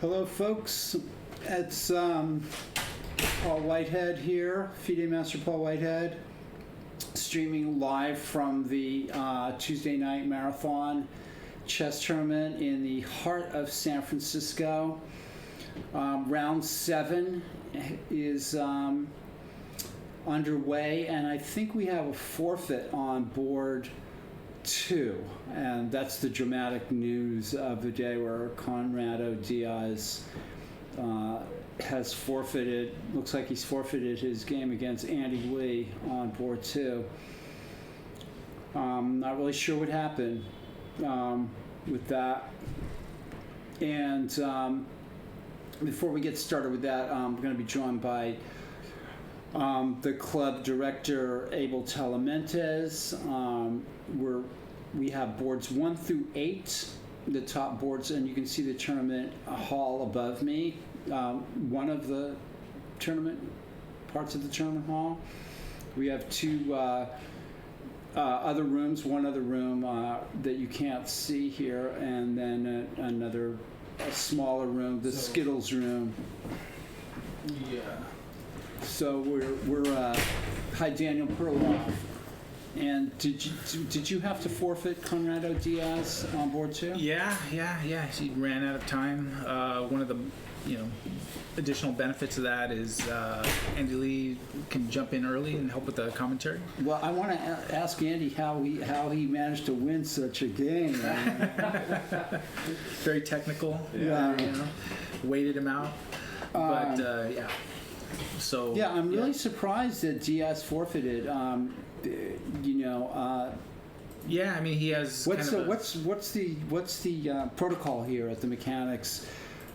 Hello, folks. It's Paul Whitehead here, FIDE Master Paul Whitehead, streaming live from the Tuesday night marathon chess tournament in the heart of San Francisco. Round 7 is underway, and I think we have a forfeit on board 2, and that's the dramatic news of the day, where Conrado Diaz has forfeited. Looks like he's forfeited his game against Andy Lee on board 2. Not really sure what happened with that. And before we get started with that, we're going to be joined by the club director, Abel Telementes. We have boards 1 through 8, the top boards, and you can see the tournament hall above me. One of the tournament parts of the tournament hall. We have 2 other rooms, one other room that you can't see here, and then another smaller room, the Skittles room. Yeah. So we're hi, Daniel Perloff. And did you have to forfeit Conrado Diaz on board 2? Yeah. He ran out of time. One of the additional benefits of that is Andy Lee can jump in early and help with the commentary. Well, I want to ask Andy how he managed to win such a game. Very technical. Yeah. Waited him out. But yeah. So yeah, I'm really surprised that Diaz forfeited. Yeah, I mean, he has. What's the protocol here at the Mechanics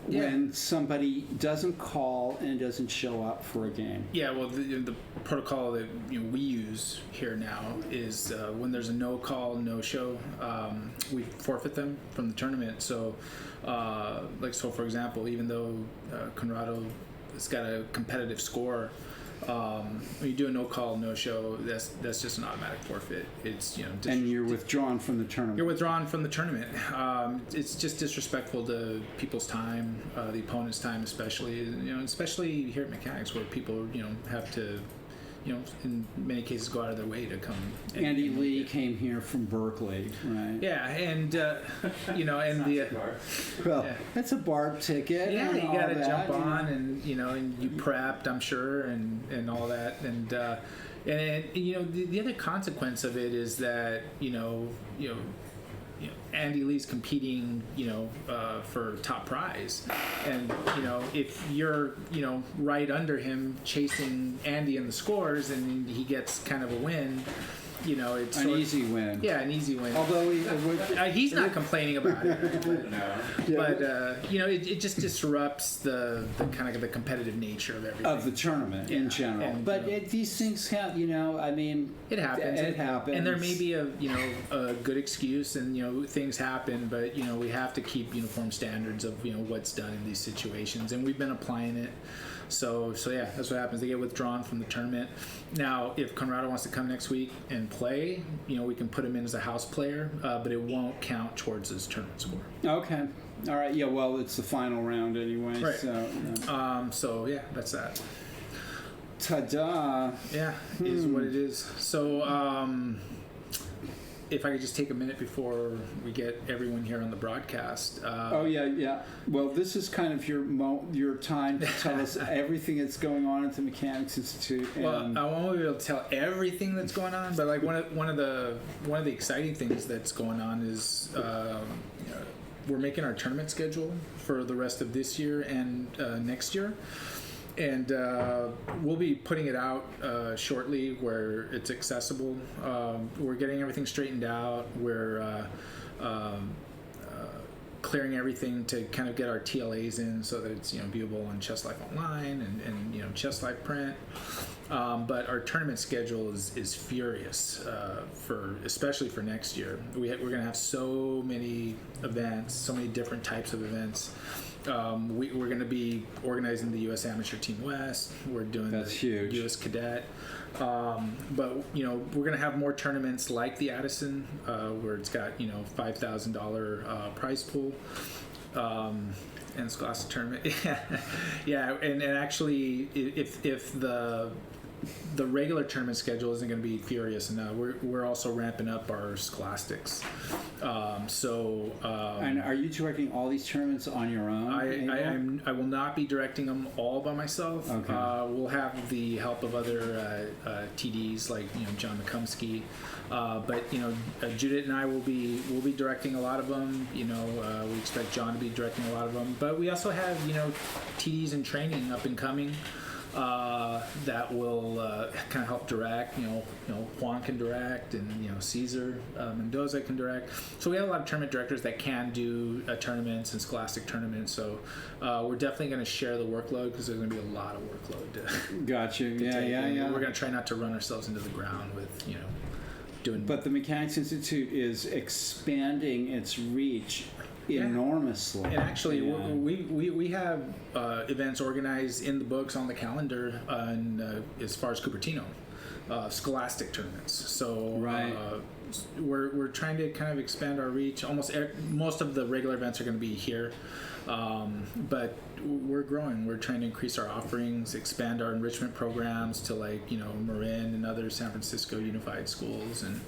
when somebody doesn't call and doesn't show up for a game? Yeah, well, the protocol that we use here now is when there's a no call, no show, we forfeit them from the tournament. So, for example, even though Conrado has got a competitive score. When you do a no call, no show, that's just an automatic forfeit. It's and you're withdrawn from the tournament. You're withdrawn from the tournament. It's just disrespectful to people's time, the opponent's time, especially here at Mechanics, where people have to in many cases go out of their way to come. Andy Lee came here from Berkeley, right? Yeah, and that's a BART ticket. Yeah, you got to jump on, and and you prepped, I'm sure, and all that, and the other consequence of it is that Andy Lee's competing, for top prize, and if you're, right under him chasing Andy in the scores, and he gets kind of a win, it's an easy win. Yeah, an easy win. Although he's not complaining about it, but no. It just disrupts the kind of the competitive nature of everything of the tournament in general. And, but these things have, I mean, it happens. It happens, and there may be a good excuse, and things happen, but we have to keep uniform standards of what's done in these situations, and we've been applying it. So yeah, that's what happens. They get withdrawn from the tournament. Now, if Conrado wants to come next week and play, we can put him in as a house player, but it won't count towards his tournament score. Okay. All right. Yeah. Well, it's the final round anyway. Right. So yeah, that's that. Ta-da. Yeah, is what it is. So if I could just take a minute before we get everyone here on the broadcast. Yeah. Well, this is kind of your time to tell us everything that's going on at the Mechanics Institute. Well, I won't be able to tell everything that's going on, but like one of the exciting things that's going on is we're making our tournament schedule for the rest of this year and next year. And we'll be putting it out shortly where it's accessible. We're getting everything straightened out. We're clearing everything to kind of get our TLAs in so that it's viewable on Chess Life Online and Chess Life Print. But our tournament schedule is furious especially for next year. We're going to have so many events, so many different types of events. We're going to be organizing the U.S. Amateur Team West. We're doing huge. U.S. Cadet. But we're going to have more tournaments like the Addison, where it's got $5,000 prize pool. And Scholastic Tournament. Yeah, and actually, if the regular tournament schedule isn't going to be furious enough, we're also ramping up our Scholastics. And are you directing all these tournaments on your own? I will not be directing them all by myself. Okay. We'll have the help of other TDs like John McCumsky, but Judith and I will be directing a lot of them. We expect John to be directing a lot of them, but we also have TDs in training up and coming. That will kind of help direct. Juan can direct, and Caesar Mendoza can direct. So we have a lot of tournament directors that can do tournaments and Scholastic tournaments. So we're definitely going to share the workload because there's going to be a lot of workload. Gotcha. Yeah. We're going to try not to run ourselves into the ground with doing. But the Mechanics Institute is expanding its reach enormously. And actually, we have events organized in the books on the calendar as far as Cupertino, Scholastic tournaments. So we're trying to kind of expand our reach. Most of the regular events are going to be here, but we're growing. We're trying to increase our offerings, expand our enrichment programs to Marin and other San Francisco Unified schools, and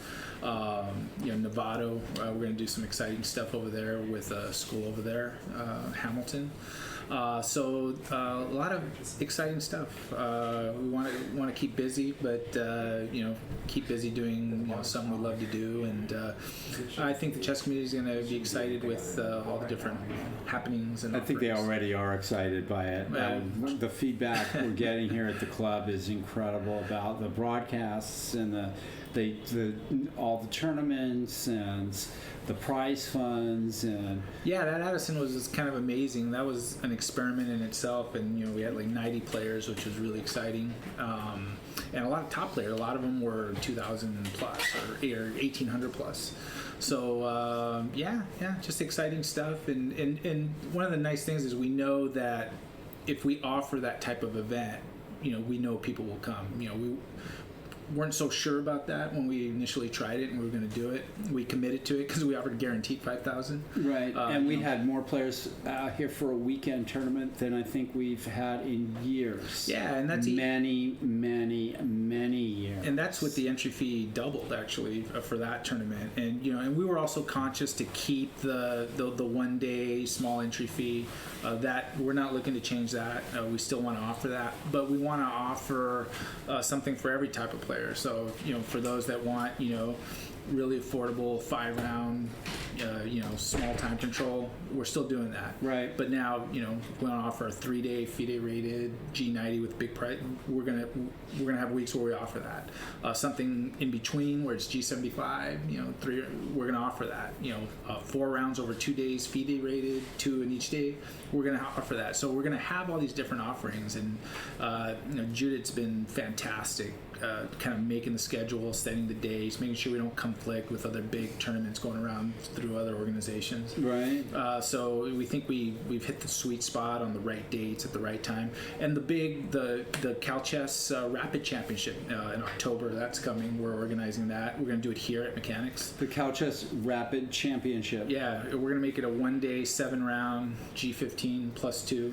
Novato. We're going to do some exciting stuff over there with a school over there, Hamilton. So a lot of exciting stuff. We want to keep busy, but keep busy doing something we love to do. And I think the chess community is going to be excited with all the different happenings. And I think they already are excited by it. The feedback we're getting here at the club is incredible about the broadcasts and all the tournaments and the prize funds. And that Addison was kind of amazing. That was an experiment in itself, and we had 90 players, which was really exciting, and a lot of top players. A lot of them were 2,000 plus or 1,800 plus. So just exciting stuff. And one of the nice things is we know that if we offer that type of event, we know people will come. We weren't so sure about that when we initially tried it and we were going to do it. We committed to it because we offered guaranteed 5,000. Right, and we had more players here for a weekend tournament than I think we've had in years. Yeah, and that's many years. And that's with the entry fee doubled actually for that tournament. And and we were also conscious to keep the 1 day small entry fee. That we're not looking to change that. We still want to offer that, but we want to offer something for every type of player. So for those that want really affordable 5-round small time control, we're still doing that. Right. But now we want to offer a 3-day FIDE rated G90 with big price. We're gonna have weeks where we offer that. Something in between where it's G75. We're gonna offer that. 4 rounds over 2 days FIDE rated, 2 in each day. We're gonna offer that. So we're gonna have all these different offerings, and Judith's been fantastic. Kind of making the schedule, setting the days, making sure we don't conflict with other big tournaments going around through other organizations. Right. So we think we've hit the sweet spot on the right dates at the right time. And the Cal Chess Rapid Championship in October, that's coming. We're organizing that. We're going to do it here at Mechanics. The Cal Chess Rapid Championship. Yeah, we're going to make it a 1-day 7-round G15 plus 2.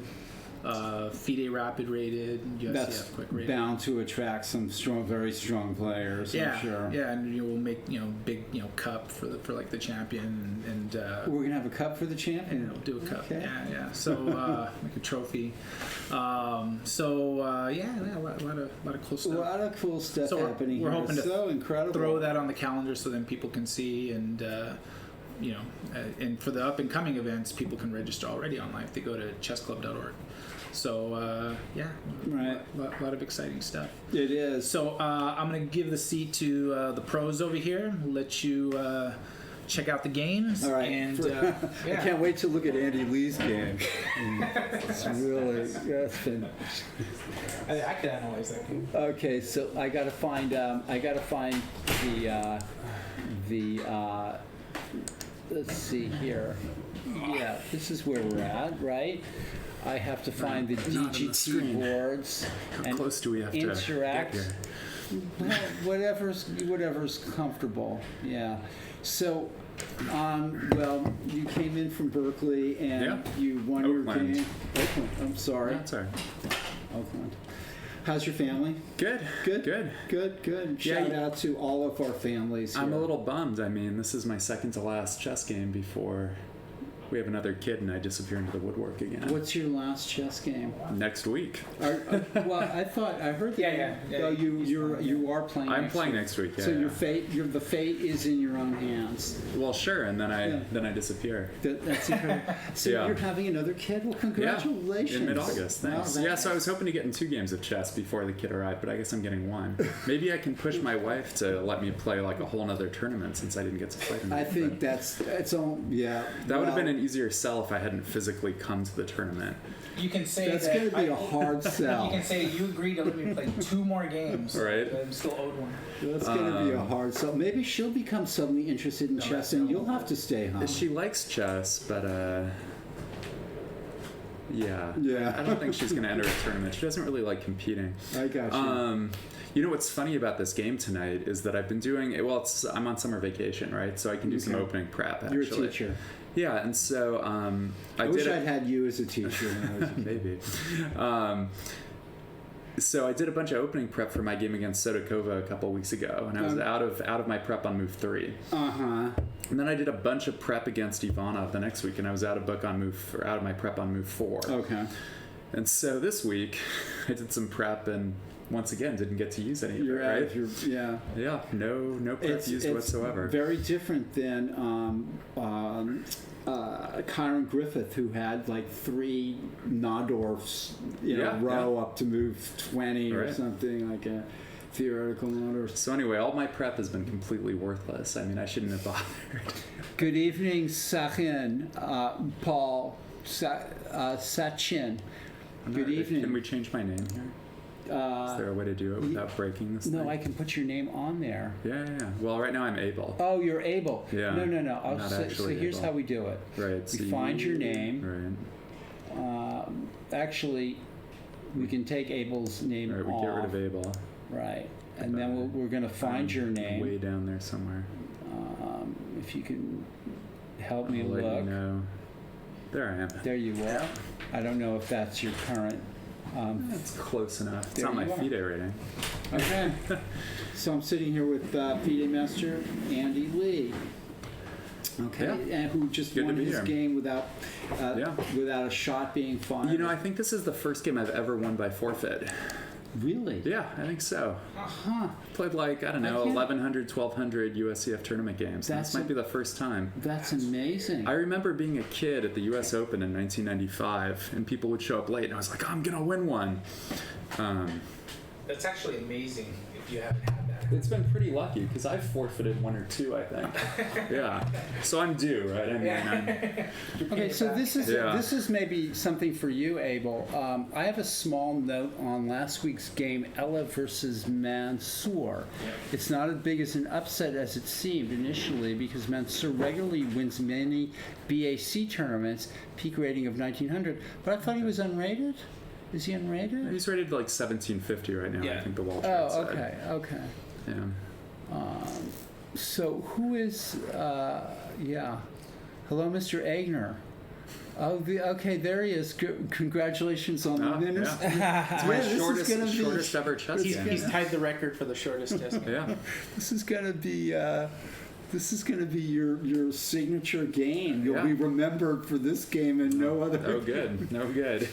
FIDE rapid rated, USCF quick rated. Bound to attract some very strong players. I'm sure. Yeah, and you will make big cup for the champion, and we're gonna have a cup for the champion. Yeah, we'll do a cup. Okay. Yeah. So make a trophy. A lot of cool stuff. A lot of cool stuff happening. We're hoping to incredible. Throw that on the calendar so then people can see, and and for the up and coming events, people can register already online if they go to chessclub.org. So right, a lot of exciting stuff. It is. So I'm going to give the seat to the pros over here. Let you check out the games. All right. And I can't wait to look at Andy Lee's game. It's really been. I could analyze that game. Okay, so I got to find the. Let's see here. Yeah, this is where we're at, right? I have to find the DGT boards. How close do we have to interact? get here? Whatever's comfortable. Yeah. So, you came in from Berkeley and Yeah. you won your Oakland. game. Oakland. I'm sorry. That's all right. Oakland. How's your family? Good. Good. Good. Good. Yeah, Shout out to all of our families here. I'm a little bummed. I mean, this is my second to last chess game before we have another kid and I disappear into the woodwork again. What's your last chess game? Next week? Well, I heard that. Yeah. Oh, you are playing. I'm playing next week. Yeah. So yeah. the fate is in your own hands. Well, sure, and then Yeah. I disappear. That's incredible. So Yeah. you're having another kid? Well, congratulations. Yeah, in mid-August. Thanks. Wow, Yeah, so I was hoping to get in 2 games of chess before the kid arrived, but I guess I'm getting 1. Maybe I can push my wife to let me play like a whole nother tournament since I didn't get to play tonight. I think it's all, yeah. that would have well, been an easier sell if I hadn't physically come to the tournament. You can say That's that going to be a hard sell. You can say you agreed to let me play 2 more games. Right. But I'm still owed 1. That's going to be a hard sell. Maybe she'll become suddenly interested in No, chess that's and no you'll more. have to stay home. She likes chess, but yeah. Yeah. I don't think she's going to enter a tournament. She doesn't really like competing. I got you. You know what's funny about this game tonight is that I've been doing I'm on summer vacation, right? So I can do some Okay. opening prep. You're Actually, a teacher. Yeah, and so I wish I'd had you as a teacher when I was a kid. maybe. So I did a bunch of opening prep for my game against Sotokova a couple weeks ago, and I was out of my prep on move 3. Uh-huh. And then I did a bunch of prep against Ivanov the next week, and I was out of my prep on move 4. Okay. And so this week, I did some prep, and once again, didn't get to use any of it, You're out right? of your, yeah. Yeah, no prep used whatsoever. Very different than Kyron Griffith, who had like 3 Naudorfs in Yeah, a row up to move 20 or Right. something, like a theoretical Naudorf. So anyway, all my prep has been completely worthless. I mean, I shouldn't have bothered. Good evening, Sachin, Paul, Sachin. Good evening. Can we change my name here? Is there a way to do it without breaking this No, thing? I can put your name on there. Yeah. Well, right now I'm able. Oh, you're able. Yeah. No. I'm not So actually here's able. how we do it. Right. So We find your name. Actually, we can take Abel's name Right. We off. get rid of Abel. Right. And then we're going to find your name. Way down there somewhere. If you can help me I'll look. let you know. There I am. There you are. I don't know if that's your current. That's close enough. It's There not my you are. FIDE rating. Okay. So I'm sitting here with FIDE Master Andy Lee. Okay, Yeah. and who just Good to won be his here. game without Yeah. without a shot being fired. You know, I think this is the first game I've ever won by forfeit. Really? Yeah, I think so. Huh. Played like, I don't I know, can't- 1,100, 1,200 USCF tournament games. And That's this might be the first time. That's amazing. I remember being a kid at the US Open in 1995, and people would show up late, and I was like, I'm going to win one. That's actually amazing if you haven't had that. It's been pretty lucky, because I've forfeited 1 or 2, I think. Yeah. So I'm due, right? I mean, Okay, so this is Yeah. this is maybe something for you, Abel. I have a small note on last week's game, Ella versus Mansour. It's not as big as an upset as it seemed initially because Mansour regularly wins many BAC tournaments, peak rating of 1900. But I thought he was unrated. Is he unrated? he's rated like 1750 right now, I Yeah. think the Wall Chart Oh, said. okay. Yeah. So who is? Yeah. Hello, Mr. Agner. Oh, okay, there he is. Congratulations on the Oh, winners. yeah. It's my Yeah, this is shortest, gonna be- shortest ever chess He's, game. he's tied the record for the shortest disc. Yeah. This is gonna be. This is gonna be your signature game. You'll Yeah. be remembered for this game and no other. No good. No good.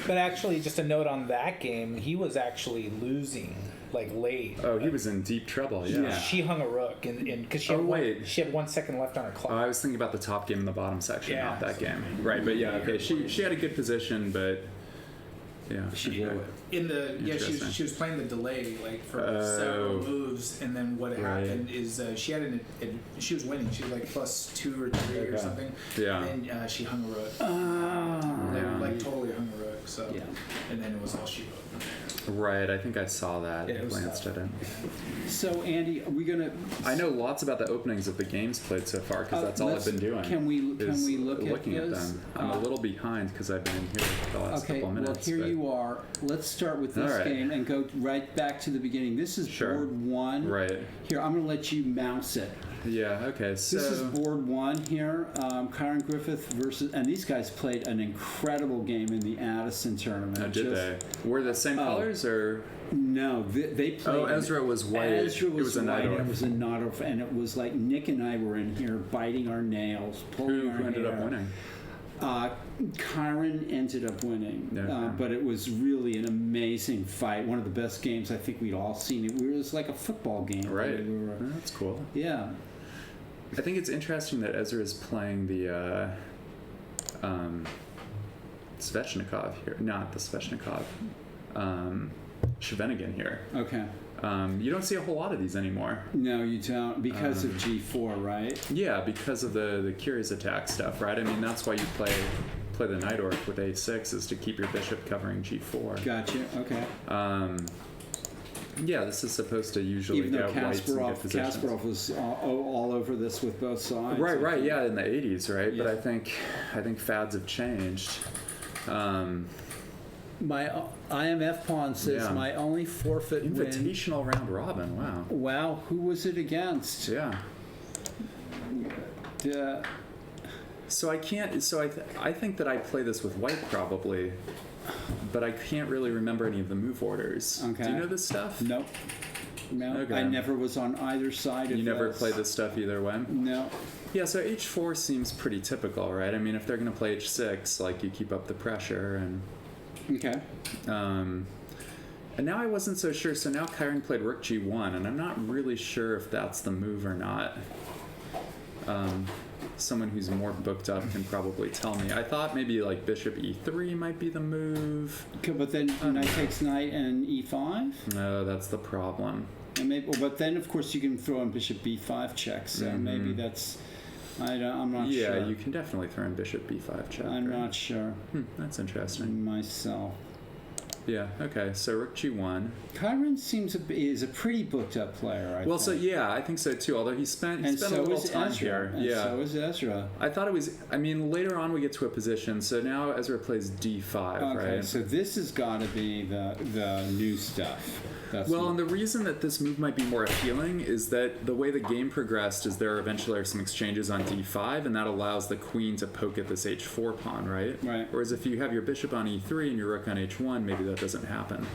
But actually, just a note on that game, he was actually losing like late. Oh, he was in deep trouble. Yeah. She hung a rook, and because she Oh, had wait. she had 1 second left on her clock. I was thinking about the top game in the bottom section, Yeah. not that game. Right, but yeah, okay. She had a good position, but yeah. She blew it. In the Interesting. she was playing the delay like for Oh. several moves, and then what Right. happened is she had she was winning. She was like +2 or 3 or Okay. something. Yeah. And she hung a rook, Oh. Yeah. like totally hung a rook. So Yeah. and then it was all she wrote. Right, I think I saw that. Yeah, it was Glanced tough. at it. So Andy, are we gonna? I know lots about the openings of the games played so far because that's all I've been doing. Can we is look looking at at those? them? I'm a little behind because I've been in here for the last Okay, couple of minutes. well here but- you are. Let's start with this All right. game and go right back to the beginning. This is Sure. board 1. Right. Here, I'm going to let you mouse it. Yeah. Okay. So This is board one here. Kyron Griffith versus, and these guys played an incredible game in the Addison tournament. oh, did they? Were the same colors or? No, they played. Oh, Ezra was white. Ezra It was was a white. Nidorf. It was a Nidorf, and it was like Nick and I were in here biting our nails, pulling Who our ended hair. up winning? Kyron ended up winning, Okay. but it was really an amazing fight. One of the best games I think we'd all seen. It was like a football game. Right. We were, Oh, that's cool. yeah. I think it's interesting that Ezra is playing the Svechnikov here, not the Svechnikov, Shevenigan here. Okay. You don't see a whole lot of these anymore. No, you don't, because of G4, right? Yeah, because of the curious attack stuff, right? I mean, that's why you play the Nidorf with A6 is to keep your bishop covering G4. Gotcha. Okay. Yeah, this is supposed to usually Even though get whites in good positions. Kasparov was all over this with both sides. Right, yeah, in the 80s, right? Yeah. But I think fads have changed. My IMF pawn says Yeah. my only forfeit win. Invitational round robin, wow. Wow, who was it against? Yeah. Uh, So I can't. So I think that I play this with white probably, but I can't really remember any of the move orders. Okay. Do you know this stuff? nope. No, Okay. I never was on either side of You never this. play this stuff either way. No. Yeah. So H4 seems pretty typical, right? I mean, if they're going to play H6, like you keep up the pressure and. Okay. And now I wasn't so sure. So now Kyron played Rook G1, and I'm not really sure if that's the move or not. Someone who's more booked up can probably tell me. I thought maybe like Bishop E3 might be the move. Okay, but then knight takes knight and E5, No, that's the problem. and maybe. But then of course you can throw in Bishop B5 checks. So maybe that's. I'm not Yeah, sure. you can definitely throw in Bishop B5 check. I'm right? not sure That's interesting. myself. Yeah. Okay. So Rook G1. Kyron is a pretty booked up player. I Well, think. so yeah, I think so too. Although he spent a so little is time Ezra. here. And Yeah. so is Ezra. I thought it was. I mean, later on we get to a position. So now Ezra plays D5, Okay, right? so this has got to be the new stuff. That's Well, and the reason that this move might be more appealing is that the way the game progressed is there eventually are some exchanges on D5, and that allows the queen to poke at this H4 pawn, right? Right. Whereas if you have your bishop on E3 and your rook on H1, maybe that doesn't happen.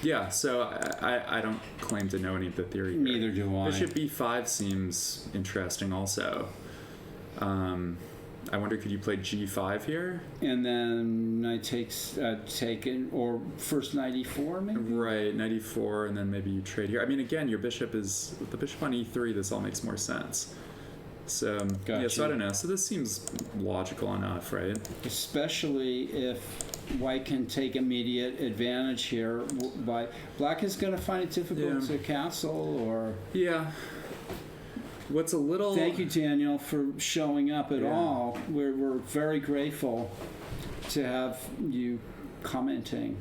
Yeah, so I don't claim to know any of the theory here. Neither do I. Bishop B5 seems interesting also. I wonder, could you play G5 here? And then knight takes taken, or first knight E4 maybe. Right, knight E4, and then maybe you trade here. I mean, again, your bishop is with the bishop on E3. This all makes more sense. So yeah, Gotcha. so I don't know. So this seems logical enough, right? Especially if white can take immediate advantage here. By black is going to find it difficult Yeah. to castle or. Yeah. What's a little? Thank you, Daniel, for showing up at Yeah. all. We're very grateful to have you commenting.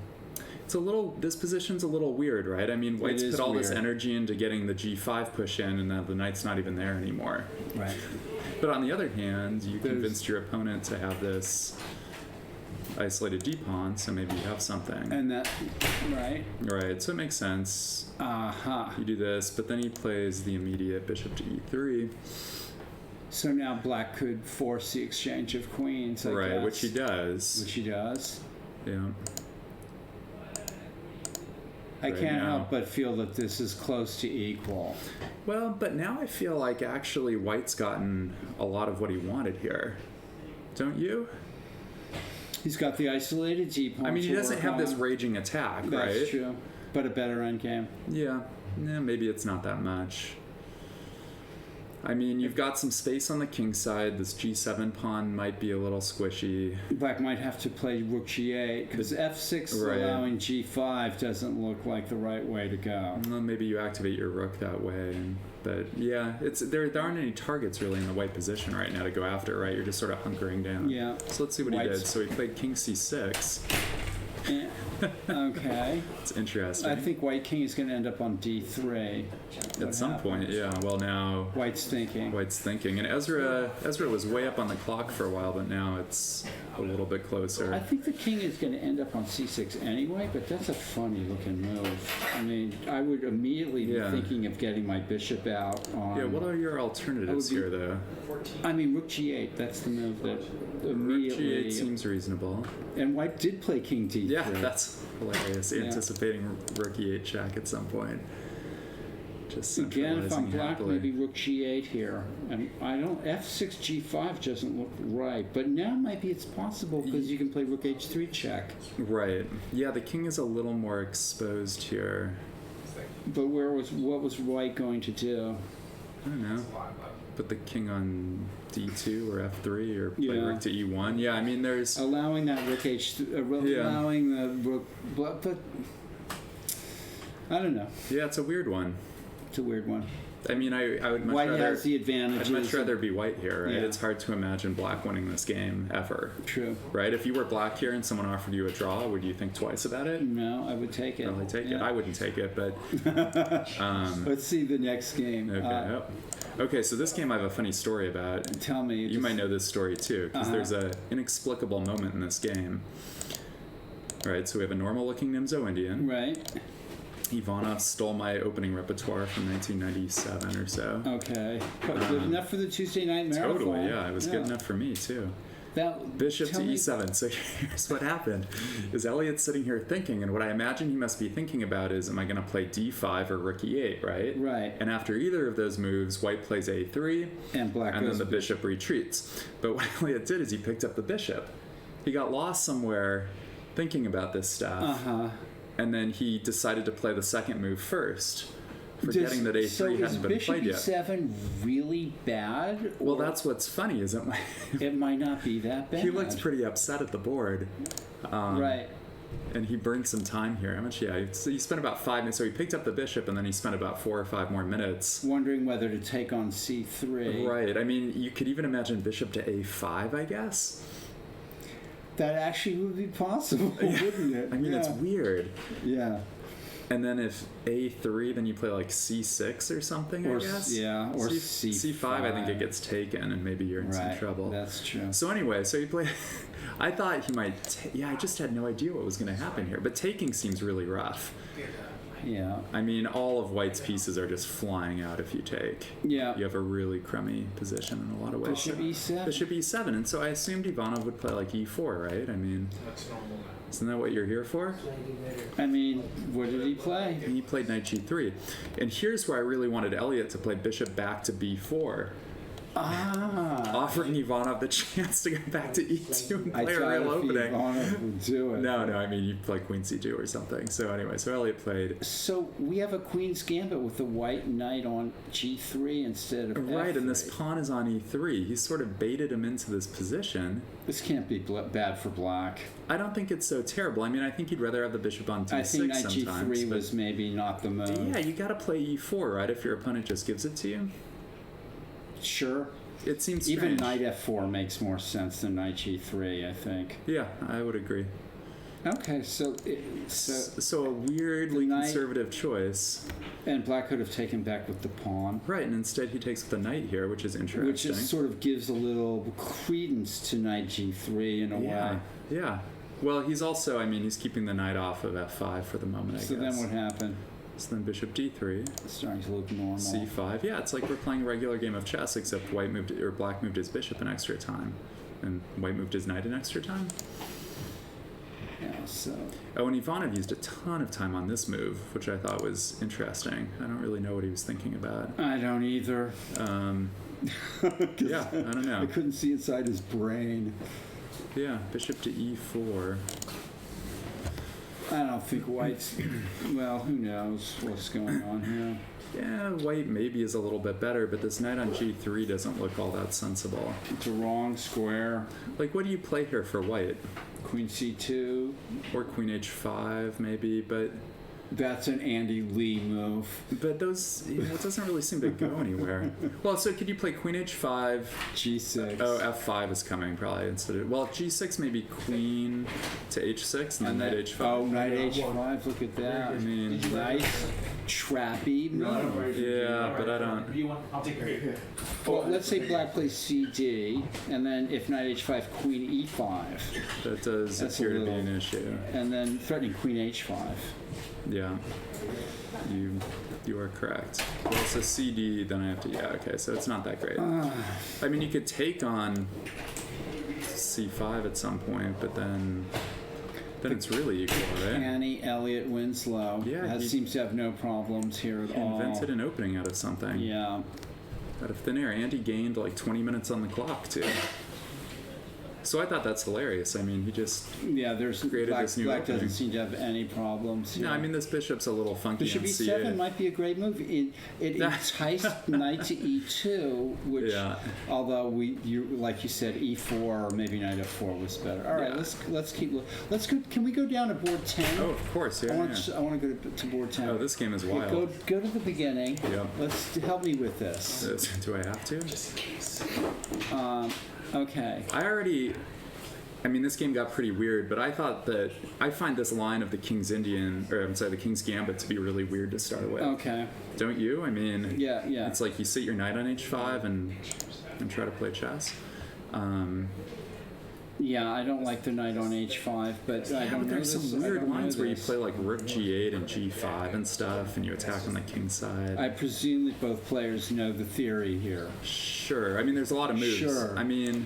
It's a little. This position's a little weird, right? I mean, white's is put all this weird. energy into getting the G5 push in, and now the knight's not even there anymore. Right. But on the other hand, you There's- convinced your opponent to have this isolated D pawn, so maybe you have something. And that, right? Right, so it makes sense. Aha. You do this, but then he plays the immediate bishop to E3. So now black could force the exchange of queens, I Right, guess. which he does. Which he does. Yeah. I Right can't now. help but feel that this is close to equal. Well, but now I feel like actually White's gotten a lot of what he wanted here. Don't you? He's got the isolated D pawn. I mean, he to doesn't work have this on. raging attack, right? That's true. But a better endgame. Yeah. Maybe it's not that much. I mean, you've got some space on the king side. This G7 pawn might be a little squishy. Black might have to play rook G8 because F6 Right. allowing G5 doesn't look like the right way to go. Well, maybe you activate your rook that way. But yeah, there aren't any targets really in the white position right now to go after, right? You're just sort of hunkering down. Yeah. So let's see what he White's- did. So he played king C6. And, Okay. It's interesting. I think white king is going to end up on d3. At some point, yeah. Well, now White's thinking. White's thinking, and Ezra was way up on the clock for a while, but now it's a little bit closer. I think the king is going to end up on c6 anyway, but that's a funny looking move. I mean, I would immediately be Yeah. thinking of getting my bishop out on... Yeah, what are your alternatives be- here, though? I mean, rook g8, that's the move that Rook immediately... G8 seems reasonable. And white did play king d3. Yeah, that's hilarious. Yeah. Anticipating rook E8 check at some point. Just Again, if I'm centralizing black, happily. maybe rook g8 here. And I don't... f6 g5 doesn't look right. But now maybe it's possible because you can play rook h3 check. Right. Yeah, the king is a little more exposed here. But what was white going to do? I don't know. Put the king on d2 or f3 or play Yeah. rook to e1. Yeah, I mean, there's... Allowing that rook h3... Yeah. Allowing the rook... But I don't know. Yeah, it's a weird one. It's a weird one. I mean, I would much White rather... has the advantages. I'd much rather be white here, right? Yeah. It's hard to imagine black winning this game ever, True. right? If you were black here and someone offered you a draw, would you think twice about it? No, I would take it. Probably take it. Yeah. I wouldn't take it, but Let's see the next game. okay. Yep. Okay, so this game I have a funny story about. Tell me. You might know this story too, because Uh-huh. there's a inexplicable moment in this game. All right, so we have a normal-looking Nimzo Indian. Right. Ivanov stole my opening repertoire from 1997 or so. Okay. But good enough for the Tuesday night marathon. Totally, yeah, it was good enough for me too. That, Bishop to tell me- e7. So here's what happened: is Elliot's sitting here thinking, and what I imagine he must be thinking about is, am I going to play d5 or rook e8, right? Right. And after either of those moves, white plays a3, And black and then goes the bishop retreats. But what Elliot did is he picked up the bishop. He got lost somewhere thinking about this stuff, Uh-huh. and then he decided to play the second move first, forgetting that a3 hadn't been played yet. So is bishop e7 really bad? Well, or that's what's funny, isn't it? it might not be that bad. He looked pretty upset at the board. Right. And he burned some time here. How much? Yeah, so he spent about 5 minutes. So he picked up the bishop, and then he spent about 4 or 5 more minutes. Wondering whether to take on c3. Right. I mean, you could even imagine bishop to a5, I guess. That actually would be possible, wouldn't it? I mean, it's weird. Yeah. And then if a3, then you play like c6 or something, Or I guess. yeah, or c5. I think it gets taken, and maybe you're in some Right. trouble. That's true. So anyway, so he played. I thought he might. Yeah, I just had no idea what was going to happen here. But taking seems really rough. Yeah. I mean, all of White's pieces are just flying out if you take. Yeah. You have a really crummy position in a lot of ways. Bishop e7. Bishop e7, and so I assumed Ivanov would play like e4, right? I mean, isn't that what you're here for? I mean, what did he play? And he played knight g3, and here's where I really wanted Elliot to play bishop back to b4, Ah. offering Ivanov the chance to go back to e2 and I play a thought real if opening. Ivanov would do it. No, I mean you play queen c2 or something. So anyway, so Elliot played. So we have a queen's gambit with the white knight on g3 instead of Right, f3. and this pawn is on e3. He sort of baited him into this position. This can't be bad for black. I don't think it's so terrible. I mean, I think he'd rather have the bishop on d6 I think knight sometimes. g3 but was maybe not the move. yeah, you got to play e4, right? If your opponent just gives it to you, Sure. it seems Even strange. knight f4 makes more sense than knight g3, I think. Yeah, I would agree. Okay, so So a weirdly The knight- conservative choice, and black could have taken back with the pawn, right? And instead he takes the knight here, which is interesting. which is sort of gives a little credence to knight g3 in a yeah, way. yeah. Well, he's also, I mean, he's keeping the knight off of f5 for the moment, I So guess. then what happened? So then bishop d3, It's starting to look normal. c5. Yeah, it's like we're playing a regular game of chess, except white moved or black moved his bishop an extra time, and white moved his knight an extra time. Yeah, so Oh, and Ivanov used a ton of time on this move, which I thought was interesting. I don't really know what he was thinking about. I don't either. Yeah, I don't know. I couldn't see inside his brain. Yeah, bishop to e4. I don't think white's. Well, who knows what's going on here? Yeah, white maybe is a little bit better, but this knight on g3 doesn't look all that sensible. It's a wrong square. Like, what do you play here for white? Queen c2. Or queen h5 maybe, but That's an Andy Lee move. But those, it doesn't really seem to go anywhere. Well, so could you play Queen H5? G6. Oh, F5 is coming probably instead of. Well, G6 maybe Queen to H6 and then Knight H5. Oh, Knight H5. Look at that. I mean, Nice, trappy move. yeah, but I don't. If you want, I'll take care of it. Well, let's say black plays CD, and then if Knight H5, Queen E5, That does That's a appear to be little- an issue. and then threatening Queen H5. Yeah, you are correct. Well, so CD, then I have to. Yeah, okay, so it's not that great. I mean, you could take on C5 at some point, but then it's really equal, right? Annie Elliott Winslow. Yeah, that he- seems to have no problems here at He all. invented an opening out of something. Yeah. Out of thin air, and he gained like 20 minutes on the clock too. So I thought that's hilarious. I mean, he just. Yeah, there's Created black, this new black opening. doesn't seem to have any problems. No, here. I mean this bishop's a little funky Bishop on E7 C8. might be a great move. It enticed Knight to E2, which, Yeah. although like you said, E4 or maybe Knight F4 was better. All right, Yeah. let's keep. Let's go. Can we go down to board 10? Oh, of course, yeah. I want yeah. to go to board 10. Oh, this game is Okay, wild. go to the beginning. Yeah. Let's help me with this. Do I have to? Okay. I mean, this game got pretty weird, but I thought that I find this line of the the King's Gambit to be really weird to start with. Okay. Don't you? I mean, Yeah. Yeah. it's like you sit your knight on H5 and try to play chess. Yeah, I don't like the knight on H5, but I Yeah, don't but know there's this. some I weird don't know lines where you this. play like Rook G8 and G5 and stuff, and you attack on the king's side. I presume that both players know the theory here. Sure. I mean, there's a lot of moves. Sure. I mean,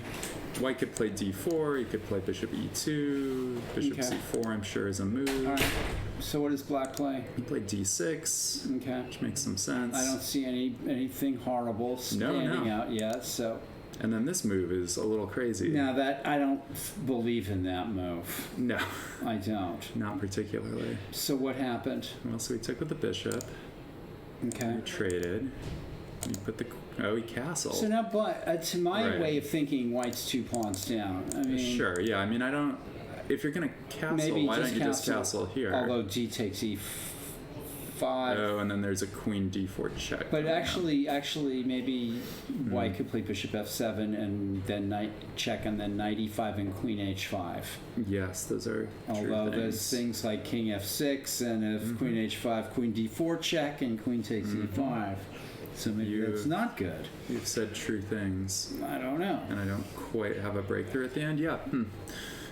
white could play D4. You could play Bishop E2. Bishop Okay. C4, I'm sure, is a move. All right. So what does black play? You play D6, Okay. which makes some sense. I don't see anything horrible standing no. out yet. So And then this move is a little crazy. now that I don't believe in that move. No, I don't. not particularly. So what happened? Well, so we took with the bishop. Okay. We traded. You put the. He castled. So now, but to my Right. way of thinking, white's 2 pawns down. I mean, Sure. Yeah. I mean, I don't. If you're gonna castle, maybe why don't you just castle here? Although G takes E5. Oh, and then there's a Queen D4 check. But coming up. actually, maybe white could play Bishop F7 and then Knight check and then Knight E5 and Queen H5. Yes, those are. Although true there's things like King F6 and if Queen H5, Queen D4 check and Queen takes E5. So maybe You- that's not good. You've said true things, I don't know. and I don't quite have a breakthrough at the end. Yeah.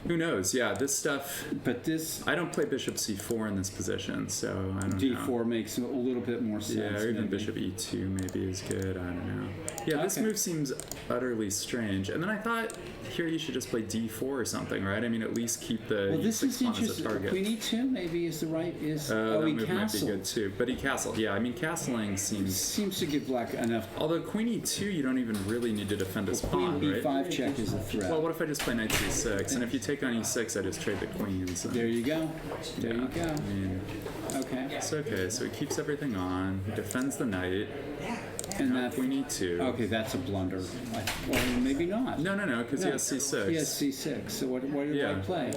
Who knows? Yeah, this stuff. But this I don't play Bishop C4 in this position, so I don't know. D4 makes a little bit more sense. Yeah, or even maybe. Bishop E2 maybe is good. I don't know. Yeah, this Okay. move seems utterly strange. And then I thought here you should just play D4 or something, right? I mean, at least keep the Well, this E6 is pawn as a interesting. target. Queen E2 maybe is the right is. that he move might be castled. good too. But he castled. Yeah, I mean, castling seems. Seems to give black enough. Although Queen E2, you don't even really need to defend his Queen pawn, right? B5 check is a threat. Well, what if I just play Knight C6? And if you take on E6, I just trade the queens. And, There you go. There you go. I mean, Okay. it's okay. So he keeps everything on. He defends the knight. And Now that. Queen E2. Okay, that's a blunder. Well, maybe not. No, because he has C6. He has C6. So what did Yeah. I play?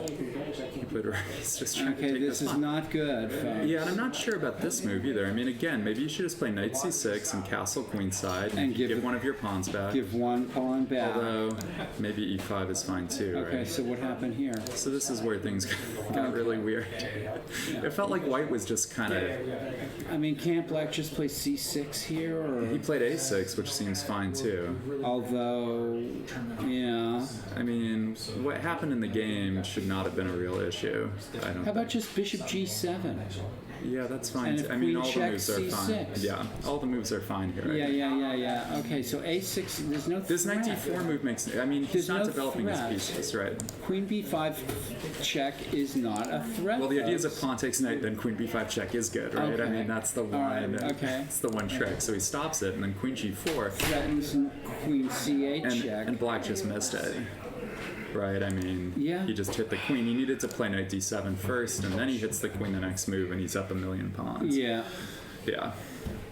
He played right. He's just trying to Okay, take this is pawn. not good, folks. Yeah, and I'm not sure about this move either. I mean, again, maybe you should just play Knight C6 and castle queenside and give give the- one of your pawns back. Give one pawn back. Although maybe E5 is fine too, Okay, right? so what happened here? So this is where things got really weird. It felt like white was just kind of. I mean, can't black just play C6 here, He or played A6, which seems fine too. although, yeah. I mean, what happened in the game should not have been a real issue. I don't. How about just Bishop G7? Yeah, that's fine. And if I mean, queen all the checks moves are fine. C6? Yeah, all the moves are fine here. Yeah. Okay, so A6. There's no. This threat. Knight D4 move makes. I mean, he's There's not no developing threat. his pieces, right? Queen B5 check is not a threat. Well, the idea is folks. if pawn takes knight, then Queen B5 check is good, right? I Okay. mean, that's the All right, one. okay. That's the one trick. So he stops it, and then Queen G4, threatens Queen C8 and check. and Black just missed it. Right, I mean, Yeah. he just hit the queen. He needed to play knight D7 first, and then he hits the queen the next move, and he's up a million pawns. Yeah. Yeah.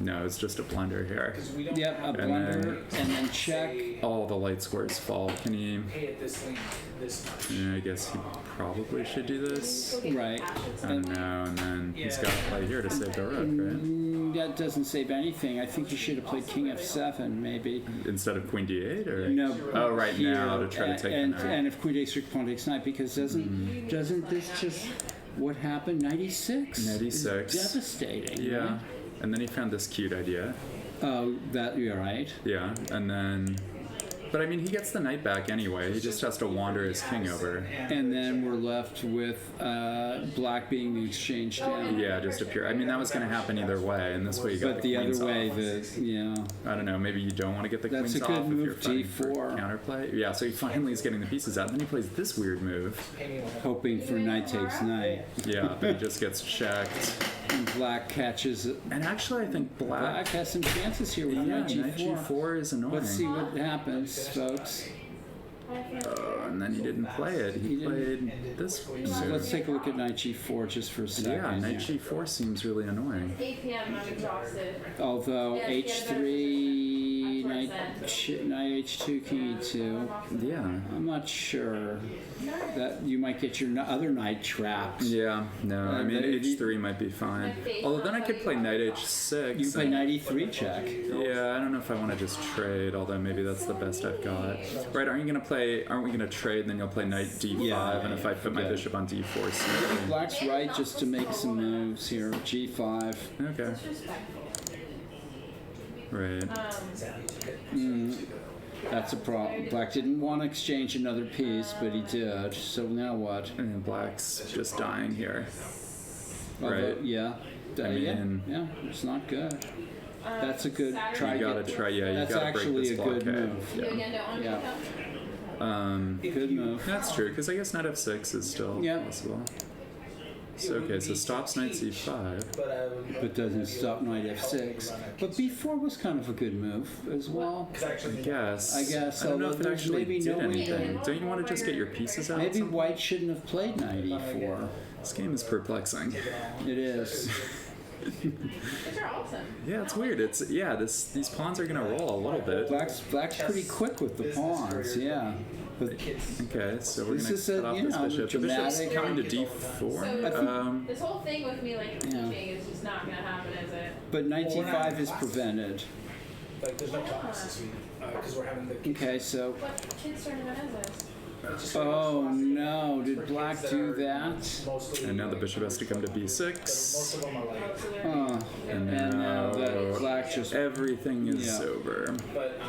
No, it's just a blunder here. Yep, a blunder, and then check. All the light squares fall. Can he? Pay at this lane this much. Yeah, I guess he probably should do this. Right. I don't know, and then he's got to play here to save the rook, right? That doesn't save anything. I think you should have played king f7, maybe. Instead of queen d8, or No. oh, right here, now to try to take and, the knight. and if queen takes rook, pawn takes knight, because doesn't this just what happened? Knight e6. Knight is e6. devastating. Yeah, right? and then he found this cute idea. Oh, that you're right. Yeah, and then, but I mean, he gets the knight back anyway. He just has to wander his king over. And then we're left with black being the exchange down. Yeah, just a pure. I mean, that was going to happen either way, and this way you got But the the queens other way, off. yeah. I don't know. Maybe you don't want to get the That's queens a good off move, if you're fighting for d4. counterplay. Yeah, so he finally is getting the pieces out, and then he plays this weird move. Hoping for knight takes knight. Yeah, but he just gets checked. And black catches it. And actually, I think Black black. has some chances here with Yeah, knight knight g4. g4 is annoying. Let's see what happens, folks. And then he didn't play it. He played this. So let's take a look at knight g4 just for a second. Yeah, knight here. g4 seems really annoying. 8 p.m. I'm exhausted. Although Yes, h3, knight, percent. knight h2, king e2. Yeah. I'm not sure that you might get your other knight trapped. Yeah, no, I mean they- h3 might be fine. Although then I could play knight h6. You play and- knight e3 check. Yeah, I don't know if I want to just trade, although maybe that's the best I've got. Right, aren't we gonna trade, then you'll play knight d5, Yeah, and if I put my yeah. bishop on d4, I think black's right just to make some moves here. g5. okay, Disrespectful. right. That's a problem. Black didn't want to exchange another piece, but he did. So now what? And then black's just dying here. Although, Right. yeah. I mean- yeah, it's not good. That's a good try. You gotta try, yeah, you That's gotta break actually this a good blockade. move. You again don't want to Yeah. pick up? Good move. That's true, because I guess knight f6 is still Yeah. possible. So, okay, so stops knight c5. But doesn't stop knight f6. But b4 was kind of a good move as well. I guess. I guess, I don't know although if it there's actually maybe did no way to- anything. Don't you want to just get your pieces out? Maybe somehow? white shouldn't have played knight e4. This game is perplexing. It is. Which are awesome. Yeah, it's weird. These pawns are gonna roll a little bit. Black's pretty quick with the pawns, yeah. But Okay, so we're This gonna is a, cut off you this know, bishop. The bishop's dramatic- coming to d4. So this whole thing with me like Yeah. teaching is just not gonna happen, is it? but knight d5 is prevented. Like, there's no class this week because we're having the. Okay, so What kids tournament is this? oh no, did black do that? Mostly. And now the bishop has to come to Most b6. of them are like. Oh, so they're And And now that now black just everything is Yeah. over. But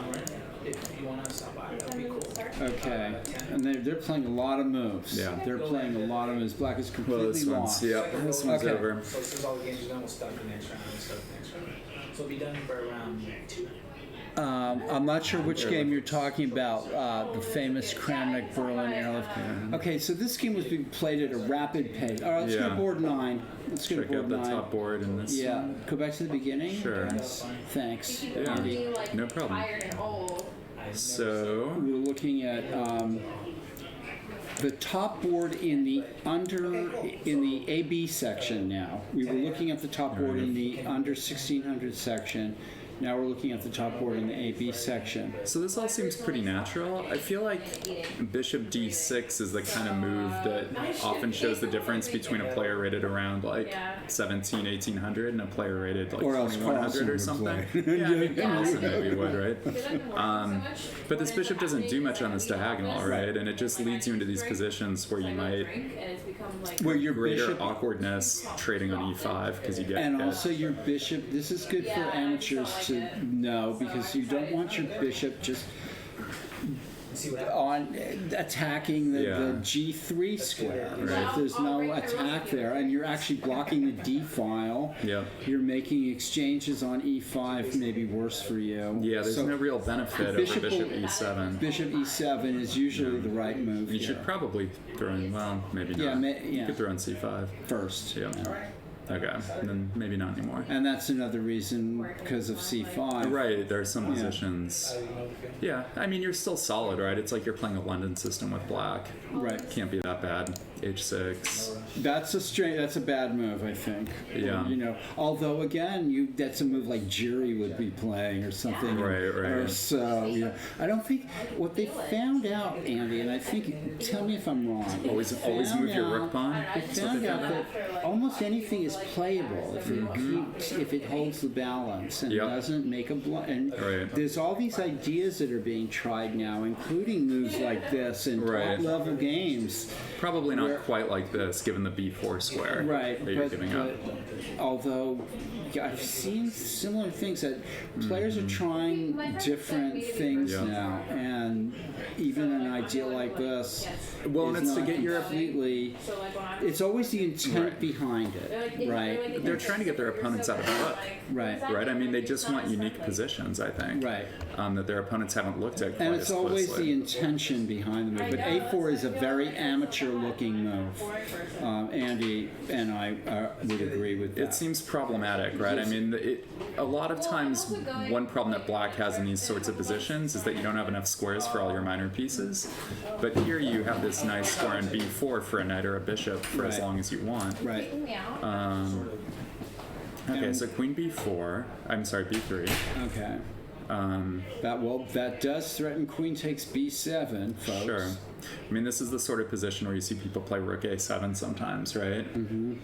if you want to stop by, that'd be cool. okay, and they're playing a lot of moves. Yeah. They're playing a lot of moves. Black is Well, completely this lost. one's this one's Okay. over. So since all the games are done, we'll start the next round. We'll start the next round. So it'll be done by around 2. I'm not sure which game you're talking about, the famous Kramnik Berlin airlift. Okay, so this game was being played at a rapid pace. All right, let's go Yeah. to board 9. Let's go to Check out board the 9. top board in this. Yeah, go back to the beginning. Sure. Yes. Thanks, keep Yeah. Andy. being like No problem. tired and old. So We're looking at the top board in the AB section now. We were looking at the top board in the under 1600 section. Now we're looking at the top board in the AB section. So this all seems pretty natural. I feel like bishop d6 is the kind of move that often shows the difference between a player rated around like 17, 1800 and a player rated like Or else 2100 or Carlsen something. would play. Yeah, I mean Carlsen maybe would, right? Because I've been working so much. But this bishop doesn't do much on this diagonal, Right. right? And it just leads you into these positions where you might Drink and it's become like Where your greater bishop awkwardness trading on e5 because you get and hit. also your bishop. This is good for amateurs to know because you don't want your bishop just on attacking the Yeah. G3 square. Right? If there's no attack there, and you're actually blocking the D file. Yep. You're making exchanges on E5 maybe worse for you. Yeah, there's So no real benefit over bishop bishop will- e7. Bishop E7 is usually the right move. You here. should probably throw in, well, maybe Yeah, not. yeah. You could throw in c5. First. Yeah. Okay, then maybe not anymore. And that's another reason because of C5. Right, there are some Yeah. positions. Yeah, I mean, you're still solid, right? It's like you're playing a London system with black. Right. Can't be that bad. H6. That's a bad move, I think. Yeah. You know, although again, that's a move like Jury would be playing or something. Right. Or so, you know. I don't think what they found out, Andy, and I think, tell me if I'm wrong. Always move your rook pawn. They found out that almost anything is playable if it holds the balance and Yep. doesn't make a and Right. there's all these ideas that are being tried now, including moves like this in Right. top level games. Probably not Where- quite like this, given the B4 square Right, that you're giving up. although I've seen similar things that players are trying different things Yeah. now, and even an idea like this Well, and is it's to not get your completely. So like when I'm It's always the intent Right. behind it, right? They're trying to get their opponents out of the book. Right. Right? I mean, they just want unique positions, I think. Right. That their opponents haven't looked at quite And it's as always closely. the intention behind the move. But A4 is a very amateur-looking move. Andy and I would agree with that. It seems problematic, right? I mean, a lot of times, one problem that black has in these sorts of positions is that you don't have enough squares for all your minor pieces. But here you have this nice square in B4 for a knight or a bishop for as Right. long as you want. Right. taking me out. Okay, so queen B4. I'm sorry, B3. Okay. That does threaten queen takes B7, folks. Sure. I mean, this is the sort of position where you see people play rook A7 sometimes, right? Mm-hmm.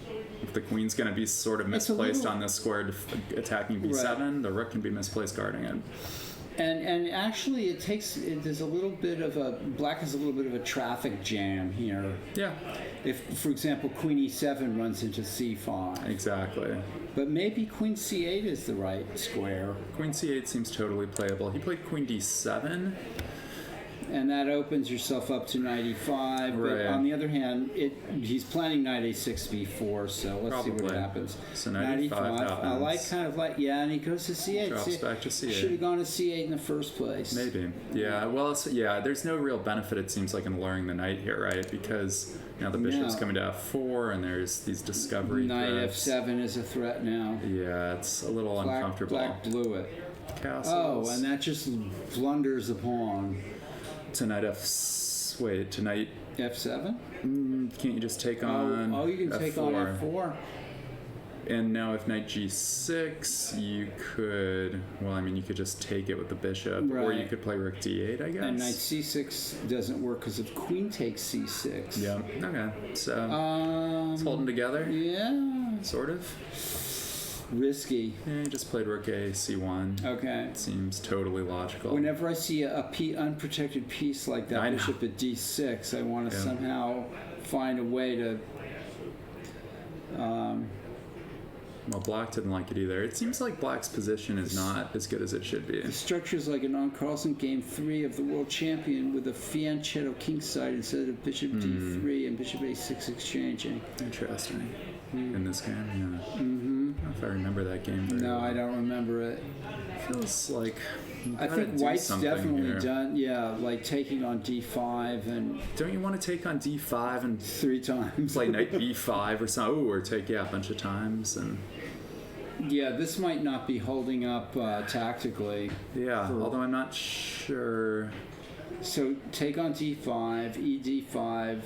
If the queen's going to be sort of It's a misplaced little- on this square attacking B7, the rook can be misplaced guarding it. And actually, there's a little bit of black has a little bit of a traffic jam here. Yeah, If, for example, queen E7 runs into C5, exactly. but maybe queen C8 is the right square, Queen C8 seems totally playable. He played queen D7. and that opens yourself up to knight E5. But Right. on the other hand, he's planning knight A6 B4, so let's see what Probably. happens. So knight E5 happens. And he goes to C8. Drops back to C8. Should have gone to C8 in the first place. Maybe. Yeah, well, there's no real benefit, it seems like, in luring the knight here, right? Because now the bishop's No. coming to F4, and there's these discovery Knight threats. F7 is a threat now. Yeah, it's a little uncomfortable. Black blew it. Castles. Oh, and that just blunders the pawn. to knight to knight. F7? Can't you just take on? Oh, you can take on F4. And now if knight G6, you could. Well, I mean, you could just take it with the bishop, or you Right. could play rook D8, I guess. And knight C6 doesn't work because if queen takes C6. Yeah. Okay. So it's Um, holding together, yeah. sort of. Risky. Yeah, you just played rook A C1. Okay. Seems totally logical. Whenever I see a unprotected piece like that, I know. bishop at D6, I want to Yeah. somehow find a way to. Well, black didn't like it either. It seems like black's position is not as good as it should be. The structure is like an on Carlsen Game 3 of the World Champion with a fianchetto kingside instead of bishop D3 and bishop A6 exchanging. Interesting. In this game, yeah. Mm-hmm. I don't know if I remember that game very No, well. I don't remember it. Feels like you I gotta think do White's something definitely here. done, yeah, like taking on D5 and Don't you want to take on D5 and 3 times. play knight B5 or something? Ooh, or take a bunch of times and Yeah, this might not be holding up tactically. yeah. Although I'm not sure. So take on D5, ED5.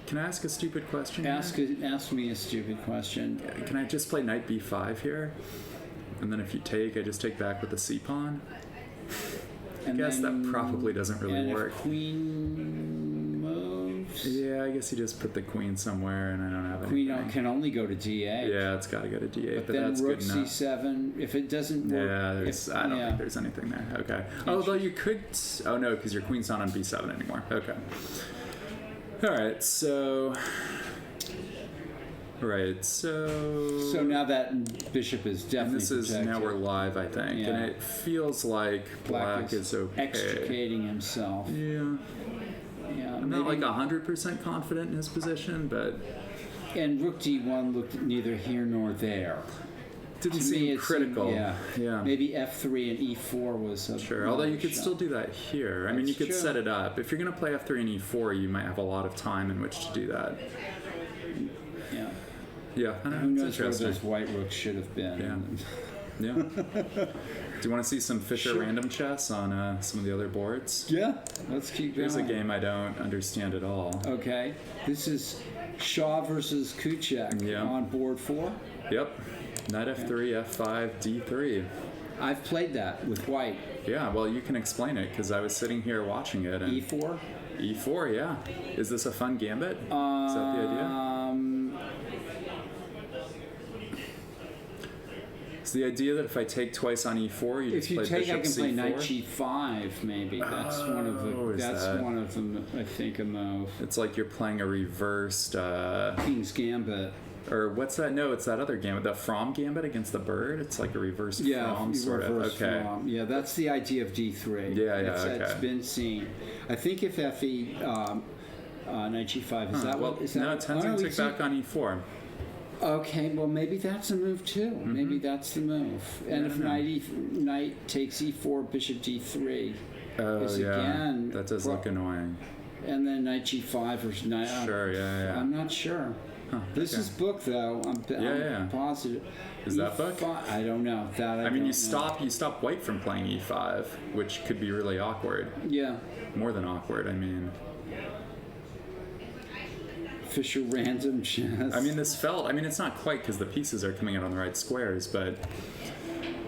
Can I ask a stupid question? here? Ask me a stupid question. Can I just play knight B5 here? And then if you take, I just take back with the C pawn. I guess that probably doesn't really and work. If queen moves. Yeah, I guess you just put the queen somewhere, and I don't have Queen anything. can only go to D8. Yeah, it's got to go to D8, but Then that's rook good enough. C7. If it doesn't work, Yeah, I don't think there's anything there. Okay. Although you could. Oh no, because your queen's not on B7 anymore. Okay. All right. So. Right. So now that bishop is And definitely this is protected. now we're live, I think, Yeah. and it feels like black is okay. extricating himself. Yeah. Yeah, I'm not like maybe- 100% confident in his position, but And rook D1 looked neither here nor there. didn't To me, seem it seemed- critical. yeah. Maybe F3 and E4 was a Sure. Although you could shot. still do that here. I mean, you That's could true. set it up. If you're going to play F3 and E4, you might have a lot of time in which to do that. Yeah, I know, Who it's knows where interesting. those white rooks should have been? Yeah. Do you want to see some Fisher Sure. random chess on some of the other boards? Yeah, let's keep Here's a going. game I don't understand at all. Okay, this is Shaw versus Kuchek Yeah. on board 4. Yep. Knight F3, F5, D3. I've played that with white. Yeah, well, you can explain it because I was sitting here watching it. And E4. E4, yeah. Is this a fun gambit? Is that the idea? It's the idea that if I take twice on E4, you If just you play take, I bishop can play C4? knight G5. Maybe that's one of Oh, the. is That's that- one of them. I think a move. It's like you're playing a reversed, King's Gambit. or what's that? No, it's that other gambit, the Fromm gambit against the bird. It's like a reversed Yeah, Fromm you sort of. reverse Okay. from. Yeah, that's the idea of D3. Yeah, yeah, It's okay. been seen. I think if FE knight G5 is that Well, what? Is that no, what- Tenzin oh, took it's- back on E4. Okay, well maybe that's a move too. Maybe that's the move. And Yeah, if I know. knight takes E4, bishop D3, Oh, is yeah. again That does pro- look annoying. and then knight G5 or knight. Sure, yeah. I'm not sure. Huh, This okay. is book though. I'm Yeah. positive. Is that book? E5 I don't know. That I I mean, don't you stop white from playing E5, which could be really awkward. know. Yeah. More than awkward, I mean. Fisher random chess. I mean, it's not quite because the pieces are coming out on the right squares, but it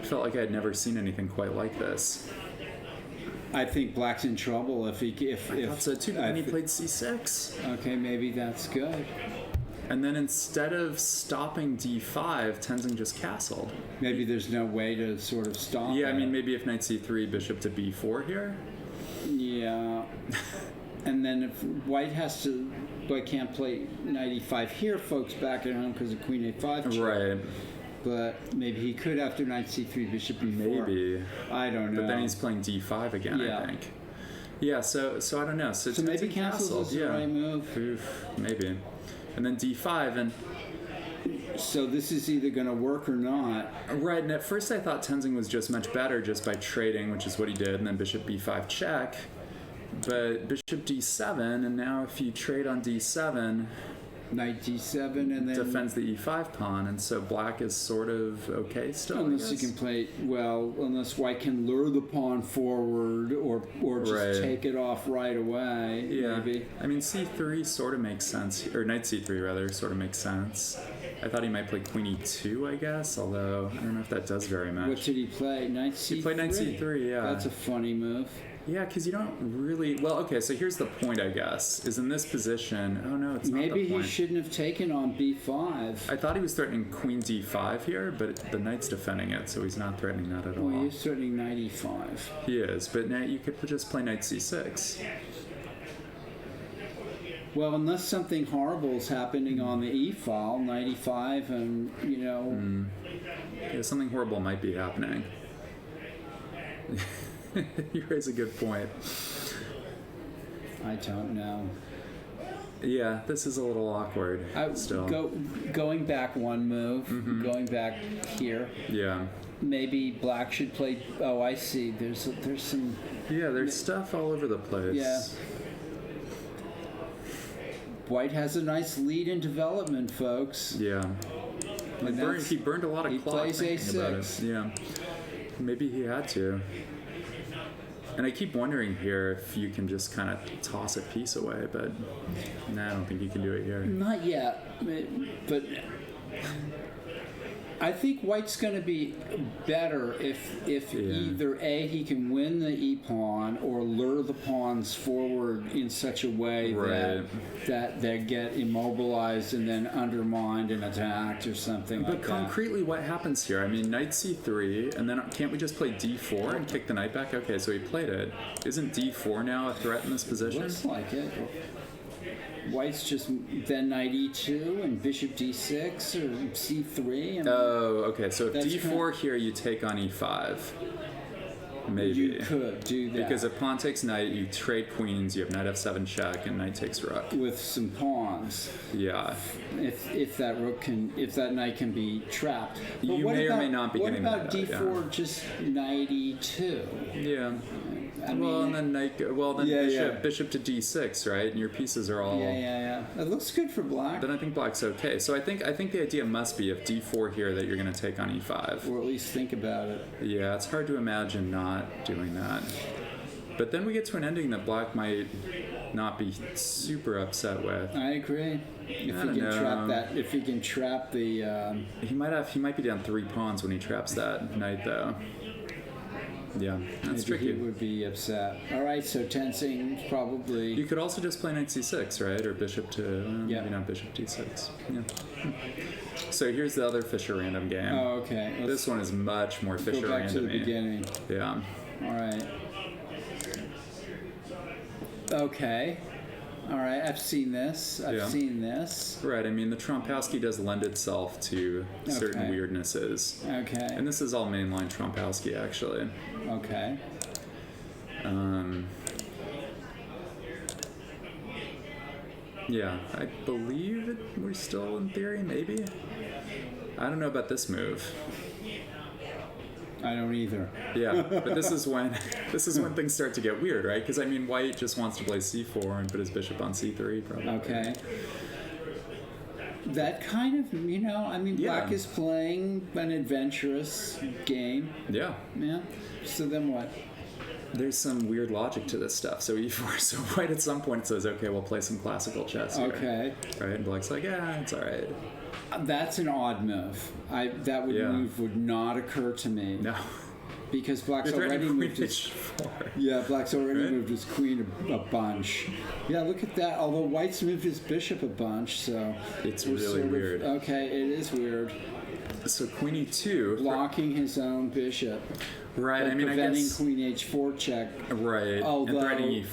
felt like I had never seen anything quite like this. I think Black's in trouble if he if I thought so too, but I then he thi- played C6. Okay, maybe that's good. And then instead of stopping D5, Tenzin just castled. Maybe there's no way to sort of stop. Yeah, I it. mean, maybe if knight C3, bishop to B4 here. Yeah. And then if White has to, but can't play knight E5 here, folks back at home because of Queen A5 check. Right. But maybe he could after knight C3, bishop B4. Maybe. I don't know. But then he's playing D5 again, Yeah. I think. Yeah, so I don't know. So maybe Tenzin castles castled, is the yeah. right move. Oof, maybe. And then D5, and So this is either going to work or not. right, and at first I thought Tenzin was just much better just by trading, which is what he did, and then bishop B5 check. But bishop D7, and now if you trade on D7, Knight D7 and then defends the E5 pawn, and so black is sort of okay still. I unless you guess. can play unless White can lure the pawn forward or just Right. take it off right away. Yeah, Maybe. I mean C3 sort of makes sense, or knight C3 rather, sort of makes sense. I thought he might play queen E2, I guess, although I don't know if that does very much. What did he play? Knight C3. He played knight C3, yeah. That's a funny move. Yeah, because you don't really. Well, okay, so here's the point, I guess, is in this position. Oh no, it's not Maybe the he point. shouldn't have taken on B5. I thought he was threatening queen D5 here, but the knight's defending it, so he's not threatening that at all. Well, he's certainly knight E5. He is, but now you could just play knight C6. Well, unless something horrible is happening on the E file, knight E5, and Yeah, something horrible might be happening. You raise a good point. I don't know. Yeah, this is a little awkward. Still. Going back one move, Mm-hmm. going back here. Yeah. Maybe Black should play. Oh, I see. There's some. Yeah, there's stuff all over the place. Yeah. White has a nice lead in development, folks. Yeah. And that's- He burned a lot he of clock plays thinking about it. A6. Yeah. Maybe he had to. And I keep wondering here if you can just kind of toss a piece away, but nah, I don't think you can do it here. Not yet, but I think White's going to be better if Yeah. either A, he can win the E pawn or lure the pawns forward in such a way Right. that they get immobilized and then undermined and attacked or something But like that. concretely, what happens here? I mean, knight c3, and then can't we just play d4 and kick the knight back? Okay, so he played it. Isn't d4 now a threat in this position? Looks like it. White's just then knight E2 and bishop D6 or C3. And Oh, okay. So if That's d4 here, you take on e5. maybe. You could do that. Because if pawn takes knight, you trade queens, you have knight f7 check, and knight takes rook. with some pawns, Yeah. if that rook can, if that knight can be trapped. But You what may or about, may not be what getting about that out, d4 just knight e2? Yeah. I Well, mean, and then Yeah, bishop to d6, right? And your pieces are all. yeah. It looks good for black, Then I think black's okay. So I think the idea must be if d4 here that you're going to take on e5. or at least think about it. Yeah, it's hard to imagine not doing that. But then we get to an ending that black might not be super upset with. I agree. If I he don't can trap know. that, if he can trap the, He might be down 3 pawns when he traps that knight though. Yeah, that's maybe he tricky. would be upset. All right, so tensing probably. You could also just play knight c6, right? Or bishop to Yeah. maybe not bishop d6. Yeah. So here's the other Fisher random game. Oh, okay. Let's This one is much more go Fisher back to the random. beginning. Yeah. All right. Okay. All right. I've seen this. I've Yeah. seen this. Right. I mean, the Trompowsky does lend itself to certain Okay. weirdnesses, Okay. and this is all mainline Trompowsky actually. Okay. Yeah, I believe we're still in theory, maybe. I don't know about this move. I don't either. Yeah, but this is when things start to get weird, right? Because I mean, white just wants to play c4 and put his bishop on c3, probably. Okay. That kind of, I mean, Yeah. black is playing an adventurous game. Yeah, Yeah. So then what? there's some weird logic to this stuff. So e4, so white at some point says, okay, we'll play some classical chess here. Okay. Right, and black's like, yeah, it's all right. That's an odd move. That Yeah. move would not occur to me No, because black's you're already threatening moved queen his. h4. Yeah, black's already Right? moved his queen a bunch. Yeah, look at that. Although white's moved his bishop a bunch, so It's we're really sort of- weird. Okay, it is weird. So queen e2. Blocking his own bishop. Right, and I mean, I preventing guess. queen h4 check Right, Although- and threatening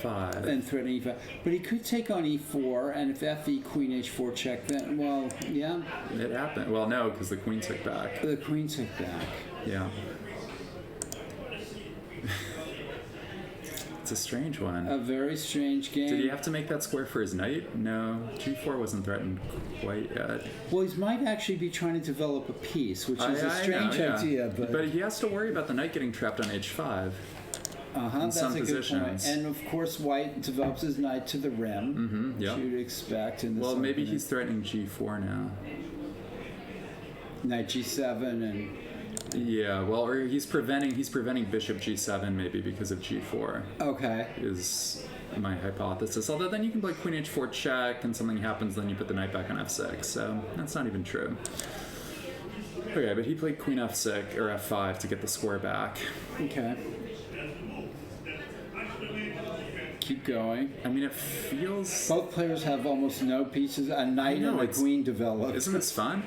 e5. and threatening e5. But he could take on e4, and if fe queen h4 check, then well, yeah, It happened. Well, no, because the queen took back. the queen took back. Yeah. It's a strange one. A very strange game. Did he have to make that square for his knight? No. G4 wasn't threatened quite yet. Well, he might actually be trying to develop a piece, which is a I strange know, yeah. idea, But he has to worry about the knight getting trapped on h5. that's some a good point. positions. And of course, white develops his knight to the rim, yeah. which you'd expect in this. Well, maybe opening. he's threatening g4 now. Knight g7 and Yeah, well, or he's preventing bishop g7 maybe because of g4 okay. is my hypothesis. Although then you can play queen h4 check and something happens, then you put the knight back on f6. So that's not even true. Okay, but he played queen f6 or f5 to get the square back. Okay. Keep going. I mean, it feels. Both players have almost no pieces. A knight know, and a it's- queen develop. Isn't this fun?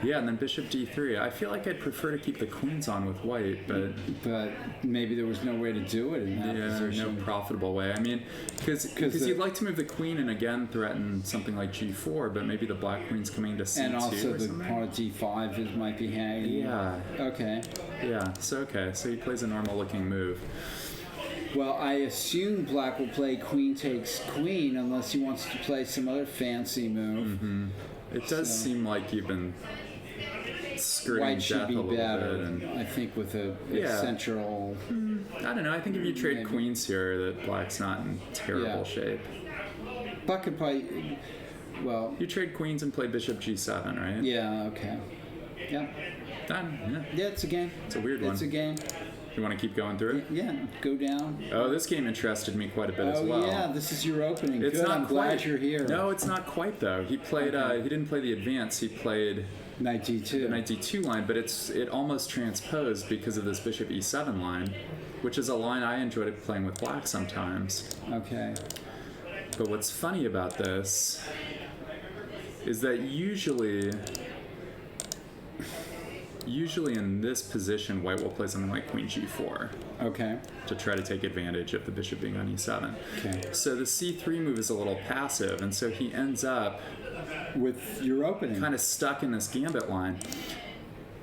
Yeah, and then bishop d3. I feel like I'd prefer to keep the queens on with white, but But maybe there was no way to do it in that yeah, no position. profitable way. I mean, because the- you'd like to move the queen and again threaten something like g4, but maybe the black queen's coming to c2 And also or the something. pawn at d5 might be hanging. Yeah, Okay. yeah. So he plays a normal looking move. Well, I assume black will play queen takes queen unless he wants to play some other fancy move. It does So- seem like you've been skirting White should death be a little better, bit, and I think, with a Yeah. central. I don't know. I think if you trade Maybe. queens here, that black's not in terrible Yeah. shape. Black could play. Well, You trade queens and play bishop g7, right? yeah, okay. Yeah. Done. Yeah. Yeah, it's a game. It's a weird one. It's a game. You want to keep going through it? Yeah, go down. Oh, this game interested me quite a bit as Oh, well. yeah, this is your opening. It's Good, not I'm quite. glad you're here. No, it's not quite though. He played. Okay. He didn't play the advance. He played Knight the d2. knight d2 line, but it almost transposed because of this bishop e7 line, which is a line I enjoyed playing with black sometimes. Okay. But what's funny about this is that usually in this position, white will play something like queen g4 Okay. to try to take advantage of the bishop being on e7. Okay. So the c3 move is a little passive, and so he ends up With your opening. kind of stuck in this gambit line.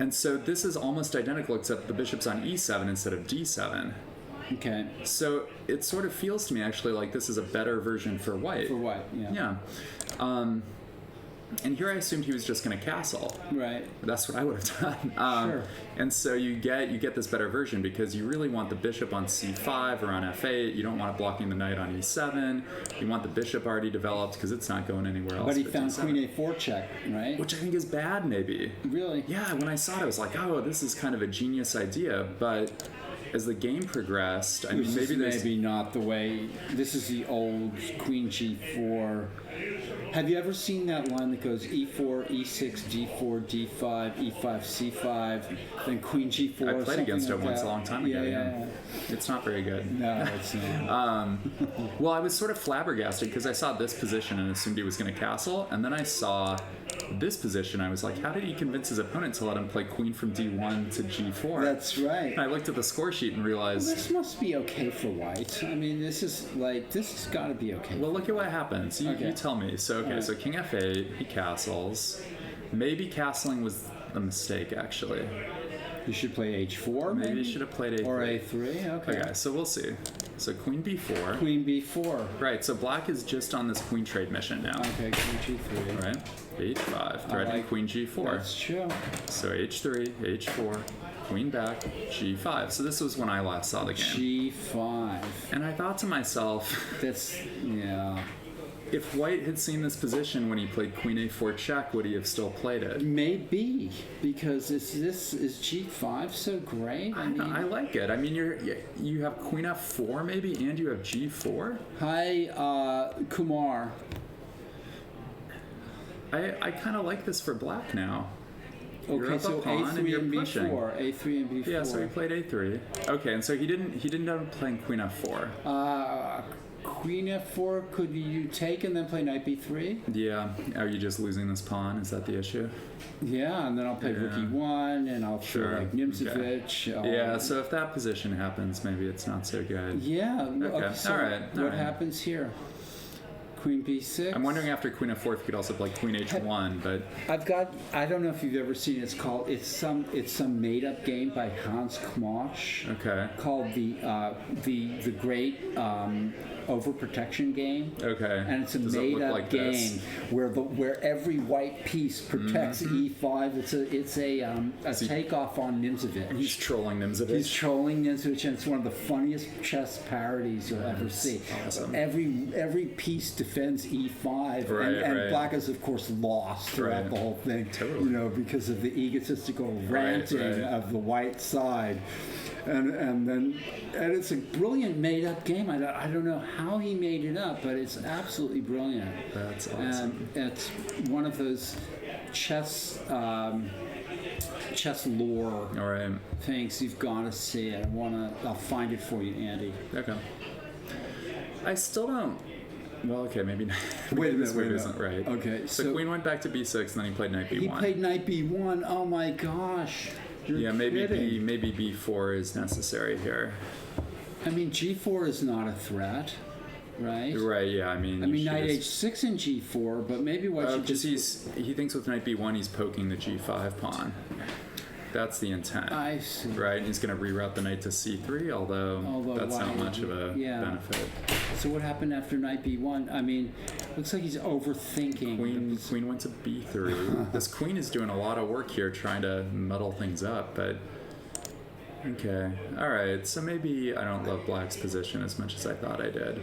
And so this is almost identical, except the bishop's on e7 instead of d7. Okay. So it sort of feels to me actually like this is a better version for white. For white, yeah. Yeah. And here I assumed he was just going to castle. Right. That's what I would have done. Sure. And so you get this better version because you really want the bishop on c5 or on f8. You don't want it blocking the knight on e7. You want the bishop already developed because it's not going anywhere else. But he found d7. queen a4 check, right? Which I think is bad, maybe. Really? Yeah, when I saw it, I was like, oh, this is kind of a genius idea. But as the game progressed, I mean, This maybe is there's... maybe not the way. This is the old queen g4. Have you ever seen that line that goes e4, e6, d4, d5, e5, c5, then queen g4? I played something against like it once that? a long time ago. Yeah. It's not very good. No, it's not. Well, I was sort of flabbergasted because I saw this position and assumed he was going to castle, and then I saw this position. I was like, how did he convince his opponent to let him play queen from d1 to g4? That's right. And I looked at the score sheet and realized, This must be okay for white. I mean, this has got to be okay. well, look at what happens. You Okay. tell me. So, okay, Alright. so king f8, he castles. Maybe castling was a mistake, actually. You should play h4, Maybe maybe? you should have played a3. Or a3, okay. Okay, so we'll see. So queen b4. Queen b4. Right, so black is just on this queen trade mission now. Okay, queen g3. Right? h5, threatening like- queen g4. That's true. So h3, h4, queen back, g5. So this was when I last saw the game. g5. And I thought to myself, That's, yeah. if white had seen this position when he played queen a4 check, would he have still played it? Maybe, because is g5 so great? I like it. I mean, you have queen f4 maybe, and you have g4. Hi, Kumar. I kind of like this for black now. You're Okay, up a so pawn and a3 you're and pushing. b4. A3 and b4. Yeah, so he played a3. Okay, and so he didn't end up playing queen f4. Queen f4, could you take and then play knight b3? Yeah. Are you just losing this pawn? Is that the issue? Yeah, and then I'll play rook Yeah. e1, and I'll Sure, play like Nimzovich. Yeah, so if that position happens, maybe it's not so good. Yeah. Okay, So all right, all what right. happens here? Queen b6. I'm wondering after queen f4 if you could also play queen h1, but I don't know if you've ever seen it. It's some made up game by Hans Kmoch okay. called the Great Overprotection Game. Okay. And it's a Does it made look up like game this? where every white piece protects e5. It's a takeoff on Nimzovich. He's trolling Nimzovich. He's trolling Nimzovich, and it's one of the funniest chess parodies you'll ever see. awesome. Every piece defends e5, Right, and right. black is of course lost throughout Right. the whole thing. Totally. You know, because of the egotistical ranting right. of the white side. And it's a brilliant made-up game. I don't know how he made it up, but it's absolutely brilliant. That's awesome. And it's one of those chess lore All right. things you've got to see it. I'll find it for you, Andy. Okay. I still don't. Well, okay, maybe not. Wait a This minute, move isn't right. Okay, So, so- queen went back to b6, and then he played knight b1. He played knight b1. Oh my gosh. You're yeah, maybe kidding. maybe b4 is necessary here. I mean, g4 is not a threat, right? Right? Yeah. I mean. I mean, you knight should h6 and g4, but maybe what you because just... he thinks with knight b1 he's poking the g5 pawn. That's the intent. I see. Right, and he's going to reroute the knight to c3, although that's why not would much of a yeah. benefit. So what happened after knight b1? I mean, looks like he's overthinking. Queen went to b3. This queen is doing a lot of work here trying to muddle things up, but okay. All right, so maybe I don't love black's position as much as I thought I did.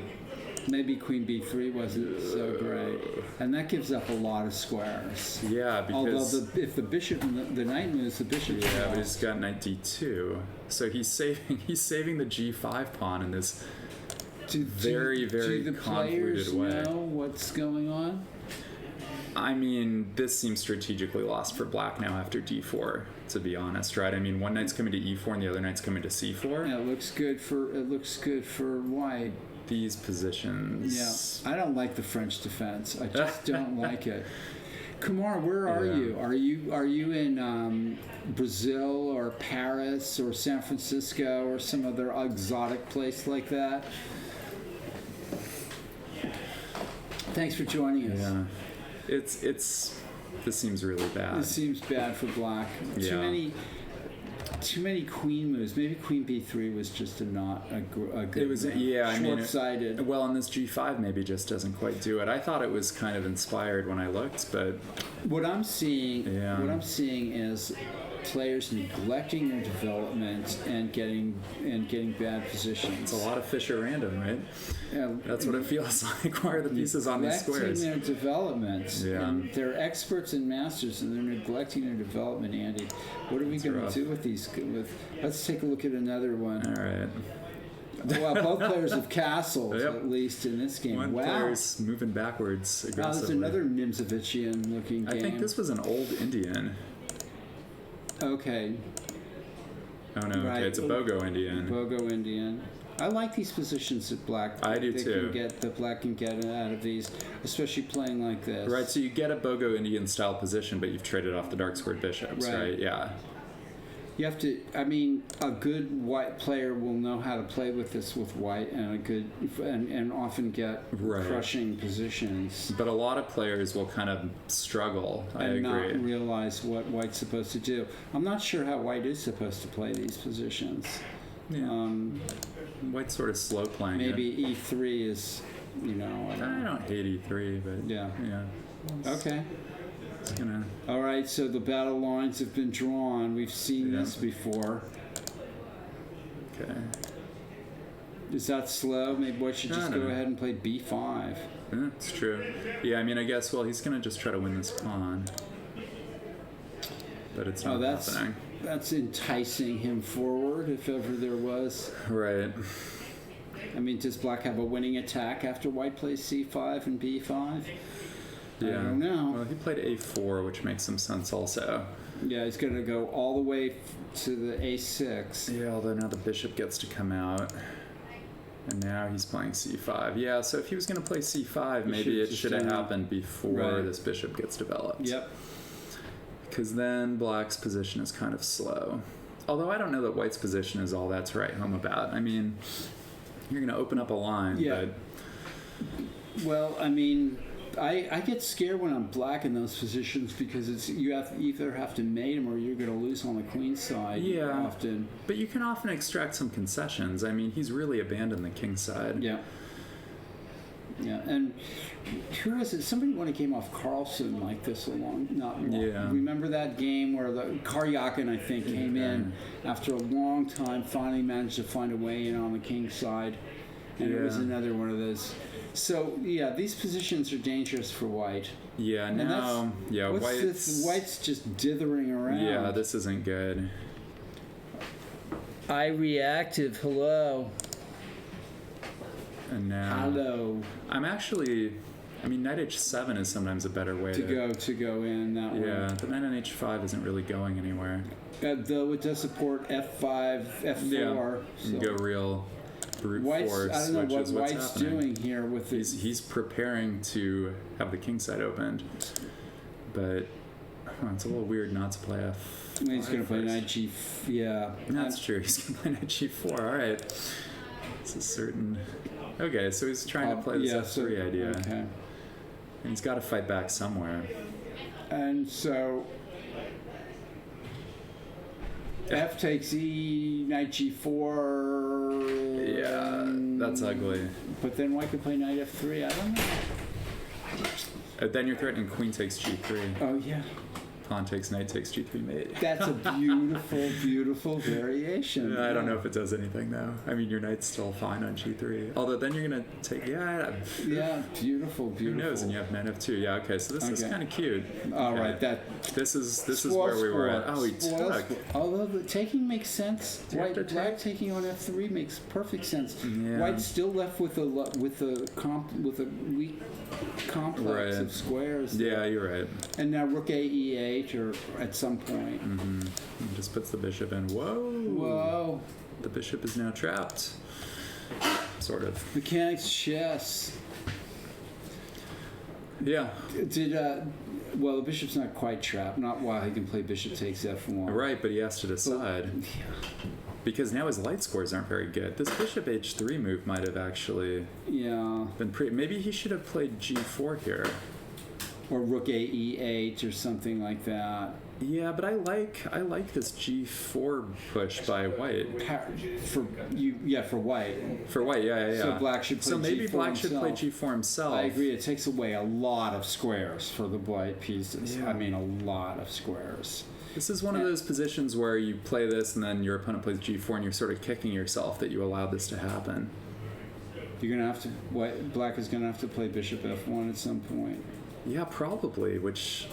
Maybe queen b3 wasn't so great. And that gives up a lot of squares. Yeah, Although because if the bishop and the knight moves, the bishop... yeah, but he's got knight d2. So he's saving the g5 pawn in this very do the players convoluted way. know what's going on? I mean, this seems strategically lost for black now after d4, to be honest, right? I mean, one knight's coming to e4 and the other knight's coming to c4. Yeah, it looks good for white. These positions. Yeah, I don't like the French defense. I just don't like it. Kumar, where are Yeah. you? Are you in Brazil or Paris or San Francisco or some other exotic place like that? Thanks for joining us. Yeah. It's This seems really bad. This seems bad for black. Yeah. Too many queen moves. Maybe queen b3 was just a good. It was, move. yeah, I mean, short-sighted. well, and this g5 maybe just doesn't quite do it. I thought it was kind of inspired when I looked, but What I'm seeing, Yeah. what I'm seeing is players neglecting their development and getting bad positions. it's a lot of Fisher random, right? Yeah, That's what it feels like. Why are the pieces on these squares? neglecting their development. Yeah. And they're experts and masters, and they're neglecting their development. Andy, what are we going rough. to do with these? Let's take a look at another one. All right. Well, both players have castles, Yep. at least in this game. One Wow. player's moving backwards Wow, aggressively. there's another Nimzovician looking game. I think this was an old Indian. Okay, Oh no, Right. okay, it's a Bogo Indian. Bogo Indian. I like these positions that black. I do they too. That black can get out of these, especially playing like this. Right, so you get a Bogo Indian style position, but you've traded off the dark squared bishops, Right. right? Yeah. You have to. I mean, a good white player will know how to play with this with white, and often get Right. crushing positions. But a lot of players will kind of struggle. I And agree. not realize what white's supposed to do. I'm not sure how white is supposed to play these positions. Yeah. White's sort of slow playing it. Maybe E3 is, I don't I know. don't hate E3, but Yeah. yeah. Okay. It's gonna. All right. So the battle lines have been drawn. We've seen Yeah. this before. Okay. Is that slow? Maybe white should No, just no, go no. ahead and play B5. Yeah, it's true. Yeah, I mean, I guess. Well, he's gonna just try to win this pawn, but it's not happening. That's enticing him forward if ever there was. Right. I mean, does black have a winning attack after white plays C5 and B5? Yeah. I don't know. Well, he played A4, which makes some sense also. Yeah, he's going to go all the way to the A6. Yeah, although now the bishop gets to come out. And now he's playing C5. Yeah, so if he was going to play C5, He maybe should've it just should have done that. happened before Right. this bishop gets developed. Yep. Because then black's position is kind of slow. Although I don't know that white's position is all that's right home about. I mean, you're going to open up a line, Yeah. but Well, I mean, I get scared when I'm black in those positions because you either have to mate him or you're going to lose on the queen side. Yeah. Often. but you can often extract some concessions. I mean, he's really abandoned the king side. Yeah. Yeah, and who was it? Somebody when it came off Carlson like this not long. Yeah. Remember that game where the Karyakin, I think, came in after a long time, finally managed to find a way in on the king side, and it was Yeah. another one of those. So yeah, these positions are dangerous for white. Yeah, And now, yeah, What's white's... this? White's just dithering around. Yeah, this isn't good. iReactive. Hello. And now... Hello. I'm actually... I mean, knight h7 is sometimes a better way To go in that way. Yeah, the knight on h5 isn't really going anywhere. Though it does support F5, F4. Yeah, So. you go real brute White's, force, I don't know which what is what's White's happening. doing here with this. He's preparing to have the king side opened, but it's a little weird not to play f. He's going to play knight G. Yeah. That's true. He's going to play knight g4. All right. It's a certain. Okay, so he's trying to play this f3 idea, Okay. and he's got to fight back somewhere. And so F takes E, knight G4. Yeah, that's ugly. But then White could play knight F3. I don't know. Then you're threatening queen takes g3, Oh yeah. pawn takes knight takes g3 mate. That's a beautiful, beautiful variation. I don't know if it does anything though. I mean, your knight's still fine on g3. Although then you're gonna take Yeah, beautiful, beautiful. Who knows? And you have knight f2. Yeah. Okay. So this is Okay. kind of cute. All Okay. right, that This is spoil where we were at. sport. Oh, he Spoil took. sport. Although the taking makes sense. Do you have White to black take? taking on F3 makes perfect sense. Yeah. White's still left with a weak complex Right. of squares. Yeah, you're right. And now Rook A E8 or at some point. He just puts the bishop in. Whoa. Whoa. The bishop is now trapped. Sort of. Mechanics chess. Yeah. Well, the bishop's not quite trapped. Not while he can play bishop takes F1. Right, but he has to decide. Because now his light scores aren't very good. This bishop h3 move might have actually Yeah. been pretty. Maybe he should have played g4 here. or rook AE8 or something like that. Yeah, but I like this G4 push by white. For white. For white, yeah. So black should play So maybe G4 black should play himself. G4 himself. I agree. It takes away a lot of squares for the white pieces. Yeah. I mean, a lot of squares. This is one of those positions where you play this and then your opponent plays G4 and you're sort of kicking yourself that you allowed this to happen. You're gonna have to. Black is gonna have to play bishop F1 at some point. Yeah, probably, which...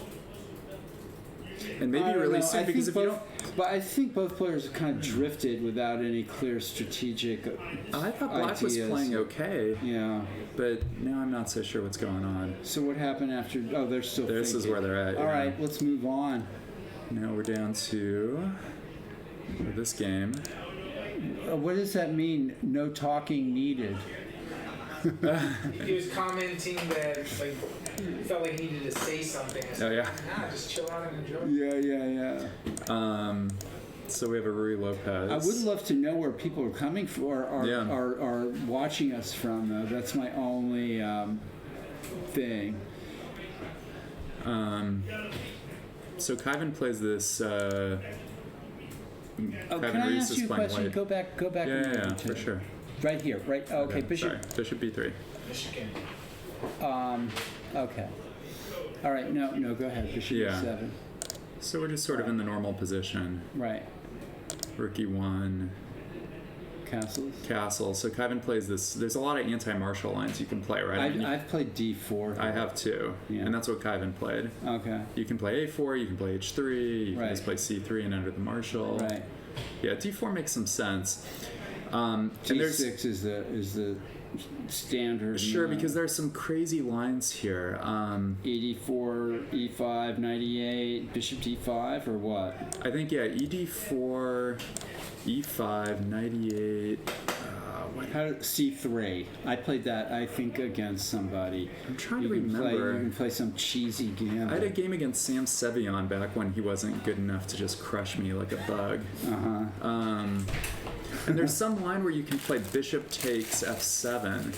And maybe I don't really know. soon, because if you don't... But I think both players have kind of drifted without any clear strategic. I thought black was ideas. playing okay, Yeah. but now I'm not so sure what's going on. So what happened after? Oh, they're still. This is thinking. where they're at. All yeah. right, let's move on. Now we're down to this game. What does that mean? No talking needed. He was commenting that like he felt like he needed to say something. I said, Oh, yeah. Nah, just chill out and enjoy. Yeah. So we have a Rui Lopez. I would love to know where people are coming from or Yeah. are watching us from, though. That's my only thing. So Kyvan plays this. Oh, Kyvan can I Reese ask is you a playing question? white. Go back. Yeah, for sure. Right here, right? Oh, okay, bishop. Sorry. Bishop B3. Michigan. Okay. All right. No. Go ahead. Bishop Yeah. E7. So we're just sort of in the normal position. Right. Rook E1, Castles. castle. So Kyvan plays this. There's a lot of anti-martial lines you can play, right? I mean, I've played D4. I have too, Yeah. and that's what Kyvan played. Okay. You can play A4, you can play H3, you can Right. just play C3 and enter the marshal. Right. Yeah, D4 makes some sense. And there's G6 is the standard. sure because there's some crazy lines here. E4, E5, 98, bishop D5, or what? I think yeah, ED4, E5, 98. C3. I played that, I think, against somebody. I'm trying to You remember. can play some cheesy game. I had a game against Sam Sevion back when he wasn't good enough to just crush me like a bug. And there's some line where you can play bishop takes F7.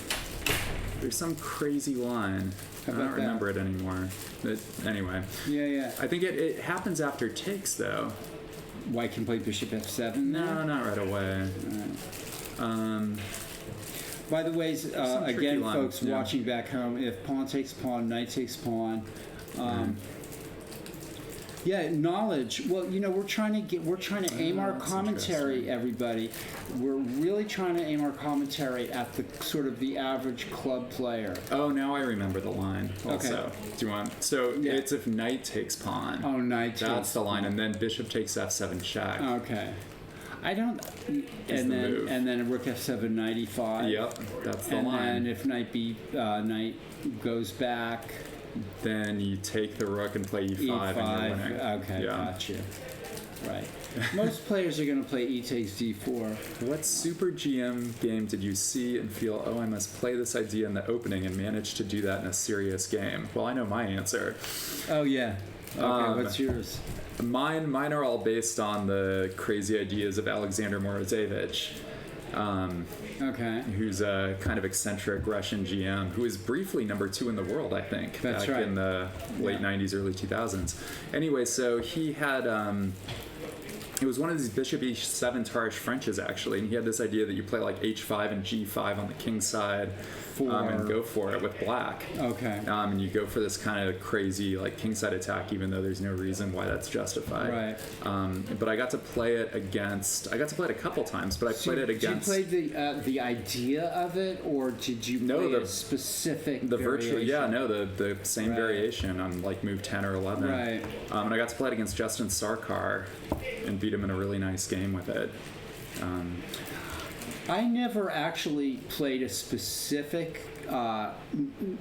There's some crazy line. I about don't that? remember it anymore. But anyway, Yeah. I think it happens after takes though. White can play bishop F7 No, there? not right away. By the way, Some tricky again, line, folks yeah. watching back home, if pawn takes pawn, knight takes pawn. Yeah, knowledge. Well, we're trying to aim our that's commentary, interesting. everybody. We're really trying to aim our commentary at the sort of the average club player. Oh, now I remember the line. Also, Okay. do you want? So Yeah. it's if knight takes pawn. Oh, knight That's takes the line, pawn. and then bishop takes F7 check. Okay. I don't. Is And the then move. and then a rook F7, knight E5. Yep, that's the And line. then if knight goes back, Then you take the rook and play E5, and you're winning. Okay, Yeah. gotcha. Right. Most players are going to play E takes D4. What super GM game did you see and feel, oh, I must play this idea in the opening and manage to do that in a serious game? Well, I know my answer. Oh yeah. Okay, what's yours? Mine are all based on the crazy ideas of Alexander Morozevich, Okay. who's a kind of eccentric Russian GM who was briefly number 2 in the world, I think, That's back right. in the late Yeah. 90s, early 2000s. Anyway, so he had... it was one of these bishop e7 Tarish Frenches, actually, and he had this idea that you play like h5 and g5 on the king side and go for it with black. Okay. And you go for this kind of crazy like kingside attack, even though there's no reason why that's justified. Right. But I got to play it a couple times, but I played it against... Did you play the idea of it, or did you No, play the- a specific the virtual, variation? the same Right. variation on like move 10 or 11. Right. And I got to play it against Justin Sarkar and beat him in a really nice game with it. I never actually played a specific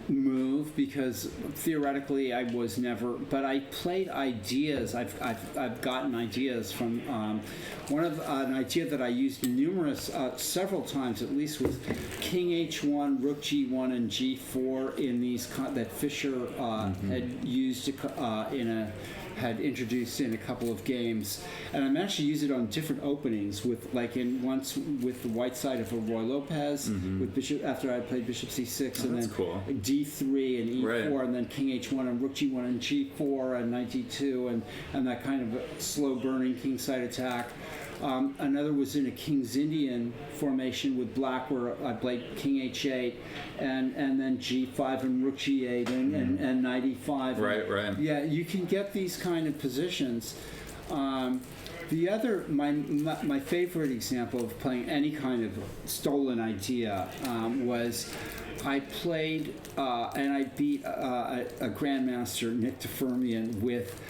move because theoretically I was never. But I played ideas. I've gotten ideas from one of an idea that I used several times at least was King H1, Rook G1, and G4 in these that Fischer had used had introduced in a couple of games, and I managed to use it on different openings with once with the white side of a Roy Lopez with bishop after I played bishop C6 D6 and that's then cool. D3 and E4 Right. and then King H1 and Rook G1 and G4 and Knight D2 and that kind of slow burning kingside attack. Another was in a King's Indian formation with black where I played King H8 and then G5 and Rook G8 and Knight E5. Right. Yeah, you can get these kind of positions. The other, my favorite example of playing any kind of stolen idea was I played and I beat a grandmaster, Nick DeFermian, with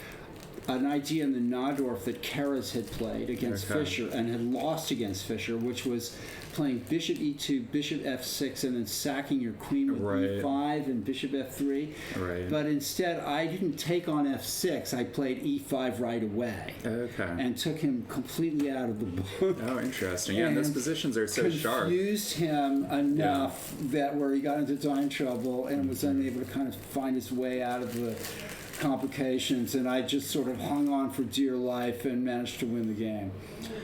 an idea in the Nahdorf that Keres had played against Okay. Fischer and had lost against Fischer, which was playing Bishop E2, Bishop F6, and then sacking your queen with Right. E5 and Bishop F3. Right. But instead, I didn't take on F6. I played E5 right away Okay. and took him completely out of the book. Oh, interesting. Yeah, and those And positions are so sharp. Confused him enough that where he got into time trouble and was unable to kind of find his way out of the complications, and I just sort of hung on for dear life and managed to win the game.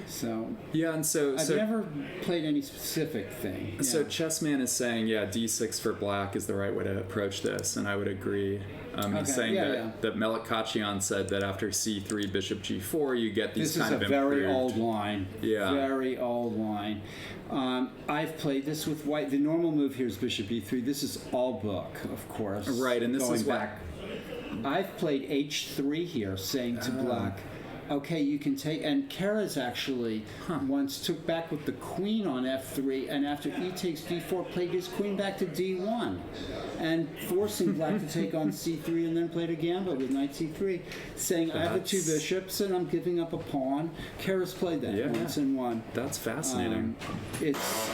So Yeah, and so I've never played any specific thing. So Yeah. Chessman is saying, yeah, D6 for black is the right way to approach this, and I would agree. Okay, He's saying yeah. that Melik Kachyan said that after C3, Bishop G4, you get these This is kind a of very improved. old line. Yeah. Very old line. I've played this with white. The normal move here is Bishop E3. This is all book, of course. Right, and this going is what- back. I've played H3 here, saying to black, okay, you can take. And Keres actually once took back with the queen on F3, and after E takes D4, played his queen back to D1, and forcing black to take on C3, and then played a gambit with Knight C3, saying, I have the two That's- bishops, and I'm giving up a pawn. Keres played that Yeah. once and won. That's fascinating. It's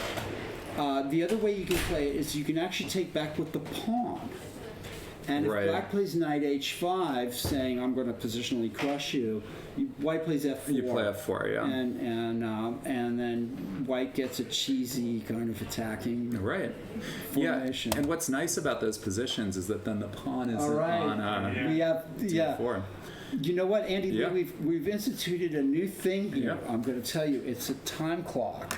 the other way you can play it is you can actually take back with the pawn. And if Right. black plays Knight H5, saying I'm going to positionally crush you, white plays F4. You play F4, yeah. And then white gets a cheesy kind of attacking Right. formation. Yeah, and what's nice about those positions is that then the pawn is All right, on we have D4. You know what, Andy? Yeah. We've instituted a new thing here. Yeah. I'm going to tell you, it's a time clock.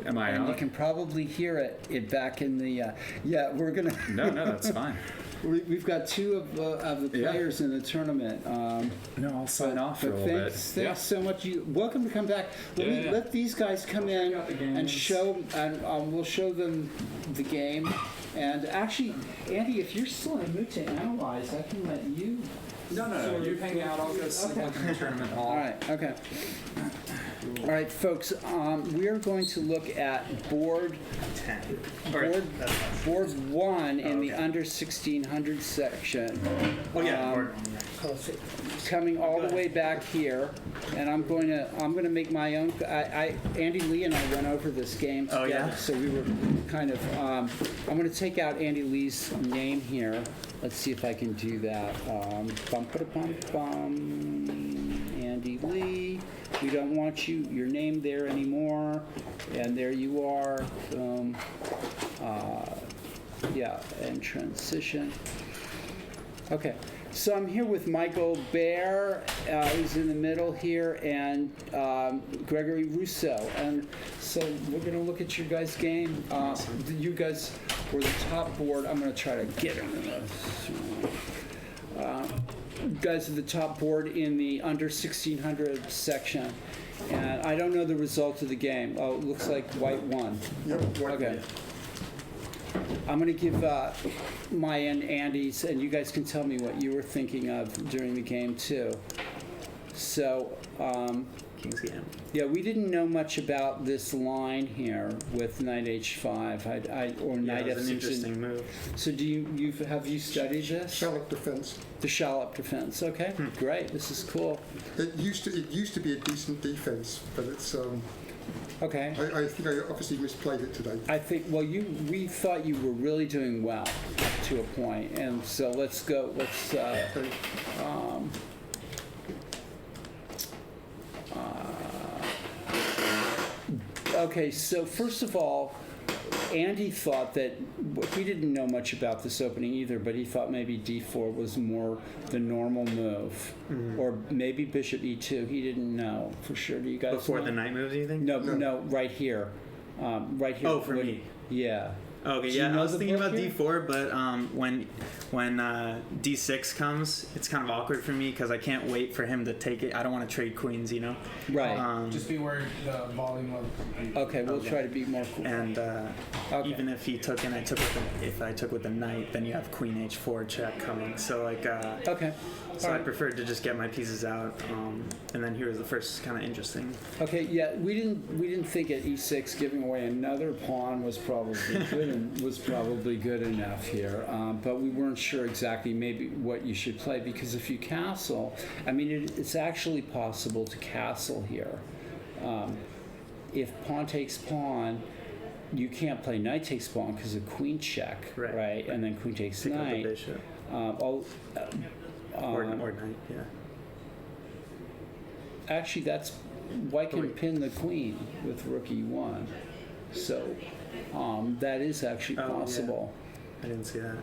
Am I And you out? can probably hear it back in the. Yeah, we're gonna. No, that's fine. We've got two of the Yeah. players in the tournament. No, I'll sign off for a But little bit. thanks so much. Welcome to come back. Yeah. Let these guys come in out the and games. show, and we'll show them the game. And actually, Andy, if you're still in the mood to analyze, I can let you. No. You hang out. I'll go sit Okay. in the tournament hall. All right. Okay. All right, folks. We are going to look at board 10. board 1 in the under 1600 section. Oh yeah. Um, coming all the way back here, and I'm going to make my own. Andy Lee and I went over this game together, Oh, yeah? so we were kind of. I'm going to take out Andy Lee's name here. Let's see if I can do that. Andy Lee. We don't want your name there anymore, and there you are. Yeah, and transition. Okay, so I'm here with Michael Baer, who's in the middle here, and Gregory Rousseau. And so we're going to look at your guys' game. You guys were the top board. I'm going to try to get him in you guys are the top board in the under 1600 section. And I don't know the result of the game. Oh, it looks like white won. Yep. Okay. I'm going to give my and Andy's, and you guys can tell me what you were thinking of during the game, too. So, King's Game. yeah, we didn't know much about this line here with Knight H5 or Knight Yeah, it was F6. an interesting move. So have you studied this? Shallop defense. The Shallop defense. Okay, great. This is cool. It used to be a decent defense, but it's. Okay. I think I obviously misplayed it today. I think, well, we thought you were really doing well up to a point, and so let's go. Okay, so first of all, Andy thought that he didn't know much about this opening either, but he thought maybe D4 was more the normal move, or maybe Bishop E2. He didn't know for sure. Do you guys Before know? the night moves, you think? No, right here, right here. Oh, for What- me. Yeah. Okay, Do you yeah, know I was the thinking book about here? D4, but when D6 comes, it's kind of awkward for me because I can't wait for him to take it. I don't want to trade queens, you know. Right. Just be aware the volume of. Okay, we'll Okay. try to be more cool. And Okay. even if he took and I took with if I took with the knight, then you have queen h4 check coming. So like, Okay. so I Alright. preferred to just get my pieces out. And then here was the first kind of interesting. Okay, yeah, we didn't think at e6 giving away another pawn was probably good and was probably good enough here, but we weren't sure exactly maybe what you should play because if you castle, I mean it's actually possible to castle here. If pawn takes pawn, you can't play knight takes pawn because of queen check, Right. And then queen takes Pick up the knight. bishop Or or knight, yeah. actually, that's white can Wait. pin the queen with rook e1. So that is actually Oh, yeah. possible. I didn't see that.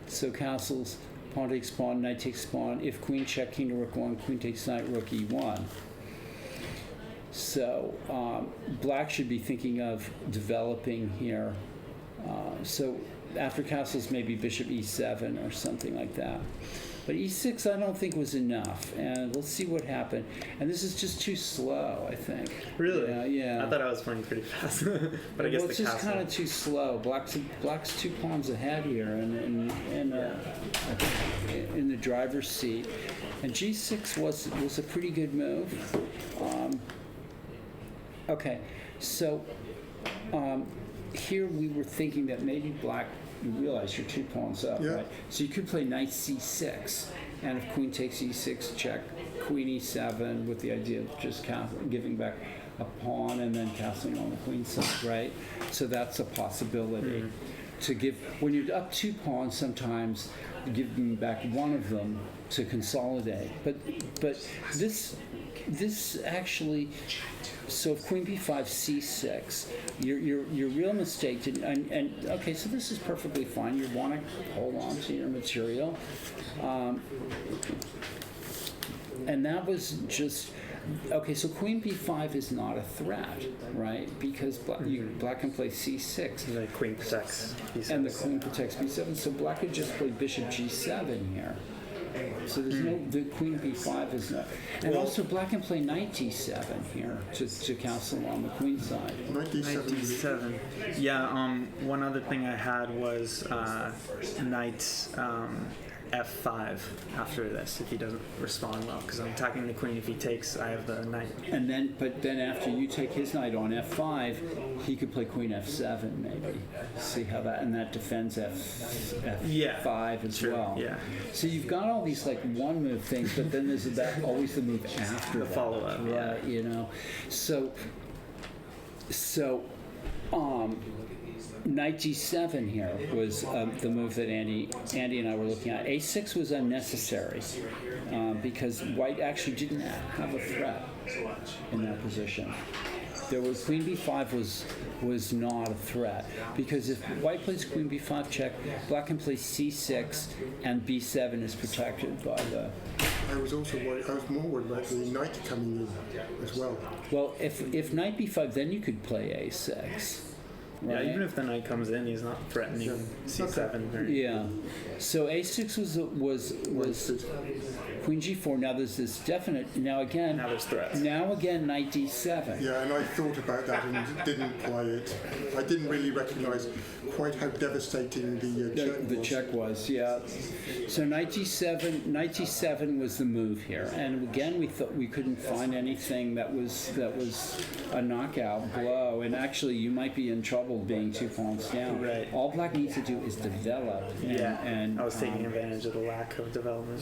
So castles, pawn takes pawn, knight takes pawn. If queen check, king to rook 1, queen takes knight, rook e1. So black should be thinking of developing here. So after castles, maybe bishop e7 or something like that. But e6 I don't think was enough. And let's see what happened. And this is just too slow, I think. Really? Yeah. I thought I was playing pretty fast, but I guess Well, the it's just castle. kind of too slow. Black's 2 pawns ahead here, and in the driver's seat. And g6 was a pretty good move. Okay, so here we were thinking that maybe black. You realize you're 2 pawns up, Yeah. right? So you could play knight c6, and if queen takes e6, check queen e7 with the idea of just giving back a pawn and then castling on the queen side, right? So that's a possibility. To give when you're up 2 pawns, sometimes giving back one of them to consolidate. But this actually. So if queen b5 c6, your real mistake to, and okay, so this is perfectly fine. You want to hold on to your material, and that was just okay. So queen b5 is not a threat, right? Because black can play c6, The queen protects. and the queen protects b7. So black could just play bishop g7 here. So there's no, the queen b5 is not, and also black can play knight d7 here to castle on the queen side. Knight Knight d7. d7. Yeah. One other thing I had was knight f5 after this if he doesn't respond well because I'm attacking the queen. If he takes, I have the knight. And then after you take his knight on f5, he could play queen f7 maybe. See how that, and that defends f5 as True. well. Yeah. So you've got all these like one move things, but then there's that always the move after The that, follow-up, right? yeah. You know, so knight g7 here was the move that Andy and I were looking at. a6 was unnecessary because white actually didn't have a threat in that position. There was queen b5 was not a threat because if white plays queen b5 check, black can play c6 and b7 is protected by the. I was also worried, I was more worried about the knight coming in as well. Well, if knight b5, then you could play a6. Yeah. Right? Even if the knight comes in, he's not threatening c7. Or, Yeah. So a6 was queen g4. Now there's this definite. Now again. Now there's threats. Now again, knight d7. Yeah, and I thought about that and didn't play it. I didn't really recognise quite how devastating the check was. The check was, yeah. So knight d7 was the move here, and again we thought we couldn't find anything that was a knockout blow, and actually you might be in trouble being 2 pawns down. Right. All black needs to do is develop. And I was taking advantage of the lack of development.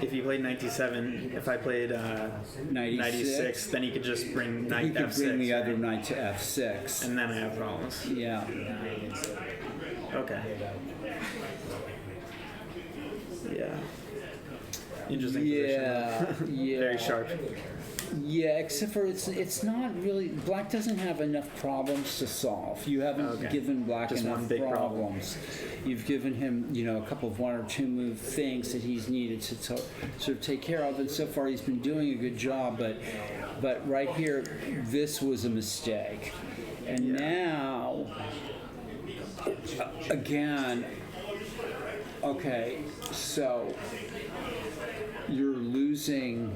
If he played knight d7, if I played knight knight e6, e6, then he could just bring he knight could f6. bring the right? other knight to f6. And then I have problems. Yeah. Okay. Yeah. Interesting Yeah. position. Yeah. Very sharp. Yeah, except for it's not really, black doesn't have enough problems to solve. You haven't Okay. given black Just enough one big problem. problems. You've given him, a couple of 1 or 2 move things that he's needed to sort of take care of, and so far he's been doing a good job, but right here, this was a mistake. And now again, okay, so you're losing.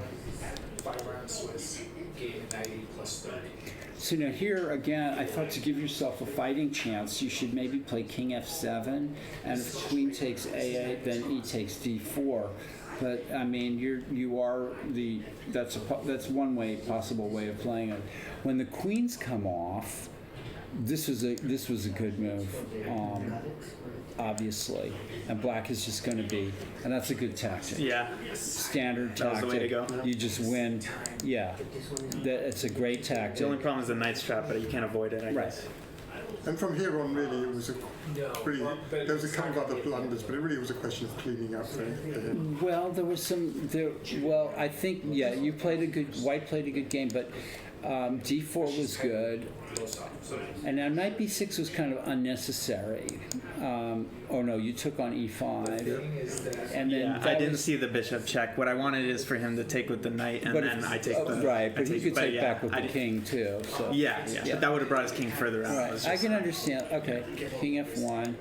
5 round Swiss, game 90 plus 30. So now here again, I thought to give yourself a fighting chance, you should maybe play King F7, and if Queen takes A8, then E takes D4. But I mean, that's one possible way of playing it. When the queens come off, this was a good move, obviously, and black is just going to be, and that's a good tactic. Yeah, Standard that was tactic. the way to go. You just win. Yeah, it's a great tactic. The only problem is the knight's trap, but you can't avoid it, I Right. guess. And from here on, really, it was there was a couple of other blunders, but it really was a question of cleaning up for him. Well, there was some. Well, I think White played a good game, but D4 was good, and now Knight B6 was kind of unnecessary. Oh no, you took on E5, and then Yeah, I that didn't was- see the bishop check. What I wanted is for him to take with the knight, and but then if- I take the right, I but he could take yeah, back with I the did- king too. So Yeah, Yeah. but that would have brought his king further out. It right, was I just- can understand. Okay, King F1,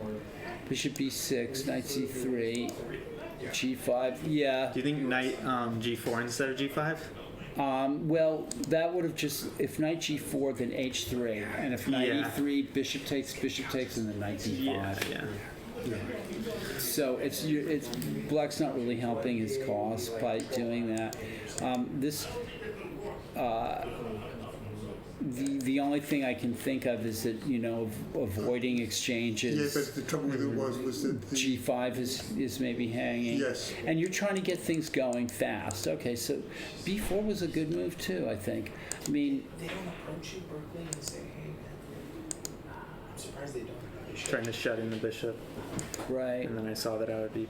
Bishop B6, Knight C3, G5. Yeah. Do you think knight G4 instead of G5? Well, that would have just, if knight G4, then H3, and if knight Yeah. E3, bishop takes, and then knight D5. Yeah. So it's black's not really helping his cause by doing that. The only thing I can think of is that avoiding Yeah, exchanges. but the trouble with it was that the G5 is maybe hanging. Yes. And you're trying to get things going fast. Okay, so B4 was a good move too, I think. I mean, They don't approach you, Berkeley, and say, hey, man, I'm surprised they don't. They should. Trying to shut in the bishop, right. and then I saw that I would be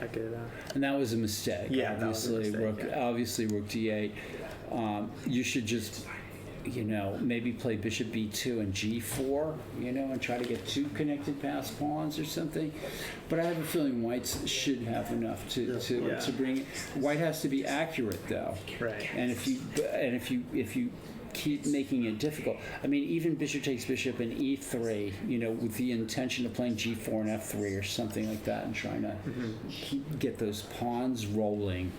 I could. And that was a mistake. Yeah, that was a obviously, mistake, yeah. obviously rook D8. You should just, maybe play bishop B2 and G4, and try to get 2 connected pass pawns or something. But I have a feeling White's should have enough to bring. White has to be accurate though. Right. And if you keep making it difficult. I mean, even bishop takes bishop and E3, with the intention of playing G4 and F3 or something like that, and trying to get those pawns rolling.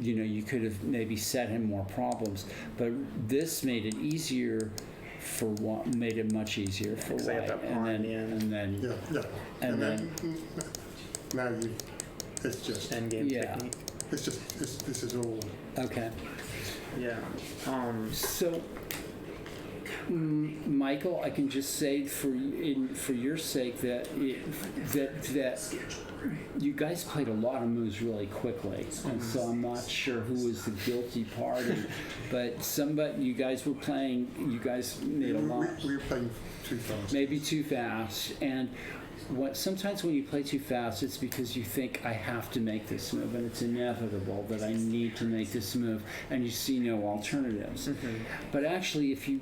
You could have maybe set him more problems, but this made it easier for made it much easier for Because I White, got that pawn in the end. and then yeah. And then now it's just Endgame Yeah. technique. this is all. okay. Yeah. So, Michael, I can just say for your sake that you guys played a lot of moves really quickly, and so I'm not sure who was the guilty party, but you guys made a lot. We were playing too fast. Maybe too fast, and sometimes when you play too fast, it's because you think I have to make this move, and it's inevitable that I need to make this move, and you see no alternatives. But actually, if you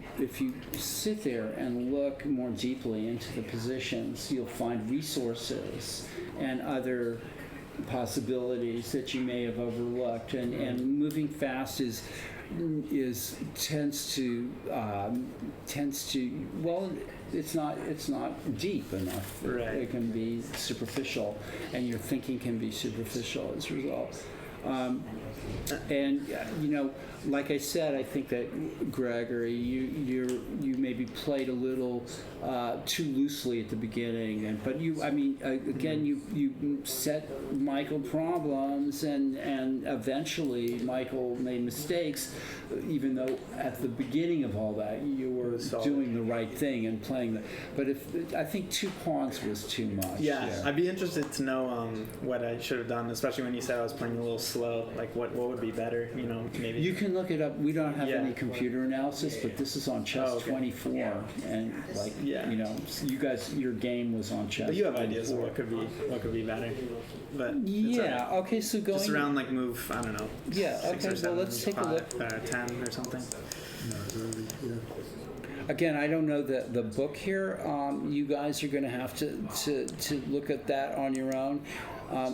sit there and look more deeply into the positions, you'll find resources and other possibilities that you may have overlooked, and moving fast tends to well, it's not deep enough. Right. It can be superficial, and your thinking can be superficial as a result. And like I said, I think that Gregory, you maybe played a little too loosely at the beginning, but again, you set Michael problems, and eventually Michael made mistakes, even though at the beginning of all that you were doing the right thing and playing but I think 2 pawns was too much. Yeah, there. I'd be interested to know what I should have done, especially when you said I was playing a little slow. Like, what would be better? Maybe. You can look it up. We don't have Yeah. any computer analysis, but this is on Chess 24, and you guys, your game was on Chess. But you have ideas of 24. what could be better. But it's Yeah. alright. Okay. So going. Just around like move, I don't know. Yeah, 6 okay, or well, 7, let's take a 5, 10 or something. No, it's only, yeah. again, I don't know the book here. You guys are going to have to look at that on your own.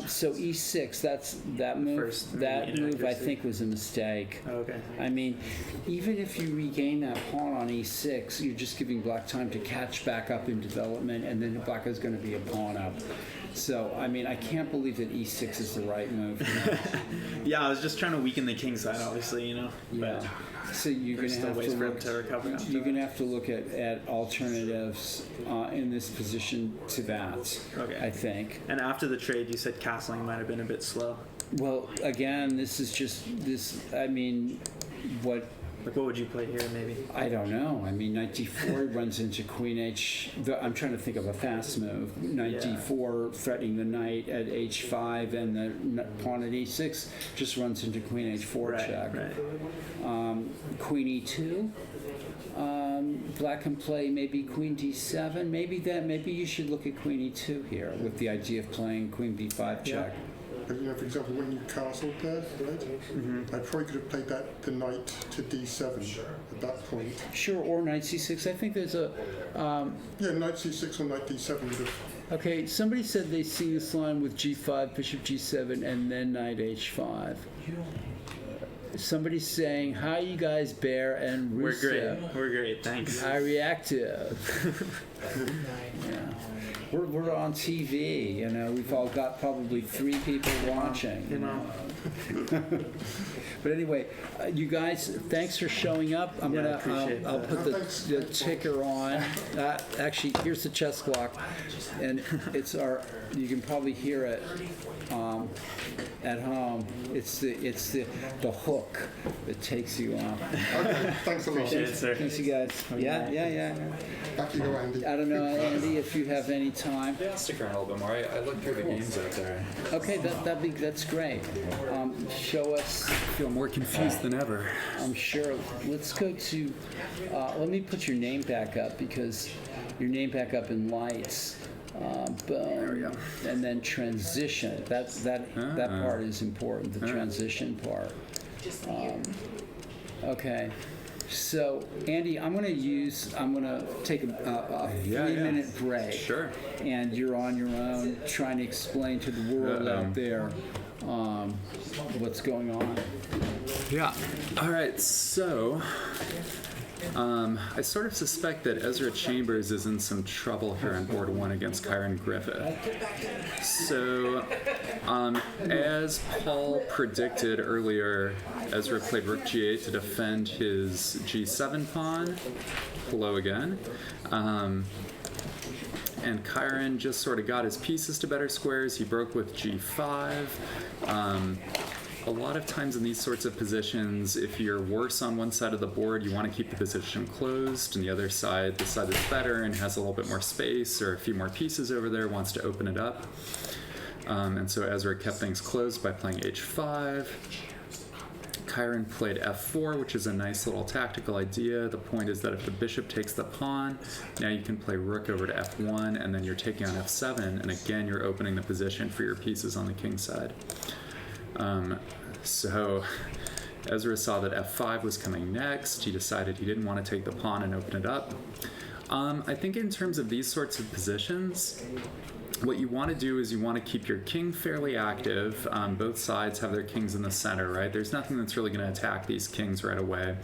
So E6, that move. First That immediate move, I accuracy. think, was a mistake. Okay. I mean, even if you regain that pawn on E6, you're just giving black time to catch back up in development, and then black is going to be a pawn up. So, I mean, I can't believe that E6 is the right move. Yeah, I was just trying to weaken the king side, obviously, you know. Yeah. So you're going There's to still have ways to for him look. to recover after You're going to that. have to look at alternatives in this position to that. Okay. I think. And after the trade, you said castling might have been a bit slow. Well, again, this is just this. I mean, what. Like, what would you play here, maybe? I don't know. I mean, knight d4 runs into queen h. I'm trying to think of a fast move. Knight Yeah. d4 threatening the knight at h5, and the pawn at e6 just runs into queen h4 Right, check. right. Queen e2. Black can play maybe queen d7. Maybe you should look at queen e2 here with the idea of playing queen b5 check. But, you know, for example, when you castled there, right? I probably could have played the knight to d7 at that point. Sure, or knight c6. I think there's a. Yeah, knight c6 or knight d7 would have. Okay, somebody said they see this line with g5, bishop g7, and then knight h5. Somebody's saying, "How you guys, Bear and We're Rusev?" great. We're great. Thanks. Hi, reactive. Yeah. We're on TV. You know, we've all got probably 3 people watching. You know. But anyway, you guys, thanks for showing up. I'm Yeah, I gonna appreciate I'll that. put the ticker on. Actually, here's the chess clock, and it's our. You can probably hear it at home. It's the hook that takes you off. Okay, thanks a lot. Appreciate it, sir. Thanks, you guys. Yeah. Back you go, Andy. I don't know, Andy, if you have any time. Yeah, I'll stick around a little bit more. I looked through the games out there. Okay, that's great. Show us. I feel more confused than ever. I'm sure. Let's go to. Let me put your name back up because your name back up in lights. Boom. There we go. And then transition. That part is important. The transition part. Okay. So, Andy, I'm going to take a 3-minute break. Sure. And you're on your own trying to explain to the world out there what's going on. Yeah. All right. So, I sort of suspect that Ezra Chambers is in some trouble here on board 1 against Kyron Griffith. So, as Paul predicted earlier, Ezra played Rook G8 to defend his G7 pawn. Hello again. And Kyron just sort of got his pieces to better squares. He broke with G5. A lot of times in these sorts of positions, if you're worse on one side of the board, you want to keep the position closed, and the other side, the side that's better and has a little bit more space or a few more pieces over there, wants to open it up. And so Ezra kept things closed by playing H5. Kyron played F4, which is a nice little tactical idea. The point is that if the bishop takes the pawn, now you can play rook over to F1, and then you're taking on F7, and again you're opening the position for your pieces on the king side. So Ezra saw that F5 was coming next. He decided he didn't want to take the pawn and open it up. I think in terms of these sorts of positions, what you want to do is you want to keep your king fairly active. Both sides have their kings in the center, right? There's nothing that's really going to attack these kings right away.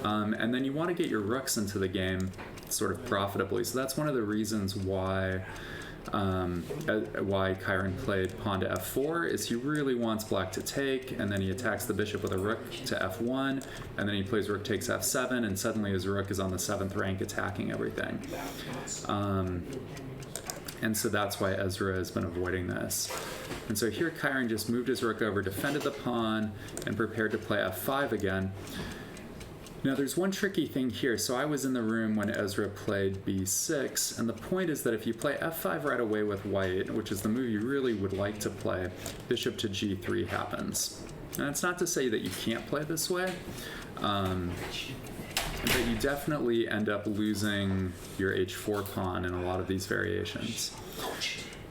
And then you want to get your rooks into the game sort of profitably. So that's one of the reasons why Kyron played pawn to f4 is he really wants black to take, and then he attacks the bishop with a rook to f1, and then he plays rook takes f7, and suddenly his rook is on the 7th rank attacking everything. And so that's why Ezra has been avoiding this. And so here Kyron just moved his rook over, defended the pawn, and prepared to play f5 again. Now there's one tricky thing here. So I was in the room when Ezra played b6, and the point is that if you play f5 right away with white, which is the move you really would like to play, bishop to g3 happens. And it's not to say that you can't play this way, but you definitely end up losing your h4 pawn in a lot of these variations.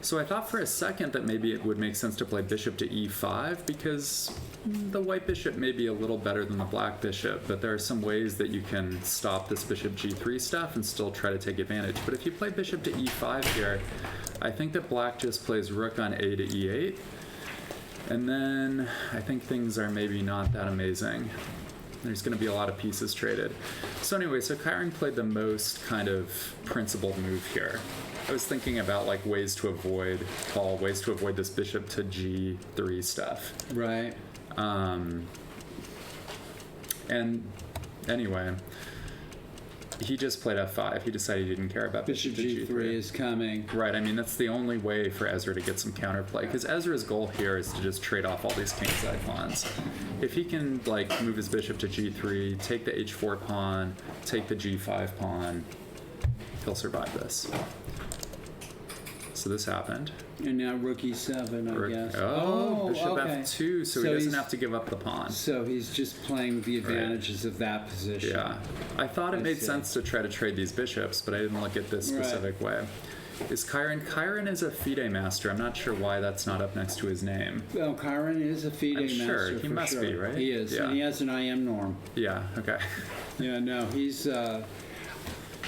So I thought for a second that maybe it would make sense to play bishop to e5 because the white bishop may be a little better than the black bishop, but there are some ways that you can stop this bishop g3 stuff and still try to take advantage. But if you play bishop to e5 here, I think that black just plays rook on a to e8, and then I think things are maybe not that amazing. There's going to be a lot of pieces traded. So anyway, so Chiron played the most kind of principled move here. I was thinking about like ways to avoid this bishop to g3 stuff. Right. And anyway, he just played f5. He decided he didn't care about Bishop bishop to g3 is coming. Right, I mean, that's the only way for Ezra to get some counterplay, because Ezra's goal here is to just trade off all these kingside pawns. If he can, like, move his bishop to g3, take the h4 pawn, take the g5 pawn, he'll survive this. So this happened. And now rook e7, I guess. Bishop okay. f2, so he doesn't have to give up the pawn. So he's just playing with the advantages of that position. Yeah. I thought it I made see. sense to try to trade these bishops, but I didn't look at this specific way. Is Chiron? Chiron is a FIDE master. I'm not sure why that's not up next to his name. Well, Chiron is a FIDE I'm master. sure. He for must sure. be, right? He is. Yeah. And he has an IM norm. Yeah, okay. Yeah, no, he's.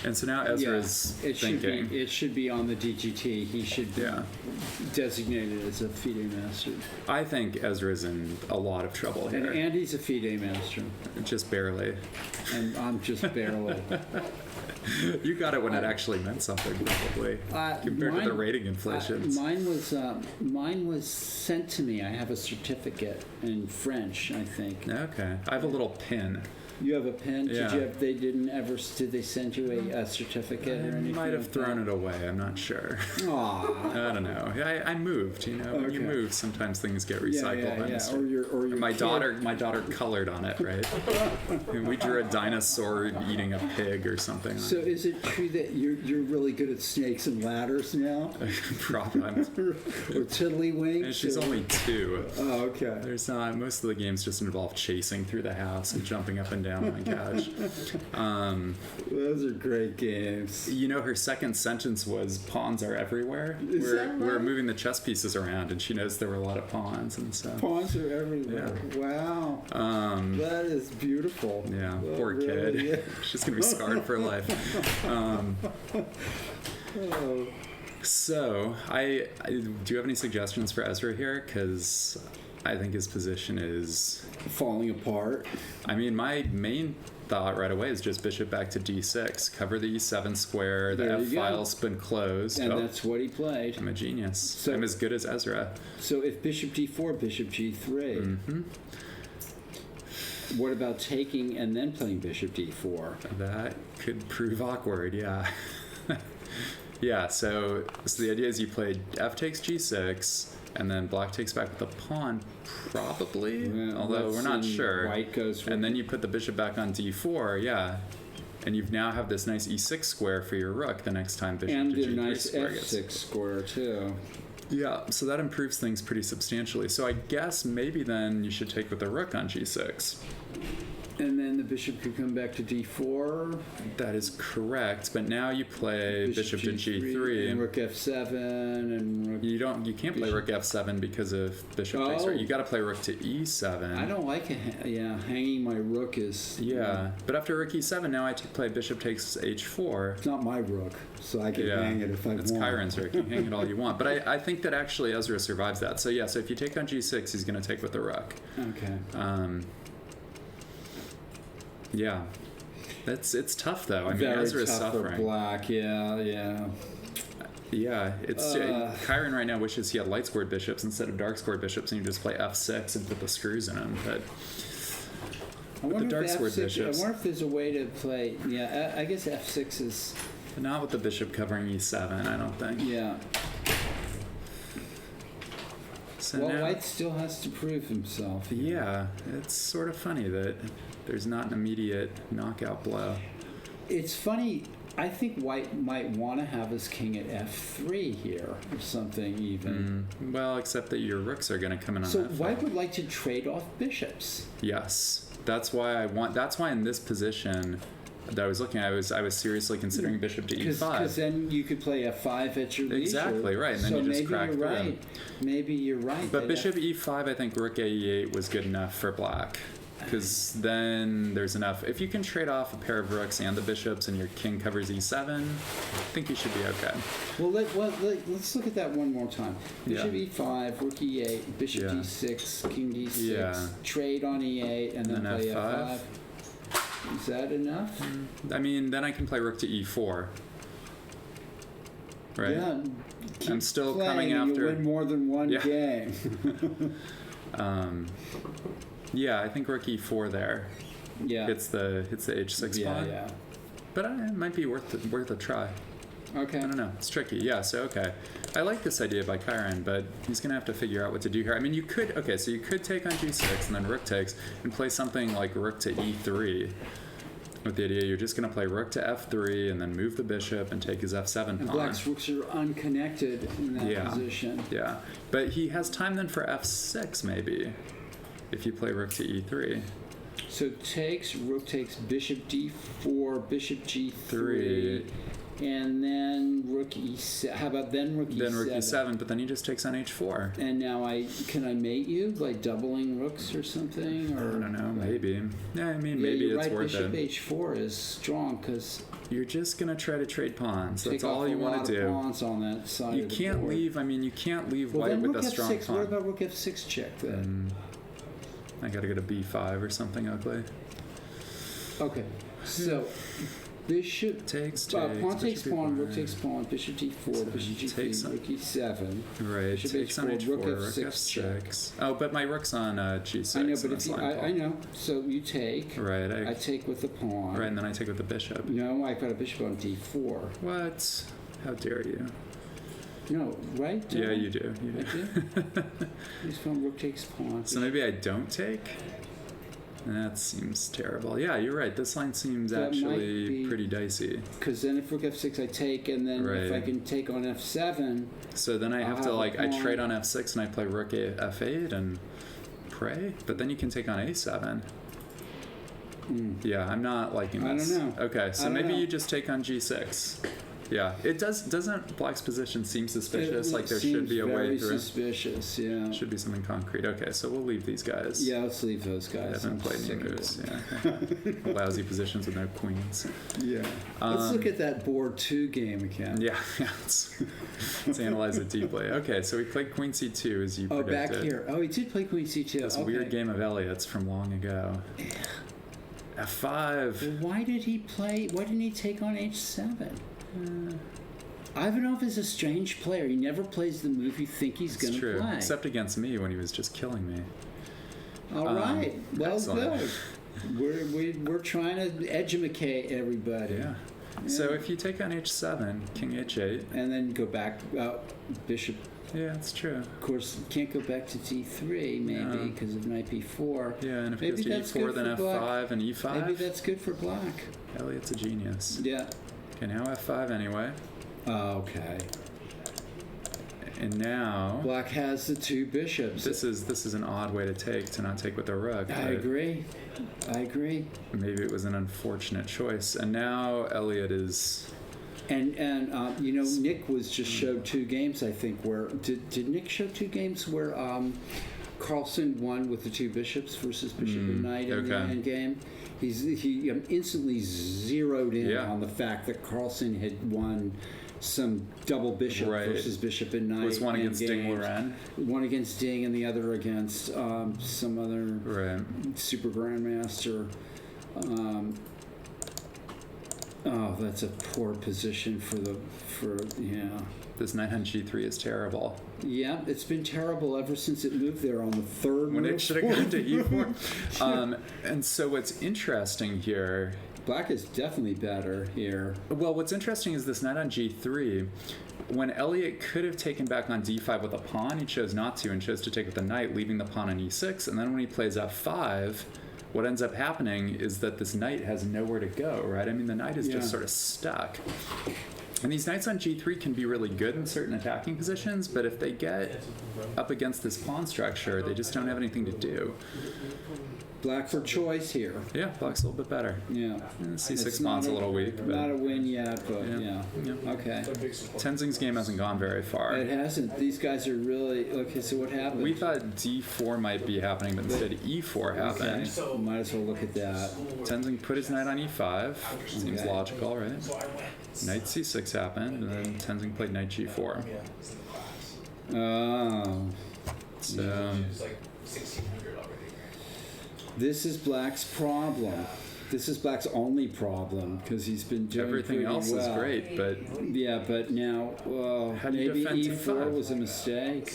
And so now Ezra's it should thinking. be. It should be on the DGT. He should be designated as a FIDE master. I think Ezra's in a lot of trouble And here. Andy's a FIDE master. Just barely. And I'm just barely. You got it when it actually meant something, probably. Compared to the rating inflations. Mine was sent to me. I have a certificate in French, I think. Okay. I have a little pin. You have a pen? Yeah. Did they send you a certificate or I anything? might have like thrown it away. I'm not sure. Aw. I don't know. I moved. You know, when you Okay. move, sometimes things get recycled. Yeah. Or your My kid- daughter colored on it, right? And we drew a dinosaur eating a pig or something. So is it true that you're really good at snakes and ladders now? Probably. Or tiddlywinks? And she's or- only 2. Oh, okay. There's not. Most of the games just involve chasing through the house and jumping up and down on the couch. Those are great games. You know, her second sentence was "pawns are everywhere." Is that We're right? moving the chess pieces around, and she knows there were a lot of pawns, and so. Pawns are everywhere. Wow. That is beautiful. Yeah, That poor kid. really is. She's gonna be scarred for life. Oh. So, I do you have any suggestions for Ezra here? Because I think his position is. Falling apart. I mean, my main thought right away is just bishop back to d6, cover the e7 square. The There f you go. file's been closed. And Oh, that's what he played. I'm a genius. So- I'm as good as Ezra. So if bishop d4, bishop g3, Mm-hmm. what about taking and then playing bishop d4? That could prove awkward, yeah. Yeah, so the idea is you play f takes g6, and then black takes back with the pawn, probably, Well, although let's we're not see. sure. White goes for And then you put the bishop back on d4, yeah. And you now have this nice e6 square for your rook the next time bishop and to a g3 nice square gets. f6 square too. Yeah, so that improves things pretty substantially. So I guess maybe then you should take with the rook on g6. And then the bishop could come back to d4. That is correct, but now you play bishop to g3 and rook f7 and rook. You can't play rook f7 because of bishop takes rook. Oh. You got to play rook to e7. I don't like it. Yeah, hanging my rook is. Yeah, but after rook e7, now I play bishop takes h4. It's not my rook, so I can hang it if I It's want. Chiron's rook. You can hang it all you want. But I think that actually Ezra survives that. So yeah, so if you take on g6, he's going to take with the rook. Okay. Yeah, it's tough though. I mean, Very Ezra's tough for suffering. black. Yeah. Yeah, it's Chiron right now wishes he had light scored bishops instead of dark scored bishops, and you just play f6 and put the screws in them. But I wonder dark if squared F6 bishops. I wonder if there's a way to play. Yeah, I guess f6 is. not with the bishop covering e7, I don't think. Yeah. So Well, now, White still has to prove himself. yeah, it's sort of funny that there's not an immediate knockout blow. It's funny. I think White might want to have his king at f3 here or something even. Well, except that your rooks are going to come in on So that. White would like to trade off bishops. Yes, that's why in this position, that I was looking at. I was seriously considering bishop to Because e5. then you could play f5 at your leisure. Exactly, right, and then so you just maybe crack you're through. right. Maybe you're right. But that bishop e5, I think rook e8 was good enough for black. Because then there's enough. If you can trade off a pair of rooks and the bishops and your king covers e7, I think you should be okay. Well, let's look at that one more time. Bishop Yeah. e5, rook e8, bishop Yeah. d6, king d6, Yeah. trade on e8, and then And play f5. f5. Is that enough? I mean, then I can play rook to e4. Right? Yeah. Keep I'm still playing coming and after- you win more than one Yeah. game. Yeah, I think rook e4 there Yeah. hits the h6 yeah, pawn. yeah. But it might be worth a try. Okay. I don't know. It's tricky. Yeah, so okay. I like this idea by Chiron, but he's going to have to figure out what to do here. I mean, you could take on g6 and then rook takes and play something like rook to e3 with the idea you're just going to play rook to f3 and then move the bishop and take his f7 And pawn. black's rooks are unconnected in that Yeah. position. Yeah, but he has time then for f6 maybe if you play rook to e3. So rook takes, bishop d4, bishop g3, 3. and then rook e7. How about then rook e7? Then rook e7, but then he just takes on h4. And now can I mate you by doubling rooks or something? Or I don't know, maybe. Yeah, I mean, Yeah, maybe you're it's right. worth Bishop it. h4 is strong because You're just gonna try to trade pawns. That's take off all a you lot want to of do. pawns on that side You of the can't board. leave. I mean, you can't leave Well, white then with rook a strong f6. What pawn. about rook f6 check then? I gotta go to b5 or something ugly. Okay, so bishop Takes, pawn takes bishop pawn, e4. rook takes pawn, bishop d4, bishop takes g3, rook e7. Right, bishop takes on h4, h4, rook rook f6 check. f6. Oh, but my rook's on g6. I know, in but this if you, line I know. So you take. Right, I take with the pawn. right, and then I take with the bishop. No, I got a bishop on d4. What? How dare you? No, right? Yeah, you do. You I do. do. He's from rook takes pawn. So maybe I don't take? That seems terrible. Yeah, you're right. This line seems That might actually be- pretty dicey. Because then if rook f6 I take, and then if I Right. can take on f7, So then I I'll have to have a like I pawn. trade on f6 and I play rook f8 and pray, but then you can take on a7. Yeah, I'm not liking I this. don't know. Okay, I so don't maybe know. you just take on g6. Yeah, it doesn't black's position seem suspicious? it Like there should seems be a way very through. suspicious. Yeah. Should be something concrete. Okay, so we'll leave these guys. Yeah, let's leave those I guys. haven't I'm played any sick of moves. them. Yeah, lousy positions with no queens. Yeah. Let's look at that board 2 game again. Yeah, let's analyze it deeply. Okay, so we played queen c2 as you Oh, predicted. back here. Oh, he did play queen c2. This okay. weird game of Elliot's from long ago. F5. Well, why didn't he take on h7? Ivanov is a strange player. He never plays the move you think he's It's going to true, play. except against me when he was just killing me. All right. Well, excellent. good. We're trying to educate everybody. Yeah. So if you take on h7, king h8. And then go back, bishop. Yeah, it's true. Of course, you can't go back to d3 maybe No. because of knight b4. Yeah, and if Maybe it goes that's to e4, good then for f5 black. and e5. Maybe that's good for black. Elliot's a genius. Yeah. Okay, now f5 anyway. Okay. And now Black has the 2 bishops. this is an odd way to not take with the rook. I but agree. Maybe it was an unfortunate choice. And now Elliot is. And Nick was just showed 2 games, I think, where did Nick show 2 games where Carlson won with the 2 bishops versus bishop and knight in the okay. end game. He instantly zeroed in Yeah. on the fact that Carlson had won some double bishop Right. versus bishop and knight. Was one end against Ding games. Liren. One against Ding and the other against some other Right. super grandmaster. That's a poor position for yeah. This knight on g3 is terrible. Yeah, it's been terrible ever since it moved there on the 3rd. When row. it should have gone to e4. And so what's interesting here. Black is definitely better here. Well, what's interesting is this knight on g3. When Elliot could have taken back on d5 with a pawn, he chose not to and chose to take with the knight, leaving the pawn on e6. And then when he plays f5, what ends up happening is that this knight has nowhere to go, right? I mean, the knight is Yeah. just sort of stuck. And these knights on g3 can be really good in certain attacking positions, but if they get up against this pawn structure, they just don't have anything to do. Black for choice here. Yeah, black's a little bit better. Yeah. C6 It's pawn's a not little weak, but Not a win yet, but Yeah. yeah. Okay. Tenzing's game hasn't gone very far. It hasn't. These guys are really okay. So what happened? We thought d4 might be happening, but instead e4 happened. Okay. Might as well look at that. Tenzing put his knight on e5. Seems Okay. logical, right? Knight c6 happened, and then Tenzing played knight g4. Oh. So This is Black's problem. This is Black's only problem because he's been doing everything pretty else well. is great, but Yeah, but now, well, How do you maybe defend e4 d5? was a mistake.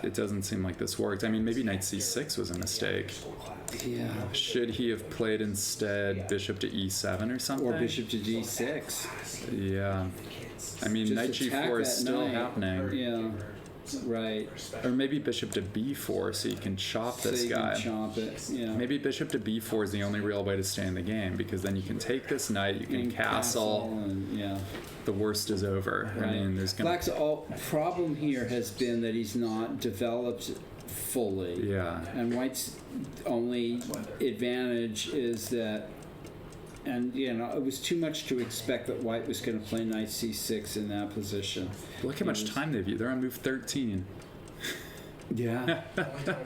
it doesn't seem like this worked. I mean, maybe knight c6 was a mistake. Yeah. Should he have played instead bishop to e7 or something? Or bishop to d6. Yeah. I mean, Just knight attack g4 is that still knight. happening. Yeah. Right. Or maybe bishop to b4 so you can chop So this you guy. can chop it. Yeah. Maybe bishop to b4 is the only real way to stay in the game, because then you can take this knight, you can And castle, and, yeah. the worst is over. I Right. mean, there's gonna Black's problem here has been that he's not developed fully. yeah. And White's only advantage is that, and you know, it was too much to expect that White was going to play knight c6 in that position. Look how much time they've used. They're on move 13. Yeah.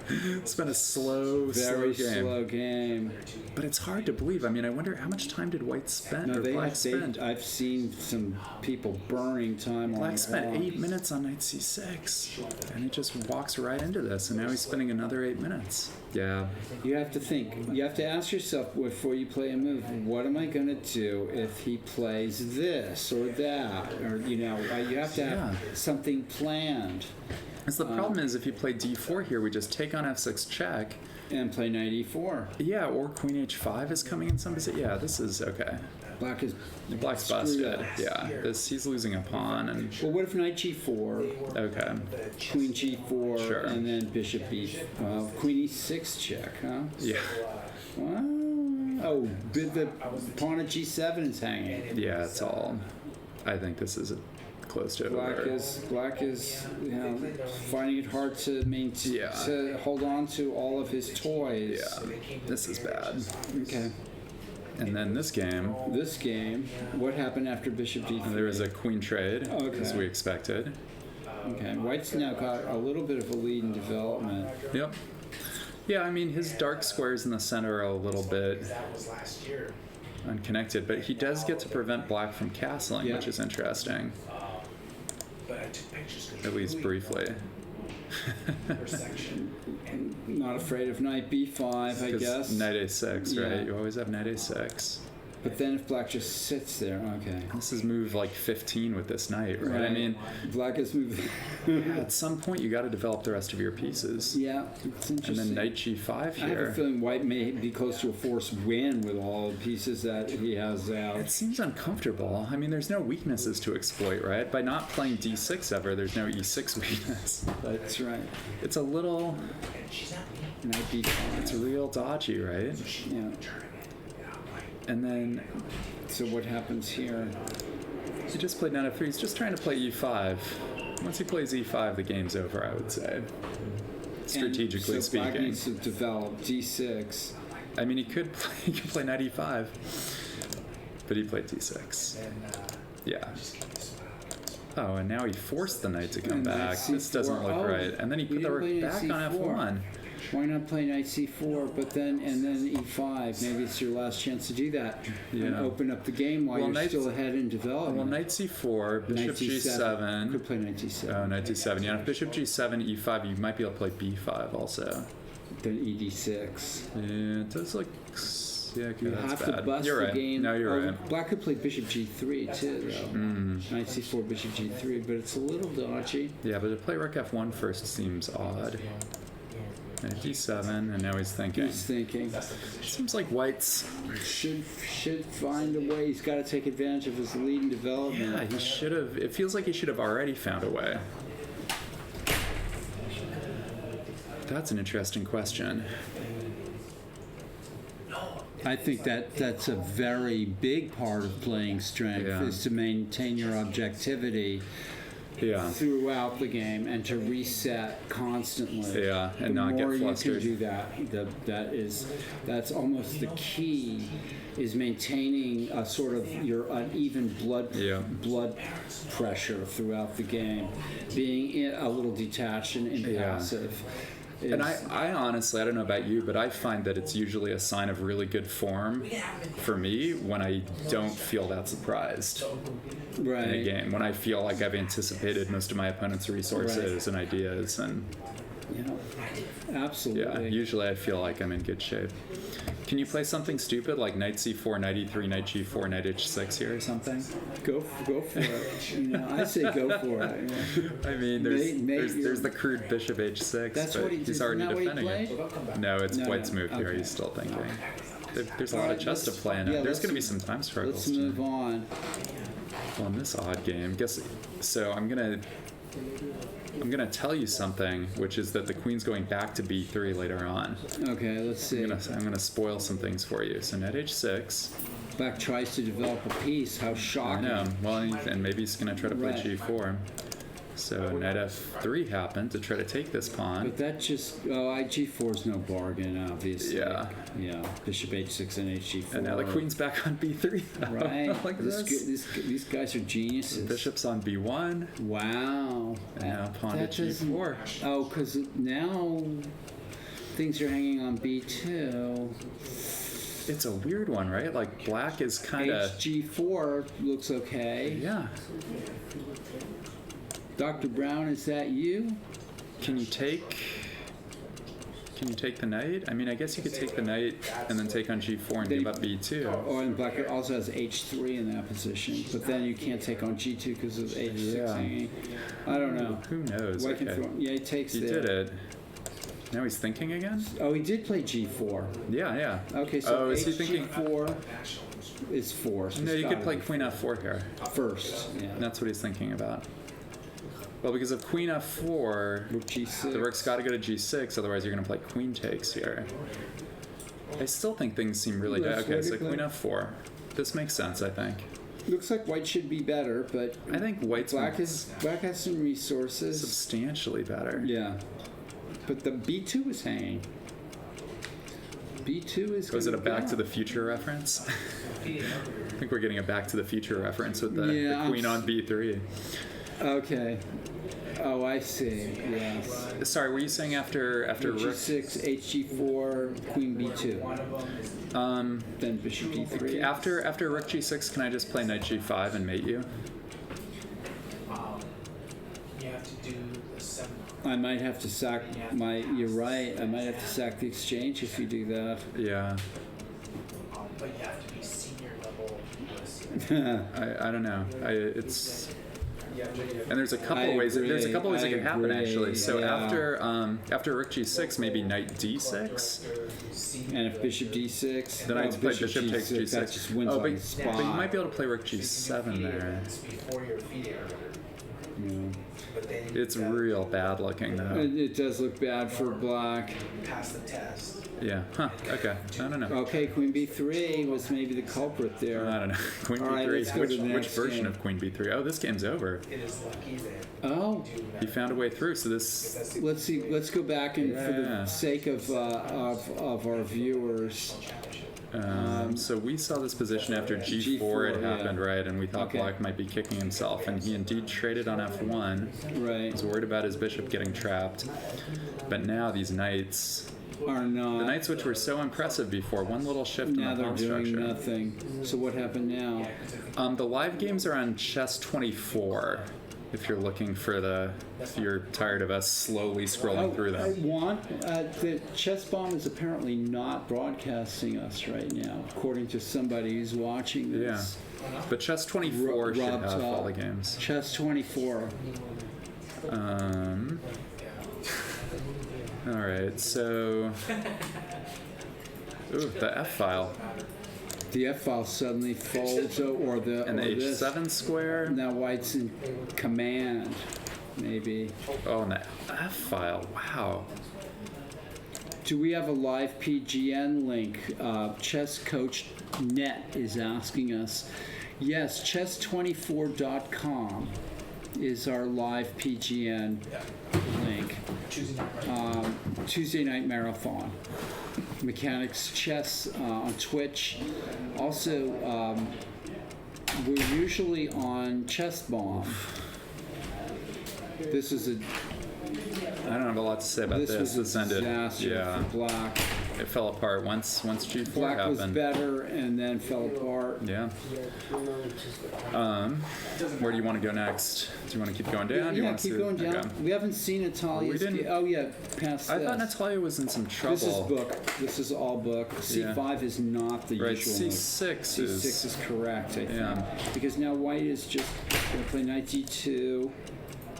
It's been a slow, Very slow game. slow game. But it's hard to believe. I mean, I wonder how much time did White spend No, or Black spend? I've seen some people burning time on Black the spent clock. 8 minutes on knight c6, and he just walks right into this, and now he's spending another 8 minutes. Yeah, You have to think. You have to ask yourself before you play a move, what am I going to do if he plays this or that? Or, you know, you have to have something planned. because the problem is if you play d4 here, we just take on f6 check. And play knight e4. Yeah, or queen h5 is coming in some position. Yeah, this is okay. Black is Black's screwed busted. up. Yeah, he's losing a pawn, and Well, what if knight g4, okay. queen g4, Sure. and then bishop b, queen e6 check, huh? Yeah, Oh, the pawn at g7 is hanging. yeah, it's all. I think this is close to Black over. is, you know, finding it hard to maintain, Yeah. to hold on to all of his toys. Yeah, this is bad. Okay. And then this game, This game, what happened after bishop d3? there was a queen trade, Okay. as we expected. Okay, White's now got a little bit of a lead in development. Yep. Yeah, I mean, his dark squares in the center are a little bit unconnected, but he does get to prevent black from castling, Yeah. which is interesting, at least briefly. Not afraid of knight b5, I 'Cause guess. Knight a6, right? Yeah. You always have knight a6. But then if black just sits there, okay. This is move like 15 with this knight, right? I mean, black is moving. at some point you got to develop the rest of your pieces. Yeah, it's And interesting. then knight g5 I have a here. feeling White may be close to a forced win with all the pieces that he has out. It seems uncomfortable. I mean, there's no weaknesses to exploit, right? By not playing d6 ever, there's no e6 weakness. But That's right. it's a little, Knight b5. it's real dodgy, right? Yeah. And then So what happens here? he just played knight f3. He's just trying to play e5. Once he plays e5, the game's over, I would say. Strategically and so Black speaking. needs to develop d6. I mean, he could play knight e5, but he played d6. Yeah. Oh, and now he forced the knight to come And knight back. This c4. doesn't look Oh, right. And then he we put the didn't play rook knight back on c4. f1. Why not play knight c4, but then e5? Maybe it's your last chance to do that and Yeah. open up the game while Well, you're knight- still ahead in development. Well, knight c4, bishop Knight g7. Could play knight c7. Oh, knight d7. Yeah, if bishop g7, e5, you might be able to play b5 also. Then ed6. Yeah, it does look. Yeah, okay, You that's have bad. to bust You're the right. game. No, you're Oh, right. Black could play bishop g3 too, though. Knight c4, bishop g3, but it's a little dodgy. Yeah, but to play rook f1 first seems odd. Knight d7, and now he's thinking. He's thinking Seems like White's. should find a way. He's got to take advantage of his lead in development. Yeah, he should have. It feels like he should have already found a way. That's an interesting question. I think that's a very big part of playing strength Yeah. is to maintain your objectivity Yeah. throughout the game and to reset constantly. Yeah, and the not get more flustered. you can do that's almost the key, is maintaining a sort of your uneven Yeah. blood pressure throughout the game, being a little detached and impassive. And I honestly, I don't know about you, but I find that it's usually a sign of really good form for me when I don't feel that surprised in a right. game. When I feel like I've anticipated most of my opponent's resources and ideas, and Yeah, absolutely. yeah, usually I feel like I'm in good shape. Can you play something stupid like knight c4, knight e3, knight g4, knight h6 here or something? Go for it. I say go for it. Yeah. I mean, there's the crude bishop h6, That's but what he's isn't already that what he defending it. played? No, it's No, white's no. move here. Okay. He's still thinking. There's a lot Alright, of chess to let's- play in it. yeah, There's let's- going to be some time struggles. Let's move on. Well, in this odd game, guess so. I'm gonna tell you something, which is that the queen's going back to b3 later on. Okay, let's see. I'm gonna spoil some things for you. So knight h6. Black tries to develop a piece. How I shocking. know. Well, and maybe he's gonna try to play Right. g4. So knight f3 happened to try to take this pawn. But that just g4 is no bargain, obviously. Yeah. Yeah. Bishop h6 and hg4. And now the queen's back on b3. though. Right. like These guys are geniuses. Bishop's on b1. Wow. And now pawn to That doesn't- g4. Oh, because now things are hanging on b2. It's a weird one, right? Like black is kind of. hg4 looks okay. Yeah. Dr. Brown, is that you? Can you take the knight? I mean, I guess you could take the knight and then take on g4 and Then give up b2. Oh, and black also has h3 in that position, but then you can't take on g2 because of h6 Yeah. hanging. I don't know. Who knows? White can Okay. throw, yeah, he takes He there. did it. Now he's thinking again? Oh, he did play g4. Yeah, yeah. Okay, so Oh, is he thinking? hg4 is 4. So No, it's you could gotta play be queen f4 here. first. Yeah. That's what he's thinking about. Well, because of queen f4, Rook g6. the rook's got to go to g6, otherwise you're going to play queen takes here. I still think things seem really That's okay, so what he queen played. f4. This makes sense, I think. Looks like white should be better, but I think white's black has some resources. substantially better. Yeah, but the b2 is hanging. b2 is. Was it a gonna Back go. to the Future reference? I think we're getting a Back to the Future reference with the Yeah, queen on b3. Okay. Oh, I see. Yes. Sorry, were you saying after rook? G6, hg4, queen b2, then bishop d3. After rook g6, can I just play knight g5 and mate you? You have to do the 7. I might have to sack my. You're right. I might have to sack the exchange if you do that. Yeah. But you have to be senior level. I don't know. It's and there's a couple I ways. There's a agree, couple ways it I could happen agree, actually. So yeah. after rook g6, maybe knight d6. And if bishop d6, Then I'd play bishop takes that g6. just wins Oh, on the but spot. you might be able to play rook g7 there. It's before your feet area. Yeah. But then It's real bad looking though. It does look bad for black. pass the test. Yeah. Huh. Okay. I don't know. Okay, queen b3 was maybe the culprit there. I don't know. Queen All right, b3. let's go to the Which next version game. of queen b3? Oh, this game's over. It is lucky that Oh, He found a way through. So this. let's see. Let's go back and for Yeah. the sake of our viewers. So we saw this position after g4 had G4, yeah. happened, right? And we thought Okay. black might be kicking himself, and he indeed traded on f1. Right. Was worried about his bishop getting trapped, but now these knights, Are not. the knights which were so impressive before, one little shift in Now the they're pawn doing structure. nothing. So what happened now? The live games are on Chess 24. If you're looking for if you're tired of us slowly scrolling through them. The Chess Bomb is apparently not broadcasting us right now, according to somebody who's watching this. But Chess 24 should Rob have all Top. the games. Chess 24. All right, so the F file The F file suddenly folds, or the and the or this. H7 square. Now white's in command, maybe. Oh, and the F file. Wow. Do we have a live PGN link? Chess Coach Net is asking us. Yes, chess24.com is our live PGN link. Tuesday Night Marathon. Mechanics Chess on Twitch. Also, we're usually on Chess Bomb. This is a I don't have a lot to say about this this. was a ended. disaster Yeah, for Black. it fell apart once G4 Black was happened. better and then fell apart. Yeah. Where do you want to go next? Do you want to keep going down? Do you Yeah, want to keep see- going down. okay. We haven't seen Natalia's. We didn't- Oh yeah, past I this. thought Natalia was in some trouble. This is book. This is all book. C5 is not the Right, usual. C6 C6 is. is correct, I think. Yeah. Because now white is just going to play knight d2,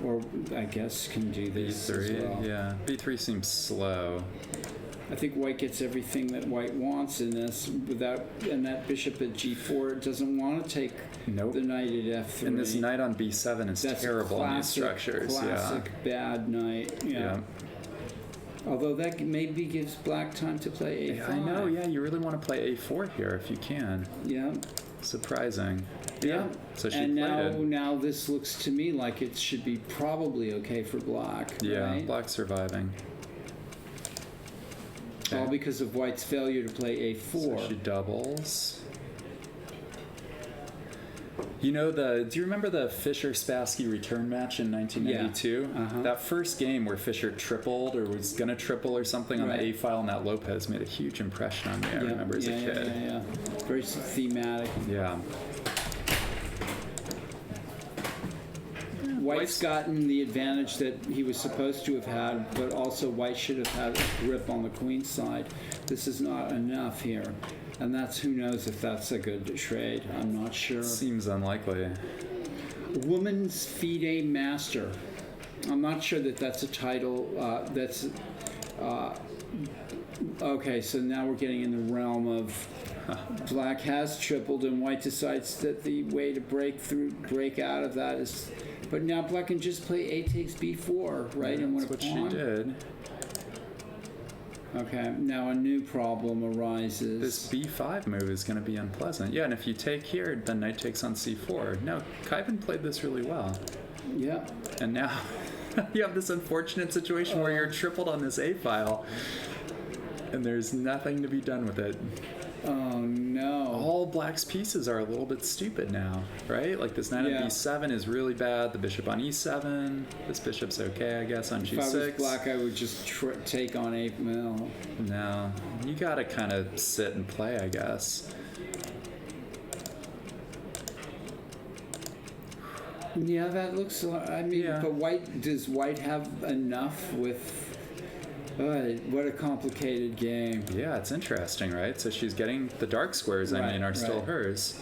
or I guess can do this as B3, well. yeah. B3 seems slow. I think white gets everything that white wants in this without, and that bishop at g4 doesn't want to take Nope. the knight at f3. And this knight on B7 is That's terrible in these classic, structures. classic bad knight. Yeah. Yeah. Although that maybe gives black time to play a5. Yeah, I know, yeah, you really want to play A4 here if you can. Yeah. Surprising. Yeah. So she and played it. now this looks to me like it should be probably okay for black. Yeah, Right? black surviving. All Okay. because of white's failure to play a4. So she doubles. You know do you remember the Fischer-Spassky return match in 1992? Yeah. Uh-huh. That first game where Fischer tripled or was gonna triple or something on Right. the A file, and that Lopez made a huge impression on me. I remember as a kid. Yeah. Very thematic. Yeah. White's gotten the advantage that he was supposed to have had, but also white should have had a grip on the queen's side. This is not enough here. And that's, who knows if that's a good trade. I'm not sure. Seems unlikely. Woman's FIDE Master. I'm not sure that that's a title. Okay, so now we're getting in the realm of black has tripled and white decides that the way to break out of that is. But now black can just play A takes B4, right? And That's win a what she pawn. did. Okay, now a new problem arises. This B5 move is going to be unpleasant. Yeah, and if you take here, then knight takes on C4. No, Kaiban played this really well. Yeah. And now you have this unfortunate situation where you're tripled on this A file, and there's nothing to be done with it. Oh no. All black's pieces are a little bit stupid now, right? Like this knight Yeah. on B7 is really bad. The bishop on E7. This bishop's okay, I guess, on If G6. I was black, I would just take on 8 mil. No, you gotta kind of sit and play, I guess. Yeah, that looks. I mean, Yeah. but does white have enough with? What a complicated game. Yeah, it's interesting, right? So she's getting the dark squares. I Right, mean, are still right. hers.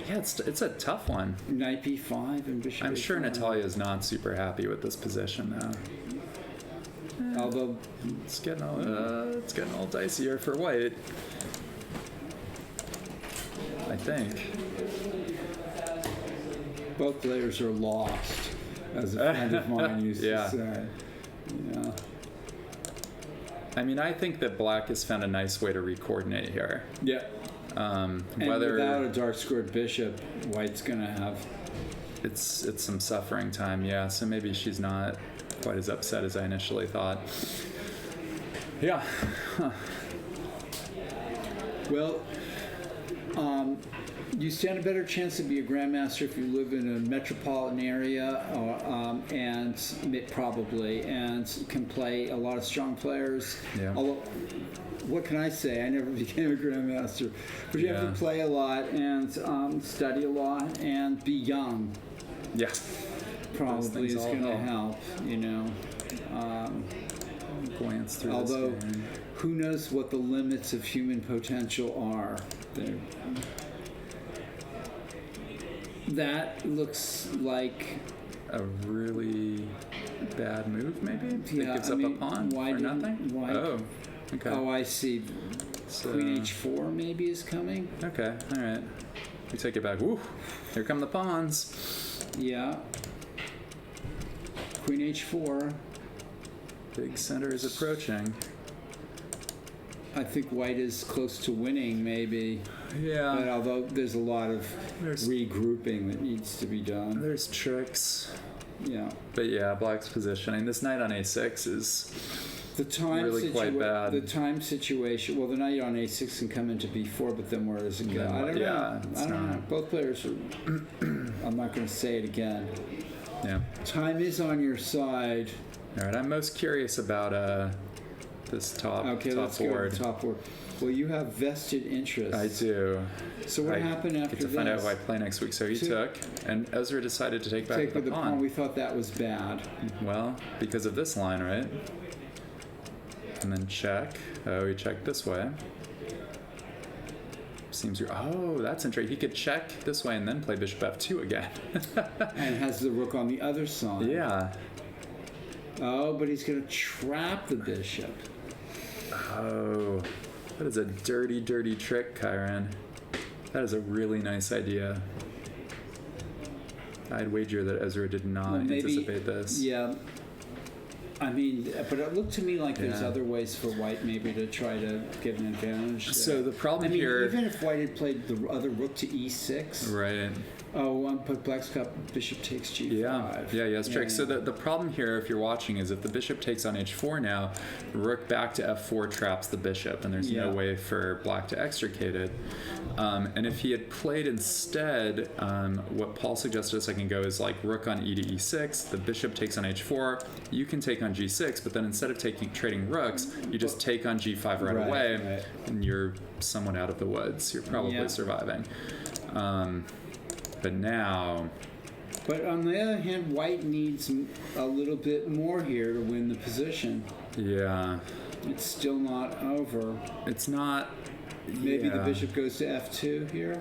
Yeah, it's a tough one. Knight b5 and bishop. I'm sure A5. Natalia is not super happy with this position now. Although, It's getting all dicier for white. I think. both players are lost, as a friend of mine used Yeah. to say. Yeah. I mean, I think that black has found a nice way to recoordinate here. Yeah. And without a dark squared bishop, white's gonna have. It's some suffering time, yeah. So maybe she's not quite as upset as I initially thought. Yeah. Well, you stand a better chance to be a grandmaster if you live in a metropolitan area, probably, and can play a lot of strong players. Yeah. Although, what can I say? I never became a grandmaster, but you have Yeah. to play a lot and study a lot and be young. Yeah. Probably things is all going to help. help. You know. Glance through Although, this game. who knows what the limits of human potential are? That looks like A really bad move, maybe? That Yeah, gives I up mean, a pawn why for didn't- nothing? why- Oh, okay. oh, I see. So- Queen h4 maybe is coming. Okay, all right. We take it back. Woo! Here come the pawns. Yeah. Queen h4. Big center is approaching. I think white is close to winning, maybe. But Yeah. although there's a lot of There's regrouping that needs to be done. there's tricks. Yeah. But yeah, black's positioning. This knight on a6 is The time really quite bad. The time situation. Well, the knight on a6 can come into b4, but then where does it go? Then I what? don't Yeah, know. it's I don't know. not- Both players are. I'm not going to say it again. yeah. Time is on your side. All right, I'm most curious about this top Okay, top let's go board. to the top board. Well, you have vested interest. I do. So what I happened after Get to this? find out who I play next week. So he So- took, and Ezra decided to take back Take the with the pawn. We thought that was bad. Well, because of this line, right? And then check. Oh, he checked this way. Seems you're. Oh, that's interesting. He could check this way and then play bishop f2 again. And has the rook on the other side. Yeah. Oh, but he's going to trap the bishop. Oh, that is a dirty, dirty trick, Kyron. That is a really nice idea. I'd wager that Ezra did not Well, maybe- anticipate this. Yeah. I mean, but it looked to me like there's Yeah. other ways for white maybe to try to get an advantage. There. So the problem I mean, here, even if white had played the other rook to e6. right? Oh, but black's got bishop takes g5. Yeah, yes, trick. So yeah. the problem here, if you're watching, is if the bishop takes on h4 now, rook back to f4 traps the bishop, and there's Yeah. no way for black to extricate it. And if he had played instead, what Paul suggested a second ago is like rook on e to e6, the bishop takes on h4, you can take on g6, but then instead of trading rooks, you just take on g5 right away, right. and you're somewhat out of the woods. You're probably Yeah. surviving. But now, But on the other hand, white needs a little bit more here to win the position. yeah, It's still not over. it's not. Maybe the yeah. bishop goes to f2 here.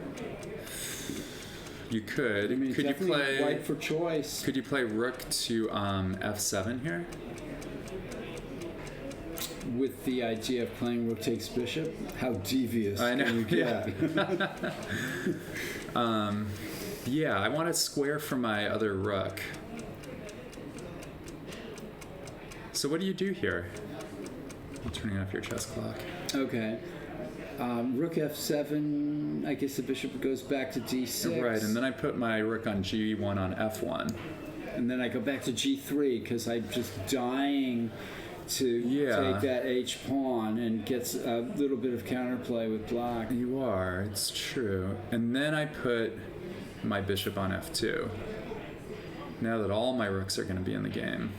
You could. I mean, it's Could you definitely play? white for choice. Could you play rook to f7 here? With the idea of playing rook takes bishop, how devious I know, can you get? Yeah, I want a square for my other rook. So what do you do here? I'm turning off your chess clock. Okay. Rook f7. I guess the bishop goes back to d6. Right, and then I put my rook on g1 on f1. And then I go back to g3 because I'm just dying to Yeah. take that h pawn and gets a little bit of counterplay with black. You are, it's true. And then I put my bishop on f2. Now that all my rooks are going to be in the game.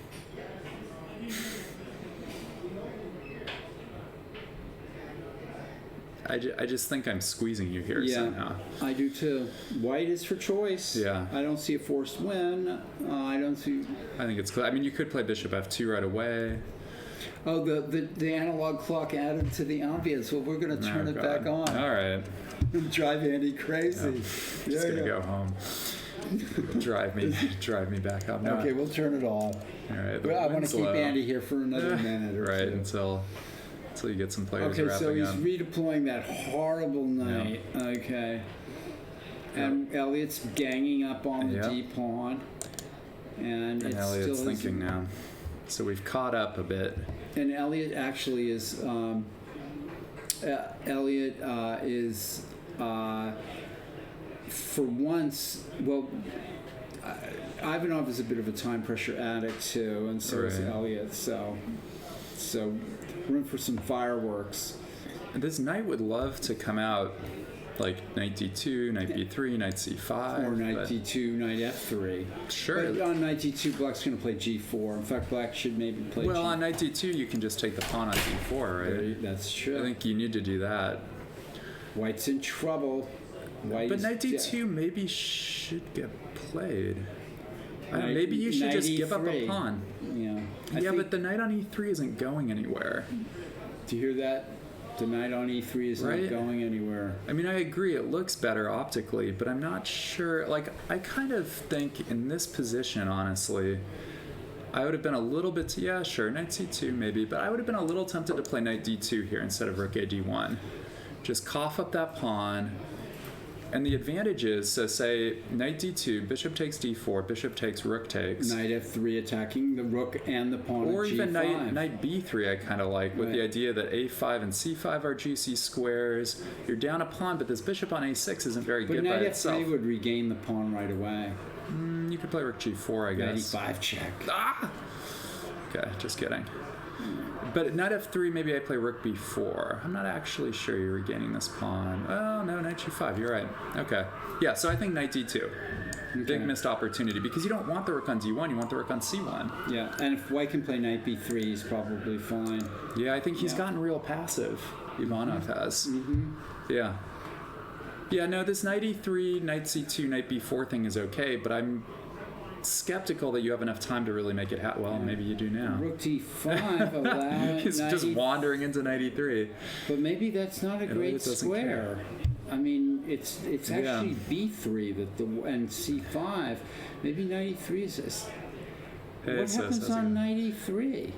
I just think I'm squeezing you here Yeah. somehow. I do too. White is for choice. Yeah. I don't see a forced win. I don't see. I think it's clear. I mean, you could play bishop f2 right away. Oh, the analog clock added to the ambience. Well, we're going to turn Oh, it God. back on. All right. Drive Andy crazy. Just gonna go home. drive me back up. No. Okay, we'll turn it off. All right. The Well, I want to wind's keep low. Andy here for another minute or Right two. until you get some players Okay, so wrapping he's up. redeploying that horrible knight. Okay. And Elliot's ganging up on the Yep. D pawn. And And it Elliot's still thinking now. So we've caught up a bit. And Elliot actually is. Elliot is. For once, well, Ivanov is a bit of a time pressure addict too, and so is Right. Elliot. So room for some fireworks. And this knight would love to come out like knight d2, knight b3, knight c5. Or knight but d2, knight f3. Sure. But on knight d2, black's going to play g4. In fact, black should maybe play Well, g4. on knight d2, you can just take the pawn on d4, right? That's true. I think you need to do that. White's in trouble. White But is knight dead. d2 maybe should get played. I don't know, Knight- maybe you should knight just give up a E3. pawn. Yeah. I Yeah, think- but the knight on e3 isn't going anywhere. Do you hear that? The knight on e3 is Right. not going anywhere. I mean, I agree, it looks better optically, but I'm not sure. Like, I kind of think in this position, honestly, I would have been a little bit, yeah, sure, knight c2 maybe, but I would have been a little tempted to play knight d2 here instead of rook a d1. Just cough up that pawn, And the advantage is, so say knight d2, bishop takes d4, bishop takes, rook takes. Knight f3 attacking the rook and the pawn Or at g5. even knight b3 I kind of like, with the Right. idea that a5 and c5 are juicy squares. You're down a pawn, but this bishop on a6 isn't very But good by knight itself. f3 would regain the pawn right away. You could play rook g4, I Knight guess. e5 check. Ah! Okay, just kidding. But knight f3, maybe I play rook b4. I'm not actually sure you're regaining this pawn. Oh, no, knight g5, you're right. Okay. Yeah, so I think knight d2. Big Okay. missed opportunity, because you don't want the rook on d1, you want the rook on c1. Yeah, and if white can play knight b3, he's probably fine. Yeah, I think he's Yeah. gotten real passive. Ivanov has. Mm-hmm. Yeah. Yeah, no, this knight e3, knight c2, knight b4 thing is okay, but I'm skeptical that you have enough time to really make it well, maybe you do now. Rook d5, allow He's knight just e- wandering into knight e3. But maybe that's not a Elliot great doesn't square. I mean, it's Yeah. actually b3 that and c5. Maybe knight e3 is this. Hey, What Sos, happens how's it on going? knight e3?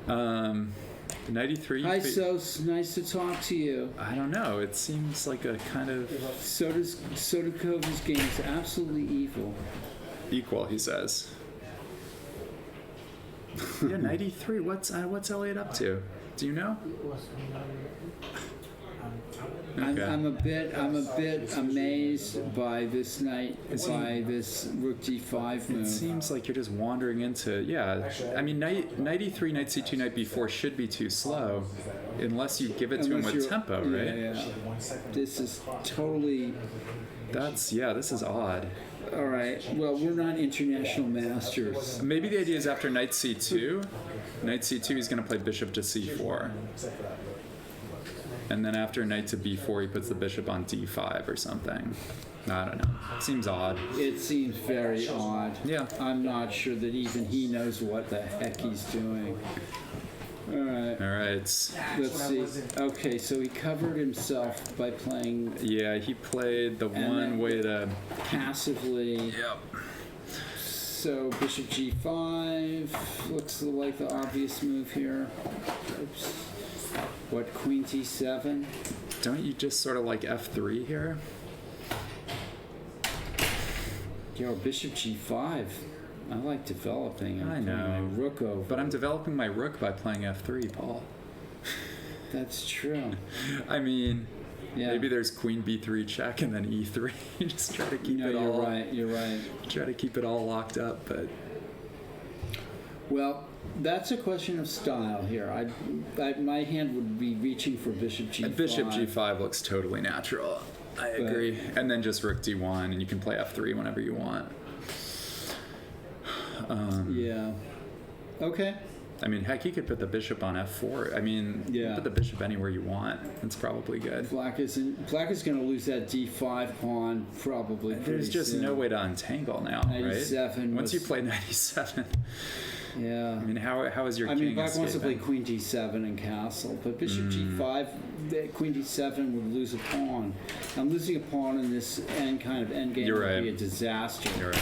Knight e3. Hi, Sos. Nice to talk to you. I don't know. It seems like a kind of Sodakova's game is absolutely evil. equal, he says. Yeah, knight e3. What's Elliot up to? Do you know? Okay. I'm a bit amazed by this this rook d5 It move. seems like you're just wandering into, yeah. I mean, knight e3, knight c2, knight b4 should be too slow, unless you give it to him Unless with you're- tempo, yeah, right? Yeah. This is totally This is odd. all right. Well, we're not international masters. Maybe the idea is after knight c2, he's going to play bishop to c4. And then after knight to b4, he puts the bishop on d5 or something. I don't know. Seems odd. It seems very odd. Yeah. I'm not sure that even he knows what the heck he's doing. All right. All right. Let's see. Okay, so he covered himself by playing Yeah, he played the And one then- way to. passively. Yep. So bishop g5 looks like the obvious move here. Oops. What, queen d7? Don't you just sort of like f3 here? Yo, bishop g5. I like developing. I putting know. my rook over. But I'm developing my rook by playing f3, Paul. That's true. I mean, Yeah. maybe there's queen b3 check and then e3. You just try to keep No, it you're all. right. You're right. Try to keep it all locked up, but Well, that's a question of style here. My hand would be reaching for bishop g5. bishop g5 looks totally natural. I agree. And then just rook d1, and you can play f3 whenever you want. Yeah. Okay. I mean, heck, you could put the bishop on f4. I mean, you Yeah. can put the bishop anywhere you want. It's probably good. Black is going to lose that d5 pawn probably. There's pretty just soon. no way to untangle now, right? 97 Once you was- play 97, Yeah. I mean, how is your I king mean, Black wants to play escaping? queen d7 and castle, but bishop g5, queen d7 would lose a pawn. And losing a pawn in this endgame You're would right. be a disaster. You're right.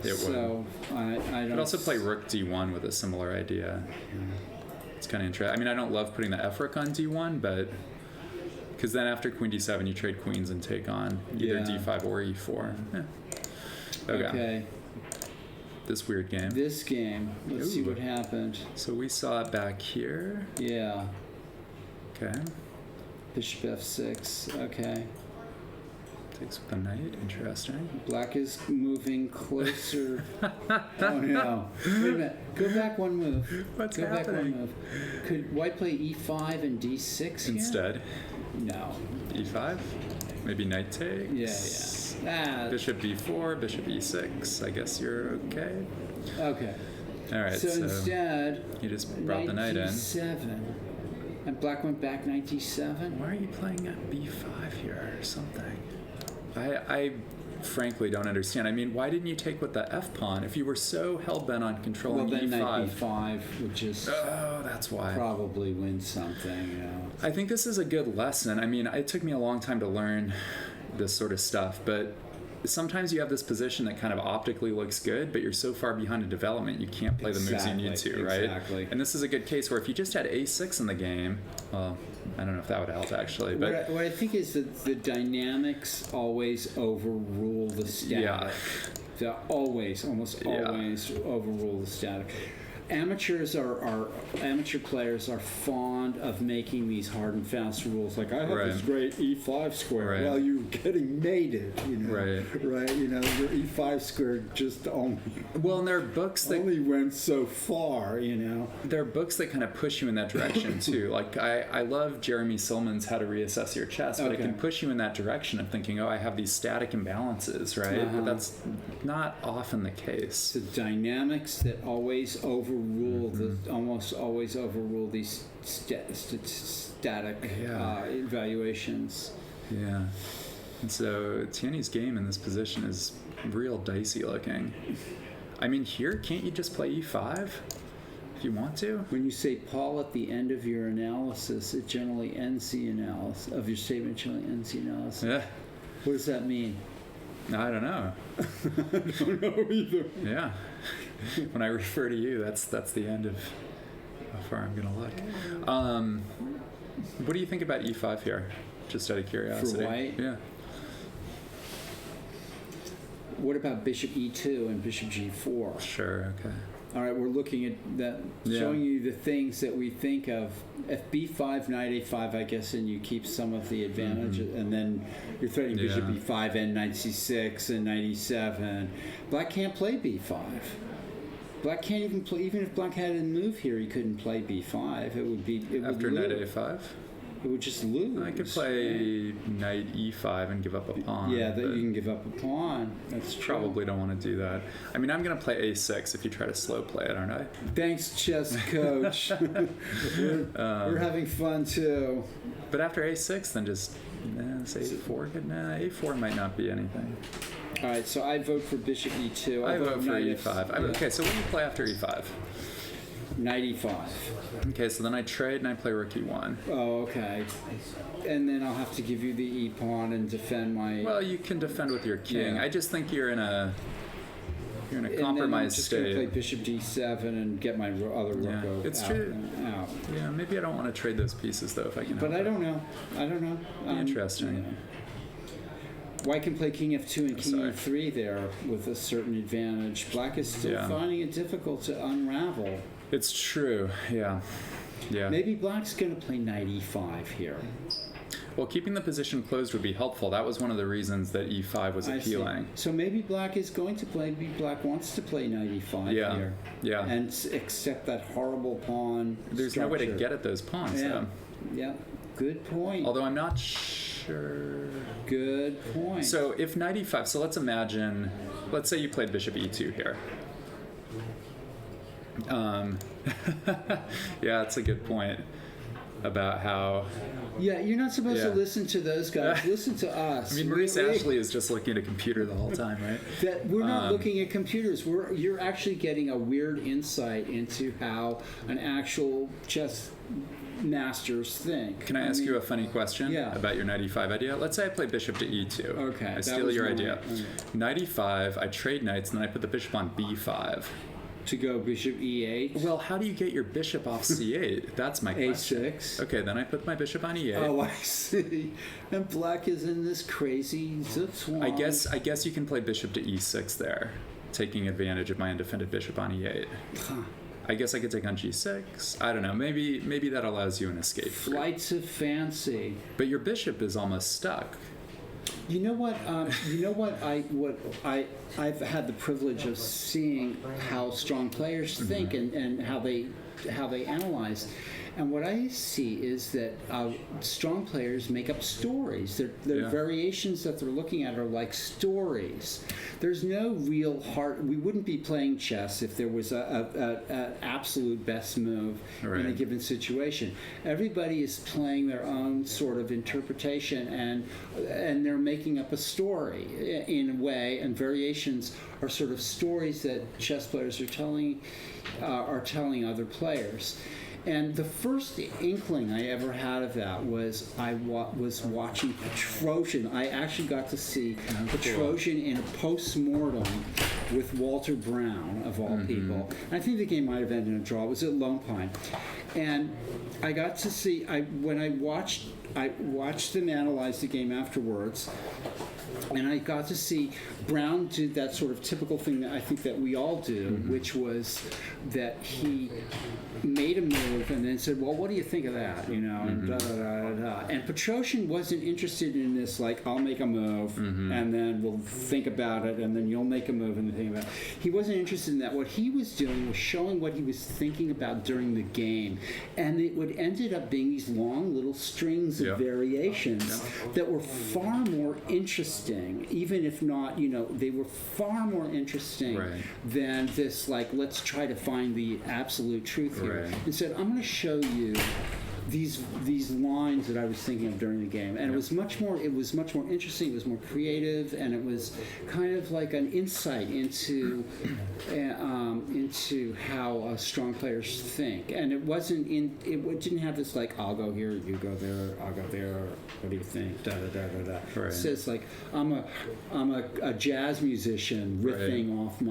It would. So I You don't. could also play rook d1 with a similar idea. It's kind of interesting. I mean, I don't love putting the f rook on d1, but because then after queen d7, you trade queens and take on either Yeah. d5 or e4. Yeah. Okay. This weird game. This game. Let's see Ooh. what happened. So we saw it back here. Yeah. Okay. Bishop f6. Okay. Takes with the knight. Interesting. Black is moving closer. Oh no. Wait a minute. Go back one move. What's Go back one happening? move. Could white play e5 and d6 here? Instead, No. e5. Maybe knight takes. Yeah. Bishop b4, bishop e6. I guess you're okay. Okay. All right. So instead, you just brought the knight in. 97. And black went back knight d7. Why are you playing at b5 here or something? I frankly don't understand. I mean, why didn't you take with the f pawn if you were so hell-bent on Well, controlling then knight e5? b5 would just Oh, that's why. probably win something, you know. I think this is a good lesson. I mean, it took me a long time to learn this sort of stuff, but sometimes you have this position that kind of optically looks good, but you're so far behind in development you can't play the moves you need to, right? Exactly. And this is a good case where if you just had a6 in the game, well, I don't know if that would help actually, but What I think is that the dynamics always overrule the static. Yeah. They almost Yeah. always overrule the static. Amateur players are fond of making these hard and fast rules. Like, I have Right. this great E5 square. Right. Well, you're getting mated, Right. Right. Your E5 square just only well, and there are books that went so far, there are books that kind of push you in that direction too. Like I love Jeremy Silman's How to Reassess Your Chess, but it Okay. can push you in that direction of thinking, oh, I have these static imbalances, right? Uh-huh. But that's not often the case. the dynamics that always overrule almost always overrule these static Yeah. evaluations. Yeah. And so Tierney's game in this position is real dicey looking. I mean, here, can't you just play e5 if you want to? When you say Paul at the end of your analysis, it generally ends the analysis of your statement. Generally ends the analysis. Yeah. What does that mean? I don't know. I don't know either. Yeah. When I refer to you, that's the end of how far I'm going to look. What do you think about e5 here? Just out of curiosity. For white? Yeah. What about Bishop E2 and Bishop G4? Sure, okay. All right, we're looking at that, Yeah. showing you the things that we think of. If B5, Knight A5, I guess, and you keep some of the advantage, and then you're threatening Bishop Yeah. B5 and Knight C6 and Knight E7. Black can't play B5. Black can't even play. Even if Black had a move here, he couldn't play B5. It would be After would knight lose. a5? It would just lose. I could play knight e5 and give up a pawn. Yeah, that but you can give up a pawn. That's true. probably don't want to do that. I mean, I'm going to play a6 if you try to slow play it, aren't I? Thanks, chess coach. we're having fun too. But after a6, then just say a4. A4 might not be anything. All right, so I vote for Bishop E2. I vote for Knight e5. yeah. Okay, so what do you play after e5? Knight E5. Okay, so then I trade and I play rook e1. Oh, okay. And then I'll have to give you the E pawn and defend my. Well, you can defend with your king. Yeah. I just think you're in a and then I'm compromised just going to play state. Bishop D7 and get my other rook Yeah, out. it's true. Out. Yeah, maybe I don't want to trade those pieces though if I can. But help I it. don't know. Interesting. White can play King F2 and King Sorry. E3 there with a certain advantage. Black is still Yeah. finding it difficult to unravel. It's true. Yeah. Yeah. Maybe Black's going to play Knight E5 here. Well, keeping the position closed would be helpful. That was one of the reasons that e5 was I see. appealing. So maybe Black is going to play. Maybe Black wants to play Knight E5 Yeah. here. Yeah. And accept that horrible pawn. There's no way to structure. get at those pawns, Yeah. though. Yeah. Good point. Although I'm not sure. Good point. So if knight e5, so let's imagine, let's say you played bishop e2 here. Yeah, that's a good point about how. yeah, you're not supposed to Yeah. listen to those guys. Listen to us. I mean, Maurice We- Ashley is just looking at a computer the whole time, right? That we're not looking at computers. You're actually getting a weird insight into how an actual chess masters think. Can I ask you a funny question Yeah. about your knight e5 idea? Let's say I play bishop to e2. Okay, I that steal was your my- idea. okay. Knight e5, I trade knights, and then I put the bishop on b5. To go Bishop E8. Well, how do you get your bishop off c8? That's my question. A6. Okay, then I put my bishop on e8. Oh, I see. And Black is in this crazy zip swamp. I guess you can play bishop to e6 there, taking advantage of my undefended bishop on e8. I guess I could take on g6. I don't know. Maybe that allows you an escape. route. Flights of fancy. But your bishop is almost stuck. You know what? I've had the privilege of seeing how strong players think and how they analyze. And what I see is that strong players make up stories. Their Yeah. variations that they're looking at are like stories. There's no real heart. We wouldn't be playing chess if there was a absolute best move in a Right. given situation. Everybody is playing their own sort of interpretation, and they're making up a story in a way. And variations are sort of stories that chess players are telling other players. And the first inkling I ever had of that was I was watching Petrosian. I actually got to see Petrosian in a post-mortem with Walter Brown, of all people. And I think the game might have ended in a draw. It was at Lone Pine. And I got to see, when I watched them analyze the game afterwards, and I got to see Brown do that sort of typical thing that I think that we all do, which was that he made a move and then said, well, what do you think of that? You know, and da da da da da. And Petrosian wasn't interested in this, like, I'll make a move and then we'll think about it and then you'll make a move and think about it. He wasn't interested in that. What he was doing was showing what he was thinking about during the game. And it would ended up being these long little strings of variations that were far more interesting, even if not, you know, they were far more interesting than this, like, let's try to find the absolute truth here. Instead, I'm going to show you these lines that I was thinking of during the game, and it was much more interesting. It was more creative, and it was kind of like an insight into how strong players think. And it didn't have this, like, I'll go here, you go there, I'll go there. What do you think? Da da da da da. It says, like, I'm a jazz musician riffing off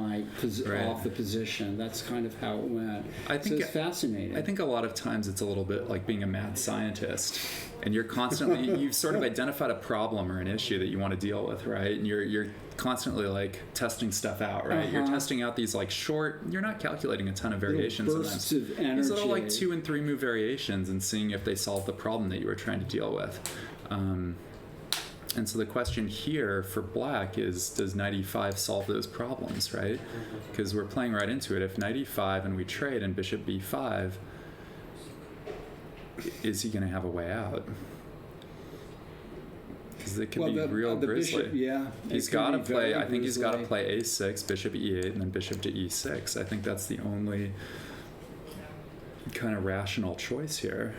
off the position. That's kind of how it went. I think so it's fascinating. I think a lot of times it's a little bit like being a mad scientist, and you're constantly you've sort of identified a problem or an issue that you want to deal with, right? And you're constantly, like, testing stuff out, right? You're testing out these, like, short. You're not calculating a ton of variations. Little bursts of energy. These little, like, 2 and 3 move variations, and seeing if they solve the problem that you were trying to deal with. And so the question here for black is, does knight e5 solve those problems, right? Because we're playing right into it. If knight e5 and we trade and bishop b5, is he going to have a way out? Because it can be real grisly. Bishop, he's got to play. I think he's got to play a6, bishop e8, and then bishop to e6. I think that's the only kind of rational choice here.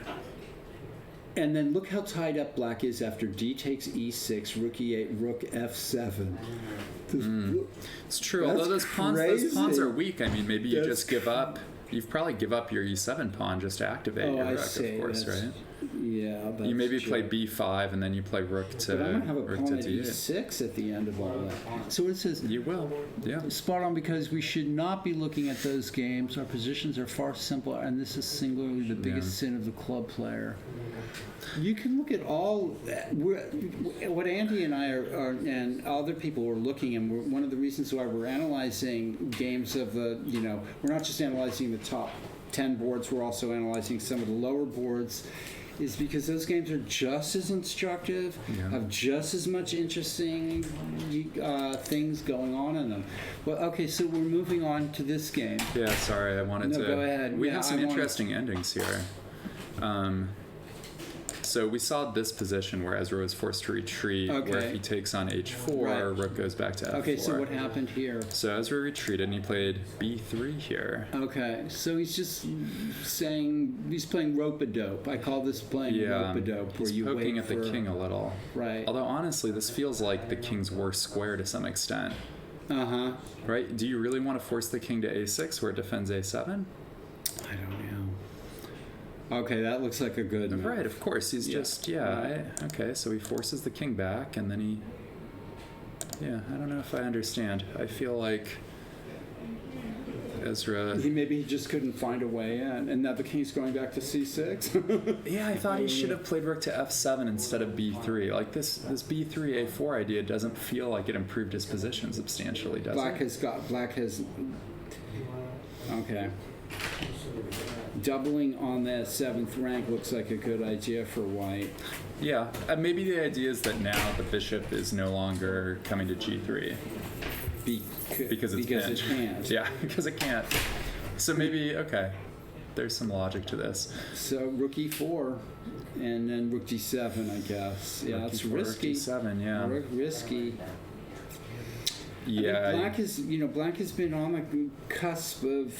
And then look how tied up black is after d takes e6, rook e8, rook f7. It's true. Although those pawns are weak. I mean, maybe you just give up. You'd probably give up your e7 pawn just to activate your rook, of course, right? Yeah, that's you maybe true. play b5 and then you play rook to But I'm going to have a rook pawn to at d8. e6 at the end of all that. So it says, You will, yeah. spot on, because we should not be looking at those games. Our positions are far simpler, and this is singularly the biggest sin of the club player. You can look at all what Andy and I are and other people are looking, and one of the reasons why we're analyzing games of the, you know, we're not just analyzing the top 10 boards, we're also analyzing some of the lower boards, is because those games are just as instructive, have just as much interesting things going on in them. Well, okay, so we're moving on to this game. Yeah, sorry, I wanted to. No, go ahead. We have some interesting endings here. So we saw this position where Ezra was forced to retreat, where if he takes on h4, rook goes back to f4. Okay, so what happened here? So Ezra retreated and he played b3 here. Okay, so he's just saying he's playing rope-a-dope. I call this playing rope-a-dope, where He's you poking wait at for the king a little. Right. Although honestly, this feels like the king's worst square to some extent. Right? Do you really want to force the king to a6 where it defends a7? I don't know. Okay, that looks like a good move. Right, of course. He's just, okay, so he forces the king back, and then he... Yeah, I don't know if I understand. I feel like Ezra... Maybe he just couldn't find a way in, and now the king's going back to c6? Yeah, I thought he should have played rook to f7 instead of b3. Like, this b3, a4 idea doesn't feel like it improved his position substantially, does it? Black has... Okay. Doubling on that 7th rank looks like a good idea for white. Yeah, maybe the idea is that now the bishop is no longer coming to g3. Because it can't. Yeah, because it can't. So maybe, okay, there's some logic to this. So rook e4, and then rook d7, I guess. Yeah, that's risky. Rook d7, yeah. Risky. Yeah. Black has been on the cusp of...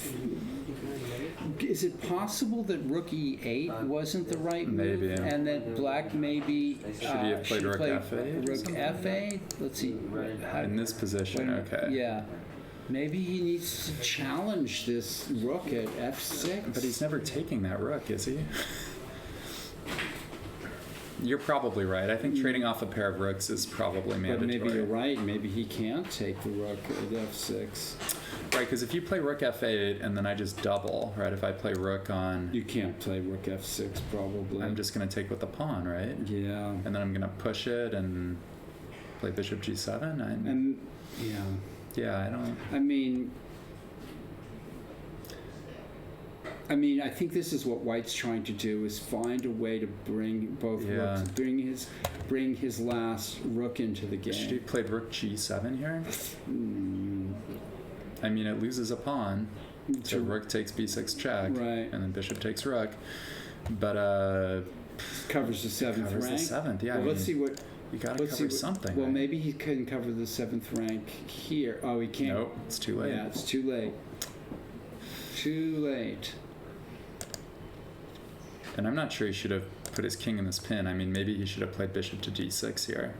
Is it possible that rook e8 wasn't the right move? Maybe. And that black maybe... Should he have played rook f8? Rook f8? Let's see. In this position, okay. Yeah. Maybe he needs to challenge this rook at f6. But he's never taking that rook, is he? You're probably right. I think trading off a pair of rooks is probably But mandatory. maybe you're right. Maybe he can't take the rook at f6. Right, because if you play rook f8 and then I just double, right? If I play rook on, You can't play rook f6 probably. I'm just going to take with the pawn, right? Yeah. And then I'm going to push it and play bishop g7. And yeah. Yeah, I don't. I mean, I think this is what White's trying to do: is find a way to bring both Yeah. rooks, bring his last rook into the game. Should he play rook g7 here? I mean, it loses a pawn. So rook takes b6 check, Right. and then bishop takes rook. But Covers the seventh covers rank. the seventh. Yeah, Well, I let's see mean, what. you gotta Let's see cover what, something. Well, right? maybe he can cover the seventh rank here. Oh, he can't. Nope, it's too late. Yeah, it's too late. Too late. And I'm not sure he should have put his king in this pin. I mean, maybe he should have played bishop to d6 here.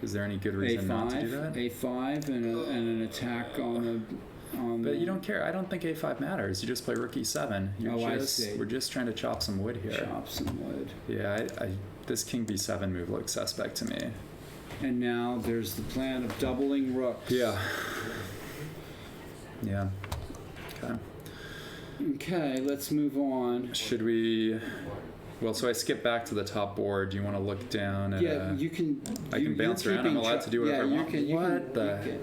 Is there any good reason not to do that? A5 and an attack on the. But you don't care. I don't think a5 matters. You just play rook e7. I see. We're just trying to chop some wood here. Chop some wood. Yeah, this king b7 move looks suspect to me. And now there's the plan of doubling rooks. Yeah. Yeah. Okay. Okay, let's move on. Should we? Well, so I skip back to the top board. Do you want to look down at? Yeah, you can. I can bounce around. I'm allowed to do whatever I want. You What the? can.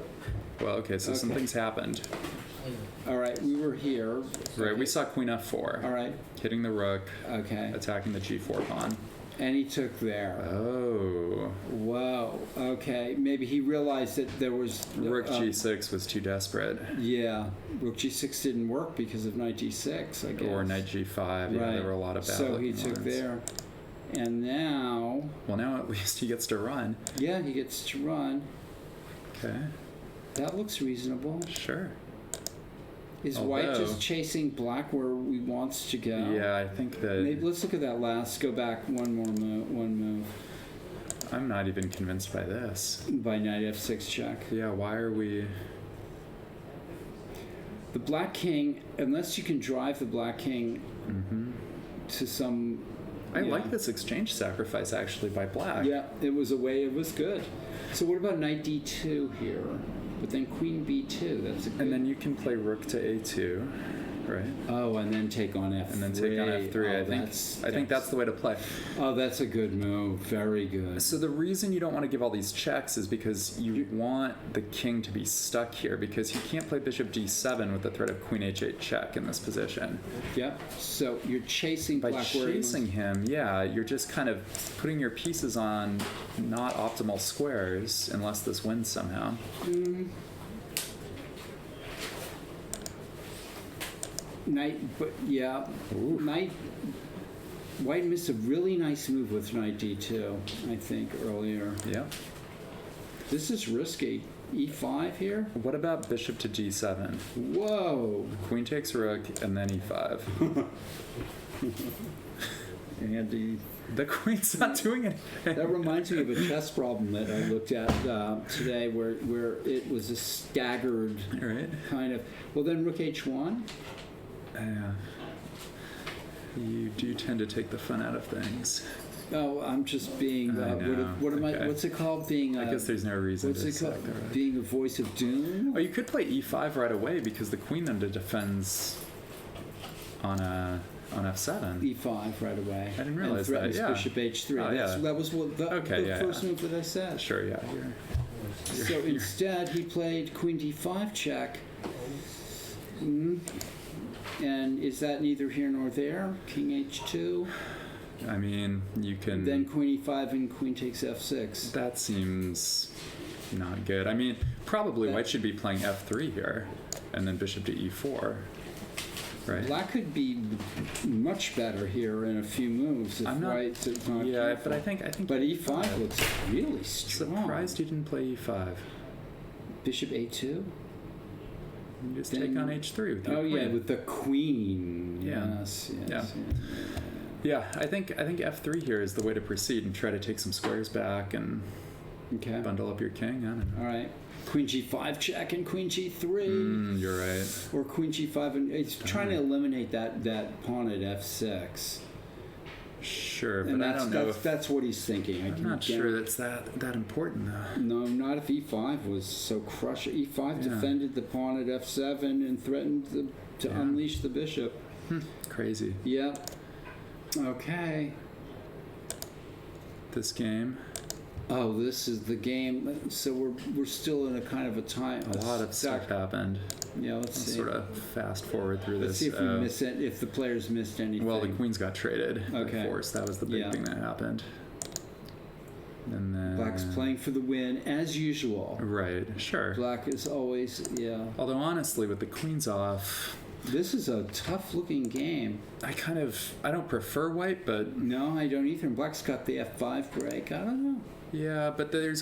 Well, okay. So some Okay. things happened. All right, we were here. Right. We saw queen f4. All right. Hitting the rook, Okay. attacking the g4 pawn. And he took there. Oh. Whoa. Okay. Maybe he realized that there was Rook g6 was too desperate. Yeah. Rook g6 didn't work because of knight d6, I guess. Or knight g5. Yeah, Right. there were a lot of bad So he looking took lines. there. And now, Well, now at least he gets to run. yeah, he gets to run. Okay. That looks reasonable. Sure. Is White Although- just chasing black where he wants to go? Yeah, I think that Maybe let's look at that last. Go back one move I'm not even convinced by this. by knight f6 check. Yeah, why are we? The black king, unless you can drive the black king Mm-hmm. to some. I yeah. like this exchange sacrifice actually by black. Yeah, it was a way. It was good. So what about knight d2 here? But then queen b2. That's a good. And then you can play rook to a2, right? Oh, and then take on f3. And then take on f3. Oh, I think that's the way to play. Oh, that's a good move. Very good. So the reason you don't want to give all these checks is because you want the king to be stuck here because you can't play bishop d7 with the threat of queen h8 check in this position. Yep. So you're chasing By black where he chasing wants- him, yeah, you're just kind of putting your pieces on not optimal squares unless this wins somehow. Knight, but yeah, Oof. knight. White missed a really nice move with knight d2, I think, earlier. Yeah. This is risky. e5 here? What about bishop to g7? Whoa! Queen takes rook and then e5. Andy. The queen's not doing anything. That reminds me of a chess problem that I looked at today where it was a staggered Right? kind of. Well, then rook h1? Yeah. You do tend to take the fun out of things. Oh, I'm just being. I know. What am Okay. I? What's it called? Being. I guess there's no reason What's to it called? sack the rook. Being a voice of doom? Oh, you could play e5 right away because the queen then defends on f7. e5 right away. I didn't realize and threatens that, yeah. bishop h3. Oh, yeah. That was what the first move that I said. Sure, yeah. So instead, he played queen d5 check. And is that neither here nor there? King h2. I mean, you can. Then queen e5 and queen takes f6. That seems not good. I mean, probably White should be playing f3 here, and then bishop to e4, right? Black could be much better here in a few moves if I'm not- White is not Yeah, careful. but I think. But e5 looks really strong. Surprised you didn't play e5. Bishop a2. You just Then- take on h3 with your Oh queen. yeah, with the queen. Yeah. Yes. Yeah. Yeah, I think f3 here is the way to proceed and try to take some squares back and Okay. bundle up your king. I don't know. All right. Queen G5 check and Queen G3. You're right. Or Queen G5, and it's trying to eliminate that pawn at F6. Sure, And but I don't know. that's what he's thinking. I'm not sure that's that important though. No, not if E5 was so crushing. E5 Yeah. defended the pawn at F7 and threatened to Yeah. unleash the bishop. Crazy. Yep. Okay. This game, Oh, this is the game. So we're still in a kind of a time. a lot of stuff happened. Yeah, let's Let's see. sort of fast forward through Let's this. see if we miss it. If the players missed anything. Well, the queens got traded. Okay. Of course, that was the big Yeah. thing that happened. And then Black's playing for the win as usual. Right. Sure. Black is always Although honestly, with the queens off, This is a tough looking game. I don't prefer white, but No, I don't either. And Black's got the F5 break. I don't know. yeah, but there's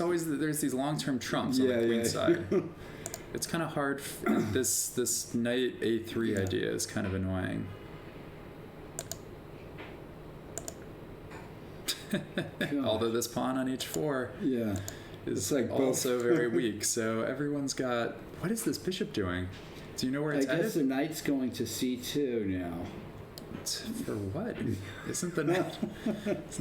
these long-term trumps on Yeah, the queen yeah. side. It's kind of hard. This knight A3 Yeah. idea is kind of annoying. Although this pawn on H4 Yeah. is It's like both. also very weak, so everyone's got. What is this bishop doing? Do you know where I it's guess the headed? knight's going to C2 now. For what? Isn't the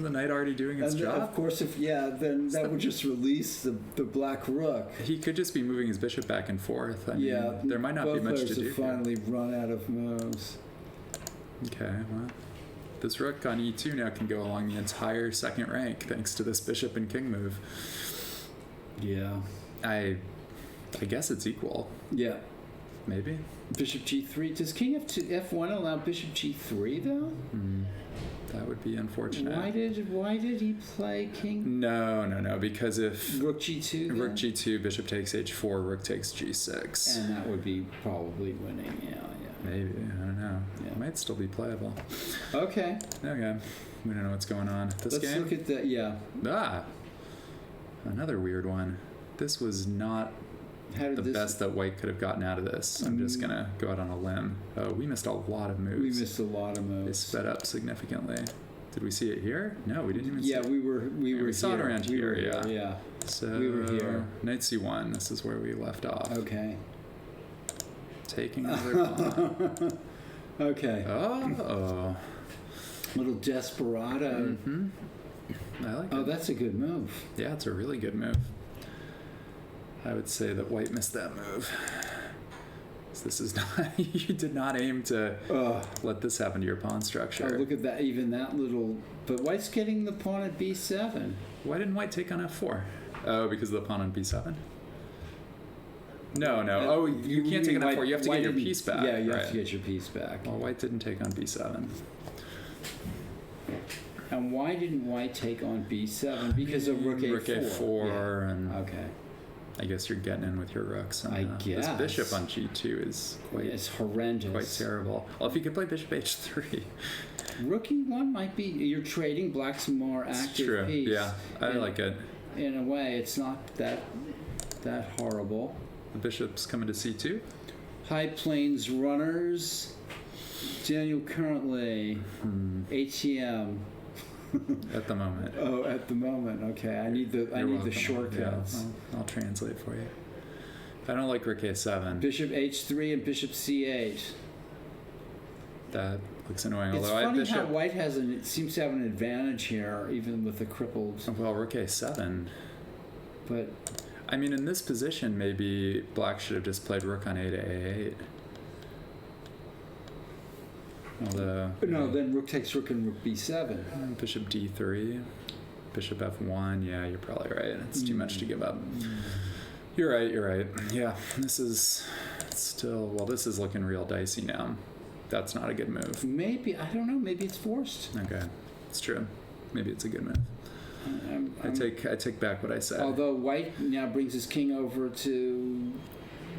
knight already doing its And job? of course, then that would just release the black rook. He could just be moving his bishop back and forth. I mean, Yeah, there might not be both much to players do have here. finally run out of moves. Okay, well, this rook on E2 now can go along the entire second rank thanks to this bishop and king move. Yeah. I guess it's equal, Yeah. maybe. Bishop G3. Does King F1 allow Bishop G3 though? That would be unfortunate. Why did he play King No, because if Rook G2? Then? rook G2, bishop takes H4, rook takes G6. And that would be probably winning. Yeah. Maybe, I don't know. Yeah. It might still be playable. Okay. Okay, we don't know what's going on. This Let's game? look at that. Yeah. Another weird one. This was not How did the this? best that white could have gotten out of this. I'm just gonna go out on a limb. Oh, we missed a lot of moves. We missed a lot of They moves. sped up significantly. Did we see it here? No, we didn't even see Yeah, it. we were we saw it here. around We here, were yeah. Yeah. So we were here. Knight C1. This is where we left off. Okay. Taking another pawn. Okay. Oh. Little desperado. Mm-hmm. I like Oh, it. that's a good move. Yeah, it's a really good move. I would say that white missed that move. So this is not. You did not aim to let this happen to your pawn structure. Oh, look at that. Even that little. But White's getting the pawn at B7. Why didn't white take on F4? Oh, because of the pawn on B7? No. Oh, you can't take on F4. You have to get your piece back. Yeah, you right. have to get your piece back. Well, white didn't take on B7. And why didn't White take on B7? Because of Rook A4. Rook A4 and Okay. I guess you're getting in with your rooks. And, I This guess. bishop on G2 is It's horrendous. quite terrible. Well, if you could play bishop H3. Rook E1 might be. You're trading Black's more It's active true. piece. Yeah, I And like it. In a way, it's not that horrible. The bishop's coming to C2. High Plains runners. Daniel currently ATM. At the moment. Oh, at the moment, okay. I need the You're welcome. shortcuts. Yeah, I'll translate for you. I don't like rook A7. Bishop H3 and Bishop C8. That looks annoying. It's Although I funny bishop. how White seems to have an advantage here, even with the crippled. Well, rook A7. But I mean, in this position, maybe Black should have just played rook on A to A8. Although no, then Rook takes Rook and Rook B7. bishop D3, bishop F1. Yeah, you're probably right. It's too much to give up. You're right. Yeah, this is still. Well, this is looking real dicey now. That's not a good move. Maybe I don't know. Maybe it's forced. Okay, it's true. Maybe it's a good move. I take back what I said. Although White now brings his king over to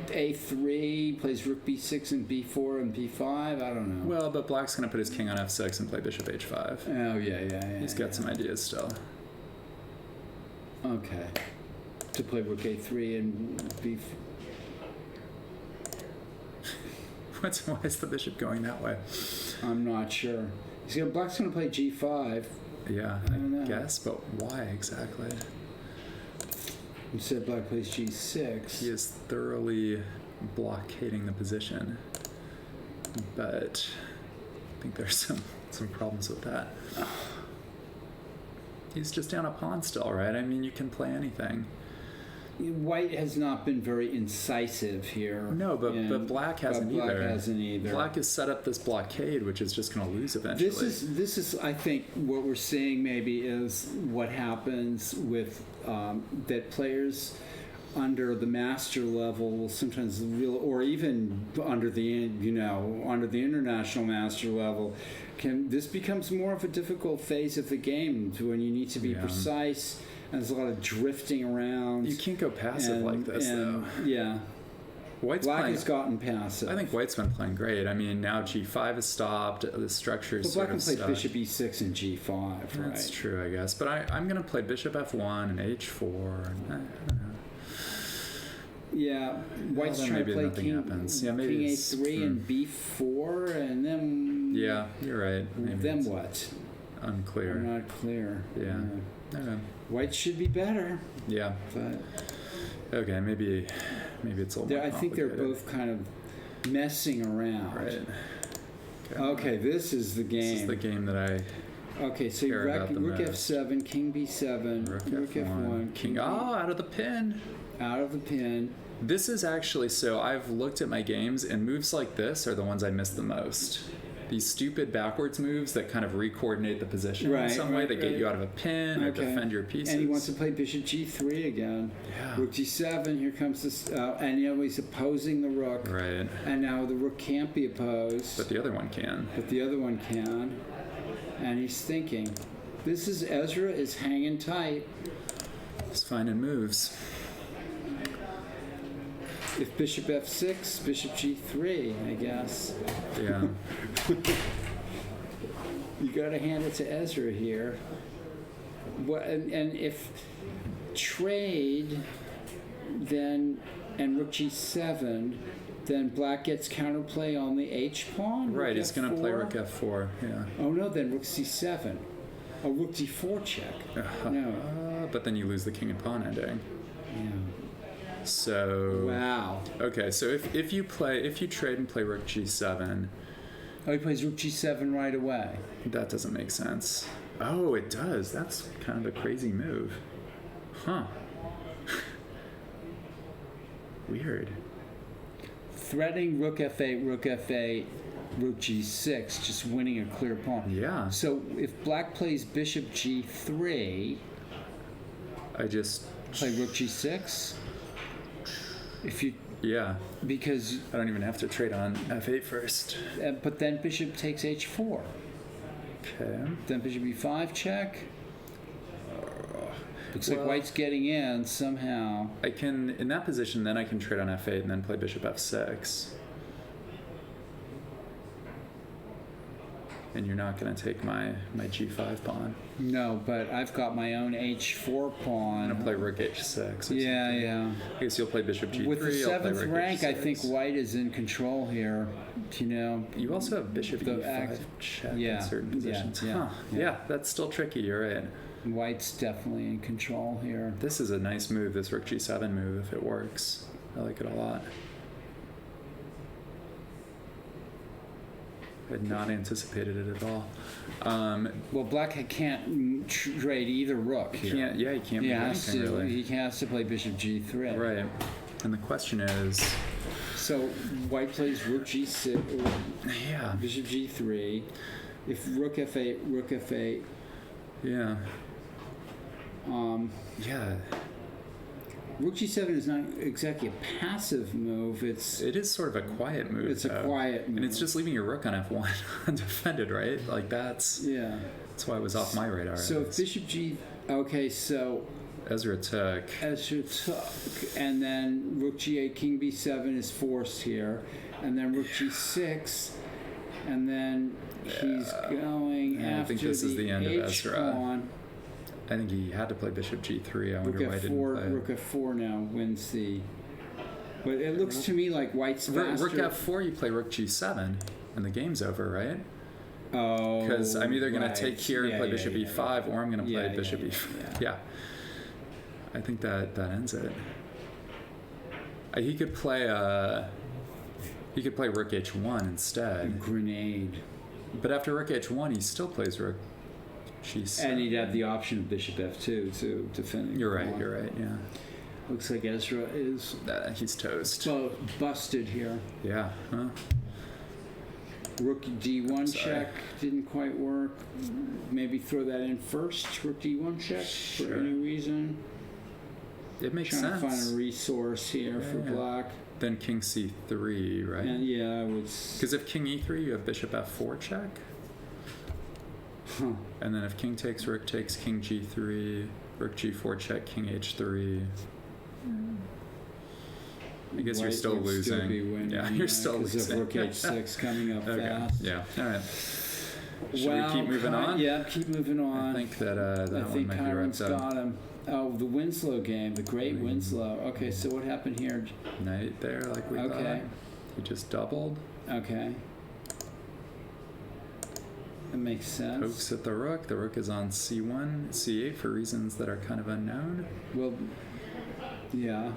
A3, plays Rook B6 and B4 and B5. I don't know. Well, but Black's gonna put his king on F6 and play bishop H5. Oh yeah. He's got some ideas still. Okay. To play Rook A3 and B4. Why is the bishop going that way? I'm not sure. Black's gonna play G5. Yeah, I don't know. I guess, but why exactly? You said black plays g6. He is thoroughly blockading the position, but I think there's some problems with that. He's just down a pawn still, right? I mean, you can play anything. White has not been very incisive here. No, but black hasn't but black either. hasn't either. Black has set up this blockade, which is just going to lose eventually. This is I think what we're seeing maybe is what happens with that players under the master level will sometimes or even under the under the international master level, this becomes more of a difficult phase of the game when you need to be precise. And there's a lot of drifting around. You can't go passive like this, though. Yeah. Black has gotten passive. I think White's been playing great. I mean, now G5 is stopped. The structure is Black can play stuck. Bishop E6 and G5, right? That's true, I guess. But I'm going to play Bishop F1 and H4. And I don't know. Yeah, White's then trying to maybe play nothing King, happens. Yeah, maybe King it's- A3 and B4, and then... Yeah, you're right. Maybe Then it's what? unclear. I'm not clear. Yeah. Okay. White should be better, Yeah. but Okay, maybe it's a little more I think they're complicated. both kind of messing around. Right. Okay, this is the game. This is the game that I Okay, so you care about the Rook most. F7, King B7, Rook F1, King. B- Out of the pin. out of the pin. This is actually, so I've looked at my games, and moves like this are the ones I miss the most. These stupid backwards moves that kind of re-coordinate the position in Right, some way, right, that get right. you out of a pin or Okay. defend your pieces. And he wants to play Bishop G3 again. Yeah. Rook G7, here comes this, and he's opposing the Rook. Right. And now the Rook can't be opposed, But the other one can. but the other one can. And he's thinking, Ezra is hanging tight. He's finding moves. If Bishop F6, Bishop G3, I guess. Yeah. You got to hand it to Ezra here. And if trade, then and Rook G7, then Black gets counterplay on the H pawn. Right, he's going to play F4. Rook F4. Yeah. Oh no, then Rook C7. Oh, Rook D4 check. No. But then you lose the king and pawn ending. Yeah. So. Wow. Okay, so if you trade and play Rook G7, Oh, he plays Rook G7 right away. that doesn't make sense. Oh, it does. That's kind of a crazy move. Huh. Weird. Threatening Rook F8, Rook F8, Rook G6, just winning a clear pawn. Yeah. So if Black plays Bishop G3, I just. play Rook G6. If you Yeah. because I don't even have to trade on F8 first. but then Bishop takes H4. Okay. Then Bishop E5 check. Looks well- like White's getting in somehow. I can, in that position, then I can trade on F8 and then play Bishop F6. And you're not going to take my G5 pawn. No, but I've got my own H4 pawn. I'm going to play Rook H6. or Yeah, something. yeah. I guess you'll play Bishop G3. With the I'll play 7th Rook rank, I H6. think White is in control here. You know, You also have Bishop The E5 act- check yeah, in certain yeah, positions. yeah, Huh. yeah. Yeah, that's still tricky. You're right. White's definitely in control here. This is a nice move, this Rook G7 move, if it works. I like it a lot. I had not anticipated it at all. Well, Black can't trade either Rook here. He can't He move has anything to. really. He has to play Bishop G3. Right. And the question is, So White plays Rook G6, or yeah, Bishop G3. If Rook F8, Rook F8. yeah, Um, yeah. Rook G7 is not exactly a passive move. It's It is sort of a quiet move. It's a though. quiet and it's move. just leaving your rook on F1 undefended, right? Like that's yeah. why it was off my radar. So if It's- Bishop G. Okay, so Ezra took. Ezra took, and then Rook G8, King B7 is forced here, and then Rook G6, and then he's going Yeah, I after think this is the end of H Ezra. pawn. I think he had to play Bishop G3. I Rook wonder why I didn't F4, play. Rook F4 now wins the. But it looks to me like White's faster. Rook F4, you play Rook G7, and the game's over, right? Oh. Because I'm either going right. to take here and Yeah, play yeah, Bishop yeah. E5, or I'm going to play Yeah, Bishop yeah, E5. yeah. Yeah. I think that ends it. He could play rook h1 instead. Grenade. But after rook h1, he still plays rook g7. And he'd have the option of bishop f2 to finish. You're right. Yeah. Looks like Ezra is He's toast. busted here. Yeah. Huh? Rook d1 Sorry. check didn't quite work. Maybe throw that in first. Rook d1 check for Sure. any reason. It makes Trying sense. to find a resource here for Yeah. black. Then king c3, right? And yeah, I would. Because if king e3, you have bishop f4 check. Huh. And then if king takes, rook takes, king g3, rook g4 check, king h3. I guess you're White still would losing. Still be winning, yeah, you're still 'cause losing. of rook h6 coming up Okay. fast. Yeah. All right. Should Well, we keep moving on? Yeah, keep moving on. I think that I that one think might Kyron's be wrapped up. got him. Oh, the Winslow game, the great Winslow. Okay, so what happened here? Knight there, like we Okay. thought. He just doubled. Okay. That makes sense. Pokes at the rook. The rook is on c1, c8 for reasons that are kind of unknown. Well, yeah.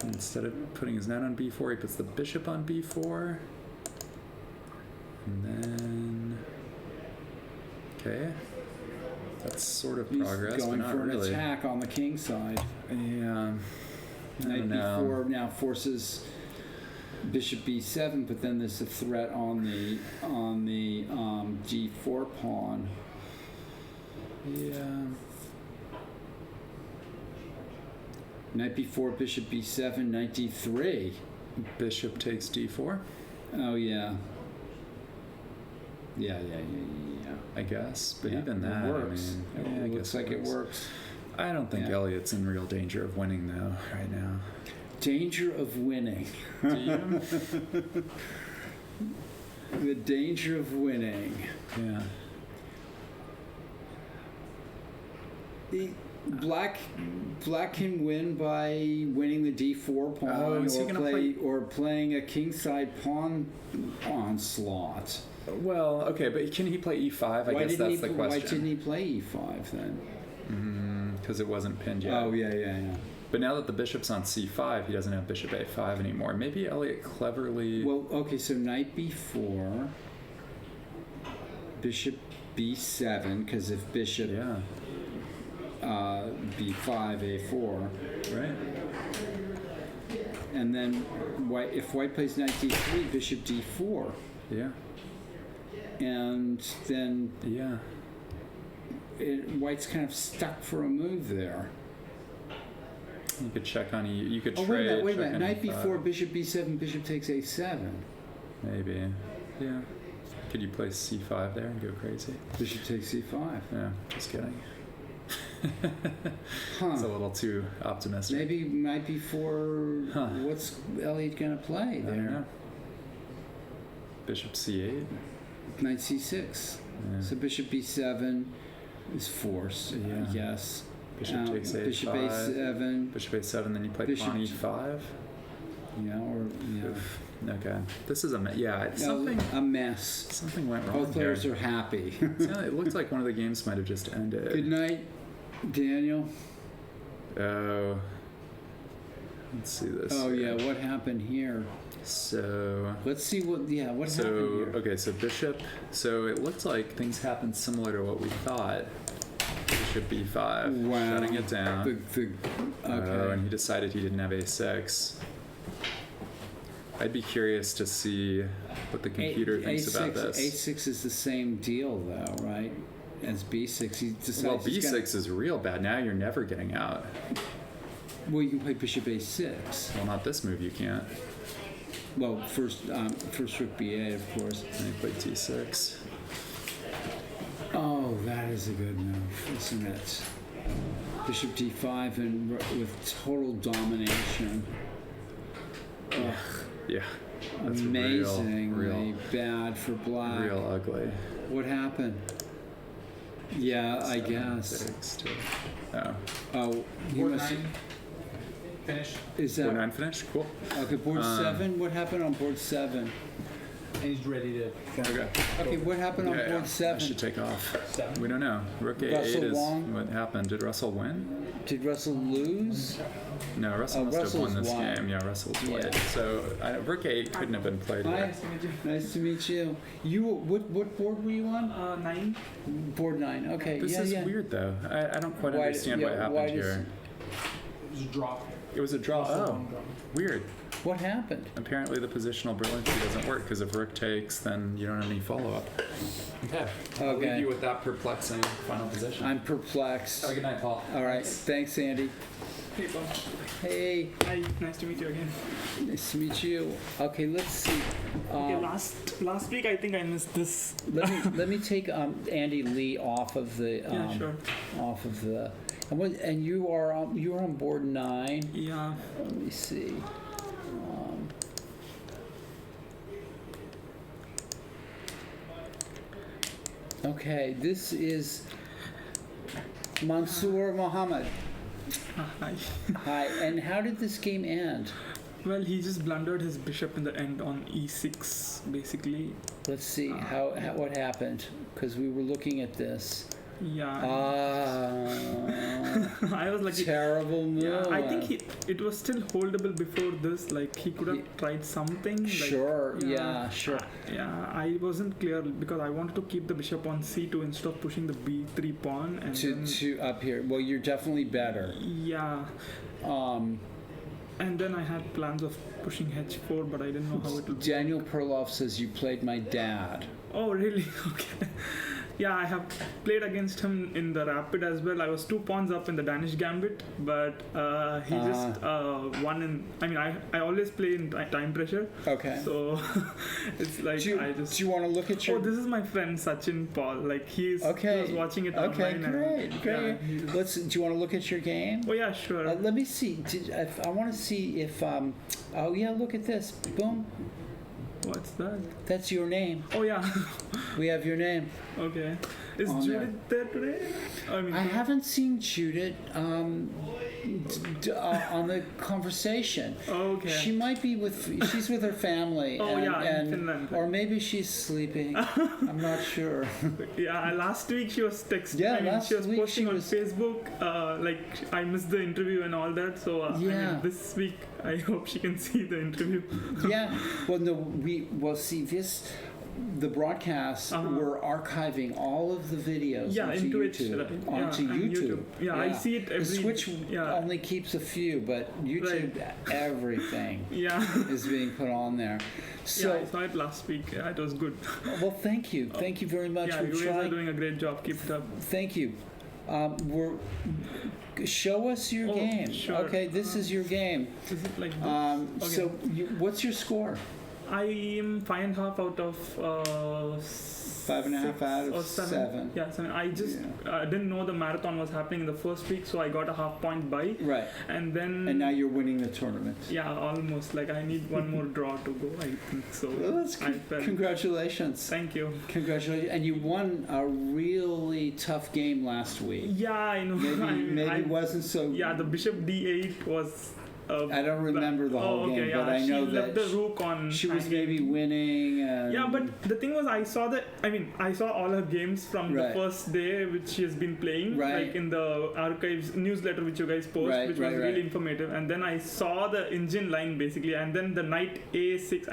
Instead of putting his knight on b4, he puts the bishop on b4. And then... Okay. That's sort of He's progress, going but not for an really. attack on the king side. Yeah. I Knight don't know. b4 now forces bishop b7, but then there's a threat on the g4 pawn. Yeah. Knight b4, bishop b7, knight d3. Bishop takes d4, Oh yeah. Yeah. I guess. But Yeah, even it that, works. I mean, It I looks guess like it works. I don't think Yeah. Elliot's in real danger of winning though right now. Danger of winning. Do you? The danger of winning. Yeah. Black can win by winning the d4 pawn, Oh, is he gonna or playing a kingside pawn onslaught. Well, okay, but can he play e5? I guess that's the Why question. didn't he play e5 then? Because it wasn't pinned yet. Oh yeah. But now that the bishop's on c5, he doesn't have bishop a5 anymore. Maybe Elliot cleverly... Well, okay, so knight b4, bishop b7, because if bishop Yeah, b5, a4, right? and then if white plays knight d3, bishop d4, Yeah, and then yeah. white's kind of stuck for a move there. You could check on you could Oh, trade. wait a check minute. on Knight e5. b4, bishop b7, bishop takes a7. Maybe. Yeah. Could you play c5 there and go crazy? Bishop takes c5. Yeah, just kidding. Huh. It's a little too optimistic. Maybe knight b4, Huh. what's Elliot going to play I don't there? know. Bishop c8. Knight c6. Yeah. So bishop b7 is forced, I Yeah. guess. Bishop takes a5. Bishop a7. Bishop a7, then you play Bishop pawn G- e5. Yeah, or yeah. Oof. Okay. This is it's Yeah, something. a mess. Something went wrong Both players here. are happy. It looked like one of the games might have just ended. Good night, Daniel. Oh. Let's see this. Oh here. yeah, what happened here? So. Let's see what happened here. Okay, so bishop. So it looked like things happened similar to what we thought. Bishop b5, Wow. shutting it down. Okay. Oh, and he decided he didn't have a6. I'd be curious to see what the computer thinks about this. A6 is the same deal though, right? As B6. He decides Well, he's b6 is real bad. Now you're never getting out. Well, you can play bishop A6. Well, not this move. You can't. Well, first rook B8, of course. And you play t6. Oh, that is a good move, isn't it? Bishop D5 and with total domination. Ugh, Yeah. That's amazingly real bad for black. real ugly. What happened? Yeah, I guess. 6 too. Oh. Oh, you Board must. 9 finished. Is Board that 9 finished? Cool. okay? Board 7. What happened on board 7? he's ready to. Okay. Okay, what happened on Yeah, board I 7? should take off. 7. We don't know. Rook A8 Russell is won? what happened. Did Russell win? Did Russell lose? No, Russell Oh, must have won Russell's this won. game. Yeah, Russell's Yeah. played. So Rook A8 couldn't have been played Hi. here. Nice to meet you. What board were you on? 9. Board 9. Okay, This yeah, is yeah. weird though. I don't quite Why- understand what yeah, happened why does- here. It was a draw. It was a draw. Oh, weird. What happened? Apparently the positional brilliancy doesn't work because if Rook takes, then you don't have any follow-up. Okay. I'll leave Okay. you with that perplexing final position. I'm perplexed. Have a good night, Paul. All right, thanks, Andy. Hey, Bob. Hey, Hi, nice to meet you again. nice to meet you. Okay, let's see. Okay, last week I think I missed this. Let me take Andy Lee off of the Yeah, sure. off of the. And you are on board 9. Yeah. Let me see. Okay, this is Mansoor Mohammed. Hi. Hi, and how did this game end? Well, he just blundered his bishop in the end on e6, basically. Let's see what happened, because we were looking at this. Yeah. Ah, I was like, terrible move. yeah, I think it was still holdable before this. Like he could have tried something. Like, Sure, yeah, sure. Yeah, I wasn't clear because I wanted to keep the bishop on c2 instead of pushing the b3 pawn. And then, To up here. Well, you're definitely better. yeah. And then I had plans of pushing h4, but I didn't know how it would. Daniel Perloff says you played my dad. Oh, really? Okay. Yeah, I have played against him in the Rapid as well. I was 2 pawns up in the Danish Gambit, but he just won in. I mean, I always play in time pressure, Okay. so it's like do you want to look at your? Oh, this is my friend Sachin Paul. Like he was watching it Okay, online. great, and, great. Yeah, he just- Do you want to look at your game? oh yeah, sure. Let me see. I want to see if. Oh yeah, look at this. Boom. What's that? That's your name. Oh yeah. We have your name. Okay. Is On Judith there today? I mean, I haven't seen Judith on the conversation. Oh, okay. She might be she's with her family. Oh, and, yeah, in and- Finland. Or maybe she's sleeping. I'm not sure. Yeah, last week she was texting. Yeah, I mean, last she was week posting she on was- Facebook. Like I missed the interview and all that. So I Yeah. mean, this week I hope she can see the interview. Yeah. Well, no, see this. The broadcasts we're archiving all of the videos Yeah, onto in Twitch, YouTube. right? Onto Yeah, and YouTube. Yeah, I see it The every. Switch Yeah. only keeps a few, but YouTube, everything Yeah. is being put on there. So, Yeah, I saw it last week. Yeah, it was good. well, thank you. Thank you very much Yeah, for you guys are trying. doing a great job. Keep it up. Thank you. Show us your Oh, game. sure. Okay, this is your game. Is it like this? Okay. So, what's your score? I am 5.5 out of 5.5 6 out or of 7. 7. Yeah, 7. I just didn't know the marathon was happening in the first week, so I got a half point buy, Right. and then And now you're winning the tournament. yeah, almost like I need one more draw to go. I think so. Well, that's I felt. congratulations. Thank you. Congratulations. And you won a really tough game last week. Yeah, I know. Maybe I it wasn't so. yeah, the bishop d8 was. I don't remember the whole okay, game, yeah. but I know she that left the rook on. she was hanging. maybe winning. Yeah, but the thing was, I saw all her games from Right. the first day which she has been playing, Right. like in the archives newsletter which you guys post, Right, which right, was right. really informative. And then I saw the engine line basically, and then the knight a6.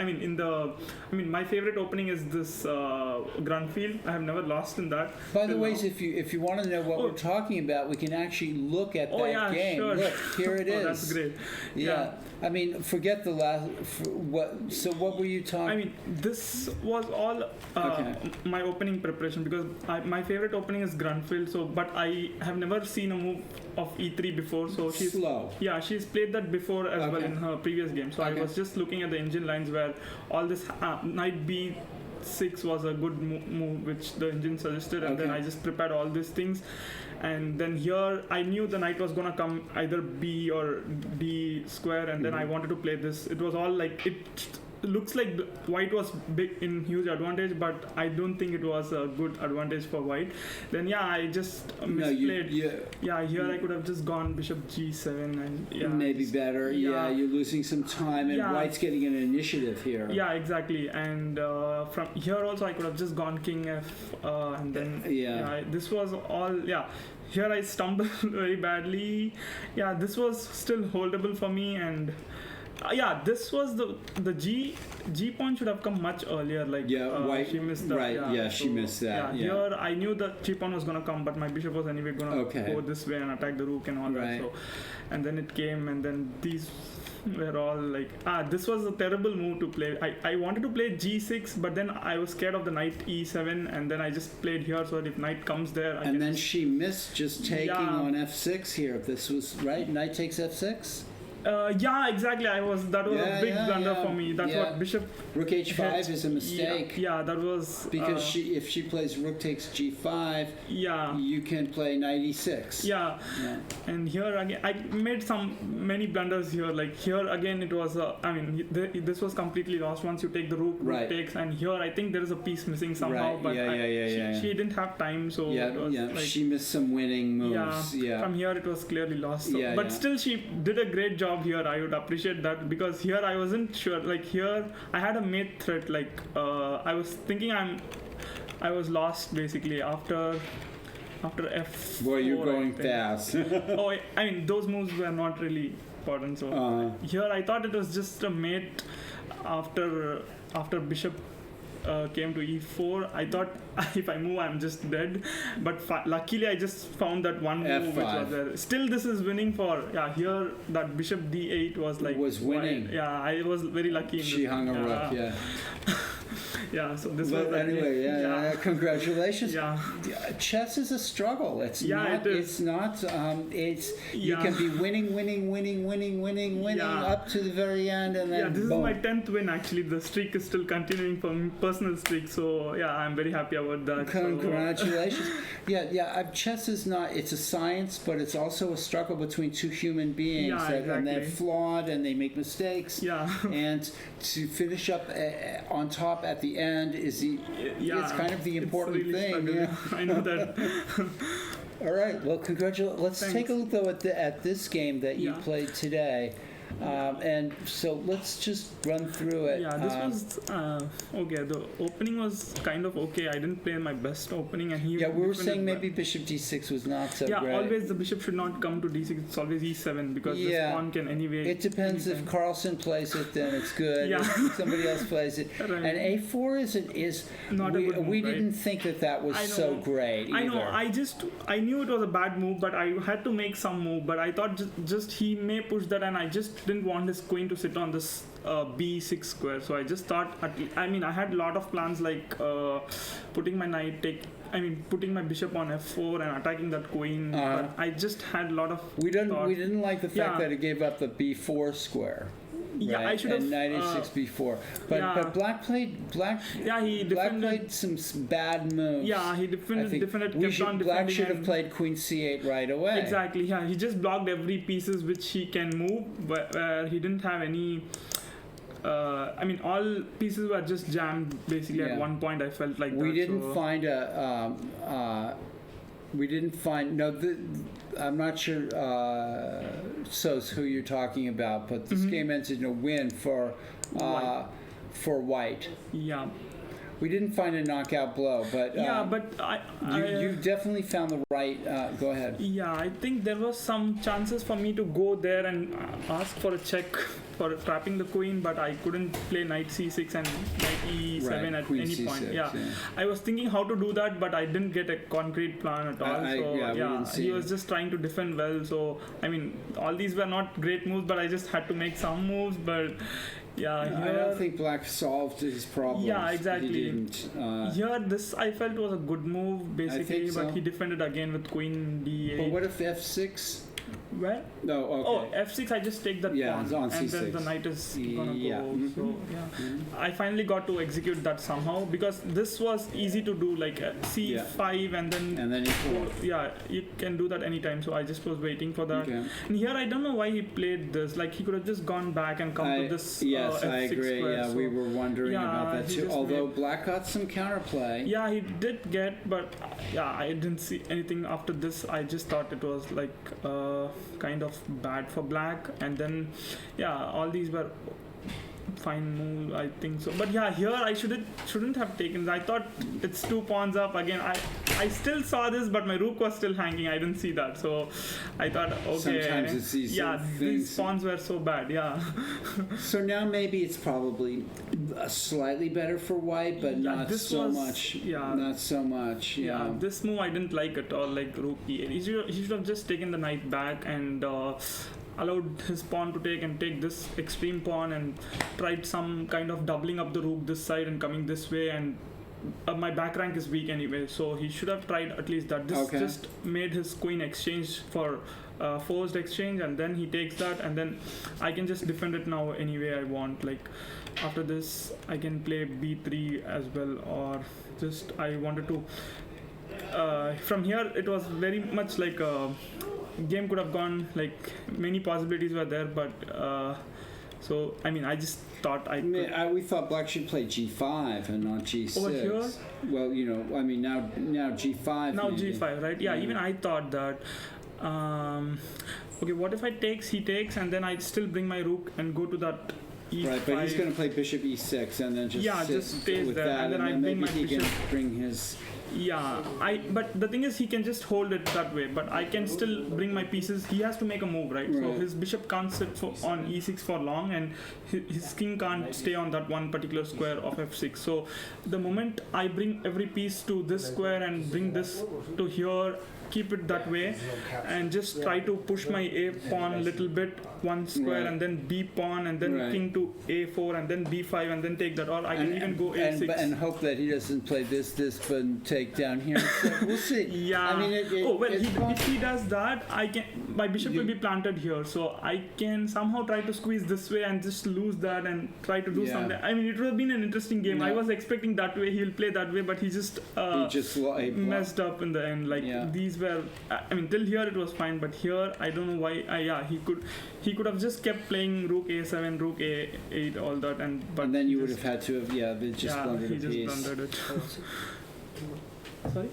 My favorite opening is this Grunfield. I have never lost in that. By the till way, now. if you want to know what Oh. we're talking about, we can actually look at Oh that yeah, game. sure. Look, here it is. Oh, that's great. Yeah. I mean, forget the last. So what were you talking? I mean, this was all Okay. my opening preparation because my favorite opening is Grunfield. So, but I have never seen a move of e3 before. So she's slow. yeah, she's played that before as well Okay. in her previous game. So Okay. I was just looking at the engine lines where all this knight b6 was a good move which the engine suggested, and then Okay. I just prepared all these things. And then here I knew the knight was gonna come either b or d square, and then I wanted to play this. It was all like looks like white was big in huge advantage, but I don't think it was a good advantage for white. Then yeah, I just No, misplayed. you Yeah, here I could have just gone bishop g7 and yeah. maybe just- better. Yeah, you're losing some time, and Yeah. white's getting an initiative here. Yeah, exactly. And from here also I could have just gone king f and then Yeah. this was all Here I stumbled very badly. Yeah, this was still holdable for me, and this was the G pawn should have come much earlier. Like white. she missed that. Right. Yeah, she missed that. Yeah. Here I knew the G pawn was gonna come, but my bishop was anyway gonna Okay. go this way and attack the rook and all Right. that. So, and then it came, and then these were all like this was a terrible move to play. I wanted to play g6, but then I was scared of the knight e7, and then I just played here so that if knight comes there I And can then she missed just taking Yeah. on f6 here. If this was right, knight takes f6. exactly. That was Yeah, a big yeah, blunder yeah. for me. That's Yeah. what bishop Rook h5 hit. is a mistake. Yeah, that was Because if she plays rook takes g5, yeah. you can play knight e6. Yeah, Yeah. and here again, I made many blunders here. Like here again, it was this was completely lost once you take the rook Right. takes, and here I think there is a piece missing somehow. Right. But Yeah. she didn't have time, so it was like, She missed some winning moves. Yeah. from here it was clearly lost. So, Yeah, but yeah. still, she did a great job here. I would appreciate that, because here I wasn't sure. Like here, I had a mate threat. Like I was thinking I was lost basically after f4. Boy, you're going I think. fast. I mean, those moves were not really important. So here I thought it was just a mate after bishop came to e4. I thought if I move I'm just dead, but luckily I just found that one move which was there. Still this is winning for here that bishop d8 was like Was winning. I was very lucky in She this. hung a rook. Yeah. Yeah, so this But was like, anyway, yeah. Congratulations. yeah. Chess is a struggle. It's Yeah, not. it is. It's not. It's you Yeah. can be winning Yeah. up to the very end, and then Yeah, this boom. is my 10th win actually. The streak is still continuing for me, personal streak. So yeah, I'm very happy about that. Congratulations. Chess is not. It's a science, but it's also a struggle between two human beings, Yeah, and they're exactly. flawed and they make mistakes. Yeah. And to finish up on top at the end is it's kind of the important it's really thing. struggling. Yeah. I know that. All right. Well, congratulations. Let's Thanks. take a look though at this game that you Yeah. played today. And so let's just run through it. Yeah, this was okay. The opening was kind of okay. I didn't play my best opening, and he. Yeah, we were defended saying well. maybe bishop d6 was not so Yeah, great. always the bishop should not come to d6. It's always e7 because this Yeah. pawn can anyway. It depends if anytime. Carlson plays it, then it's good. Yeah. If somebody else plays it, Right. and a4 is Not a we, good move, we right? didn't think that was I so know. great either. I know. I knew it was a bad move, but I had to make some move. But I thought just he may push that, and I just didn't want his queen to sit on this b6 square. So I just thought. I had a lot of plans like putting my putting my bishop on f4 and attacking that queen. Uh-huh. But I just had a lot of. we thought. didn't like the fact Yeah. that it gave up the b4 square. Yeah, right? I should have. And knight h6 b4. But yeah. but black played He Black defended. played some bad moves. Yeah, he I defended. think Kept on Black defending should have and- played queen c8 right away. Exactly. Yeah, he just blocked every pieces which he can move, but he didn't have any. All pieces were just jammed basically Yeah. at one point. I felt like We that, didn't so- find we didn't find I'm not sure Sos who you're talking about, but this game ended in a win for white. Yeah. We didn't find a knockout blow, but But you definitely found the right. Go ahead. Yeah, I think there was some chances for me to go there and ask for a check for trapping the queen, but I couldn't play knight c6 and knight e7 Right, at queen any c6, point. Yeah. yeah. I was thinking how to do that, but I didn't get a concrete plan at all. we didn't see He it. was just trying to defend well. So all these were not great moves, but I just had to make some moves. But yeah, I here, don't think Black solved his problems. Yeah, exactly. He didn't. here this I felt was a good move basically, think so. but he defended again with queen d8. But what if f6? Where? No, Oh, okay. f6. I just take that Yeah, pawn, it's on and then C6. the knight is gonna Yeah. go. Mhm. So yeah, Mhm. I finally got to execute that somehow because this was easy to do, like c5 and then. And then E4. Yeah, you can do that anytime. So I just was waiting for that. Okay. And here I don't know why he played this. Like he could have just gone back and come to this. Yes, F6 I agree. square, Yeah, so- we were wondering Yeah, about that he too. just Although made- black got some counterplay. Yeah, he did get, but yeah, I didn't see anything after this. I just thought it was like kind of bad for black, and then yeah, all these were fine move, I think so. But yeah, here I shouldn't have taken. I thought it's 2 pawns up again. I still saw this, but my rook was still hanging. I didn't see that, so I thought okay. Sometimes it's these yeah, things. these pawns were so bad. Yeah. So now maybe it's probably slightly better for white, but Yeah, not this so was- much. yeah. Not so much. Yeah, Yeah. this move I didn't like at all. Like rook e8. He should have just taken the knight back and allowed his pawn to take this extreme pawn and tried some kind of doubling up the rook this side and coming this way. And my back rank is weak anyway, so he should have tried at least that. This Okay. just made his queen exchange for forced exchange, and then he takes that, and then I can just defend it now any way I want. Like after this, I can play b3 as well, or just I wanted to. From here, it was very much like a game could have gone, like many possibilities were there, but so I mean I just thought I could. We thought black should play G5 and not G6. Over here? Well, you know, I mean now G5. Now maybe. g5, right? Yeah, Yeah. even I thought that. Okay, what if he takes, and then I still bring my rook and go to that e5. Right, but he's going to play bishop E6 and then just Yeah, sit just stays with there, that, and then I bring maybe my he can bishop. bring his. Yeah, but the thing is he can just hold it that way, but I can still bring my pieces. He has to make a move, right? So Right. his bishop can't sit on e6 for long, and his king can't stay on that one particular square of f6. So the moment I bring every piece to this square and bring this to here, keep it that way, and just try to push my a pawn little bit, one square, Right. and then b pawn, and then Right. king to a4, and then b5, and then take that, or I can even go a6. and hope that he doesn't play this, but take down here. So we'll see. Yeah. I mean, If he does that, my bishop will be planted here, so I can somehow try to squeeze this way and just lose that and try to do Yeah. something. I mean, it would have been an interesting game. I Yeah. was expecting that way he'll play that way, but he just he just messed up in the end. Like Yeah. these were, I mean, till here it was fine, but here I don't know why. He could have just kept playing rook a7, rook a8, all that, but and then you he would just- have had to have they just yeah, blundered he a just piece. blundered it. Sorry,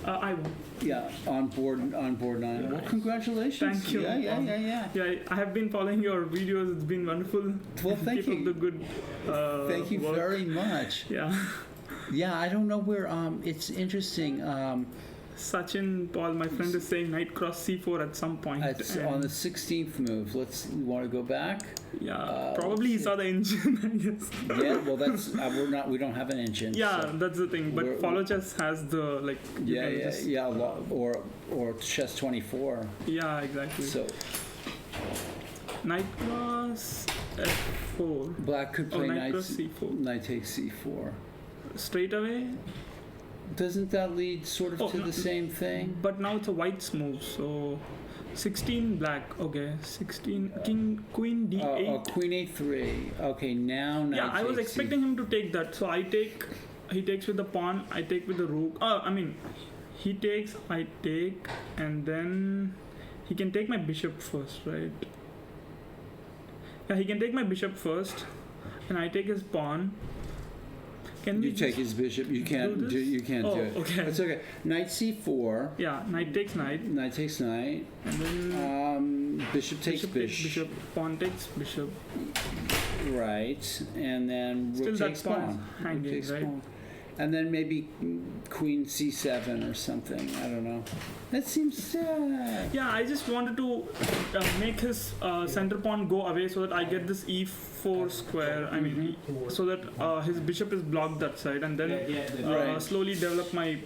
I won. Yeah, on board 9. Well, congratulations. Thank you. Yeah. Yeah, I have been following your videos. It's been wonderful. Well, thank Keep up you. the good. Thank you work. very much. Yeah, Yeah, I don't know where. It's interesting. Sachin Paul, my friend, is saying knight cross c4 at some point. It's and on the 16th move. You want to go back? yeah, probably he saw the engine. I guess. Yeah. Well, that's we don't have an engine. Yeah, so- that's the thing. But We're- follow chess has the like. You Yeah, can yeah, just- yeah. Or chess 24. Yeah, exactly. So Knight cross f4. black could Oh, play knight cross c4. knight takes c4. Straight away. Doesn't that lead sort of Oh, to no, the same thing? But now it's a white's move, so 16 black. Okay, 16 king queen d8. Queen a3. Okay, now knight Yeah, I was takes expecting him to take that. So he takes with the pawn, I take with the rook. I mean, he takes, I take, and then he can take my bishop first, right? Yeah, he can take my bishop first, and I take his pawn. Can You we take just his bishop. You can't this? do. You can't Oh, do it. okay. It's okay. Knight c4. Yeah, knight takes knight, Knight takes knight. and then Bishop takes takes bishop, pawn takes bishop. Right, and then Still rook that takes pawn pawn. is hanging, Rook takes right? pawn. And then maybe queen c7 or something. I don't know. That seems. Yeah, I just wanted to make his center pawn go away so that I get this e4 square. I mean, so that his bishop is blocked that side, and then Right. slowly develop my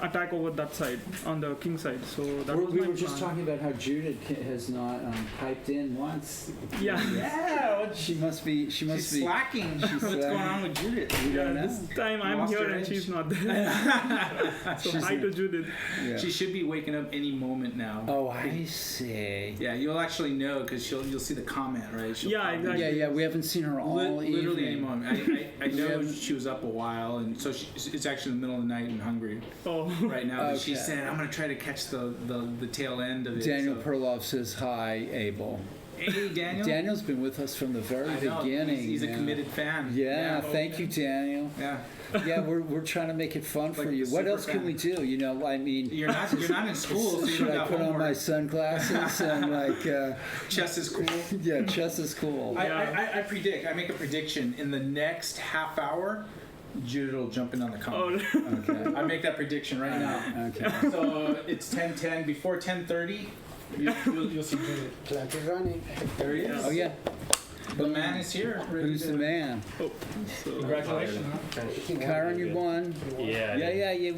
attack over that side on the king side. So that was we my were just plan. talking about how Judith has not piped in once. Yeah, Yeah, She must be. she's slacking. She's What's going on with Judith? We yeah. don't know. This time I'm Lost here her and she's not there. So She's hi not- to Judith. Yeah. She should be waking up any moment now. Oh, I see. Yeah, you'll actually know because you'll see the comment, right? She'll Yeah, comment. exactly. Yeah, we haven't seen her all Literally any evening. moment. I know haven't- she was up a while, and so it's actually in the middle of the night and hungry Oh, right now. But she's Okay. saying, "I'm gonna try to catch the tail end of it." Daniel so. Perloff says hi, Abel. Hey, Daniel. Daniel's been with us from the very I know, beginning. He's a yeah. committed fan. Yeah, thank you, Daniel. Yeah. Yeah, we're trying to make it fun for Like you. the What super else can fan. we do? You know, I mean, You're not in school, so you should don't I have put on my homework. sunglasses and like, Chess is cool. yeah, chess is cool. I predict. I make a prediction. In the next half hour, Judith will jump in on the comment. oh, Okay. I make that prediction right now. Okay. So it's 10:10. Before 10:30, you'll see Judith. Clock is running. There he is. Oh yeah. The man is here. ready Who's to- the man? Congratulations. Kyron, you won. Yeah. Yeah. You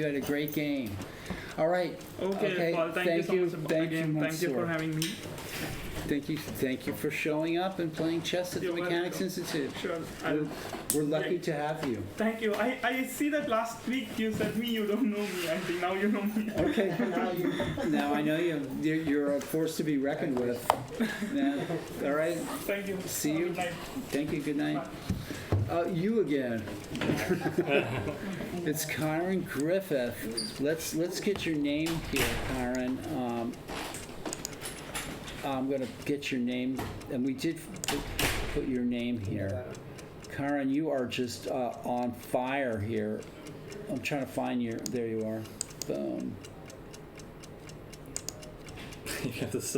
had a great game. All right. okay, Paul. Thank you so much Thank again. you, Thank you for Mansoor. having me. Thank you for showing up and playing chess at the You're Mechanics welcome. Institute. Sure. We're lucky to have you. Thank you. I see that last week you said me you don't know me. I think now you know me. Okay. Now I know you. You're a force to be reckoned with. Yeah. All right. Thank you. See Have a you. good night. Thank you. Good night. You again. It's Kyron Griffith. Let's get your name here, Kyron. I'm gonna get your name, and we did put your name here. Kyron, you are just on fire here. I'm trying to find your. There you are. Boom. You have this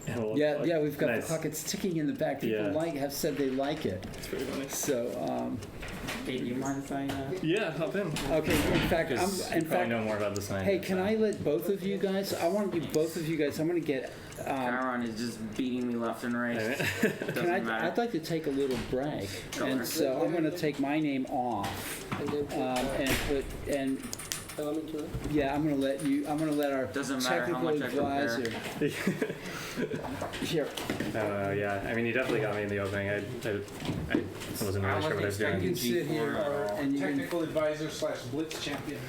analog Yeah, clock. yeah. We've got Nice. the clock. It's ticking in the back. People Yeah. have said they like it. It's pretty funny. So. Hey, do you mind if I? Yeah, hop in. Okay. In fact, Because in you probably fact. know more about this than I Hey, do, can so. I let both of you guys? I want you, both of you guys. I'm gonna get. Chiron is just beating me left and right. Can Doesn't matter. I'd like to take a little break, Go and on. so I'm gonna take my name off, and yeah, I'm gonna let you. I'm gonna let our Doesn't matter how technical much I compare. advisor. Here, Yeah, I mean, you definitely got me in the opening. I wasn't really sure what I was you doing. can sit here, and you can. Technical advisor / blitz champion.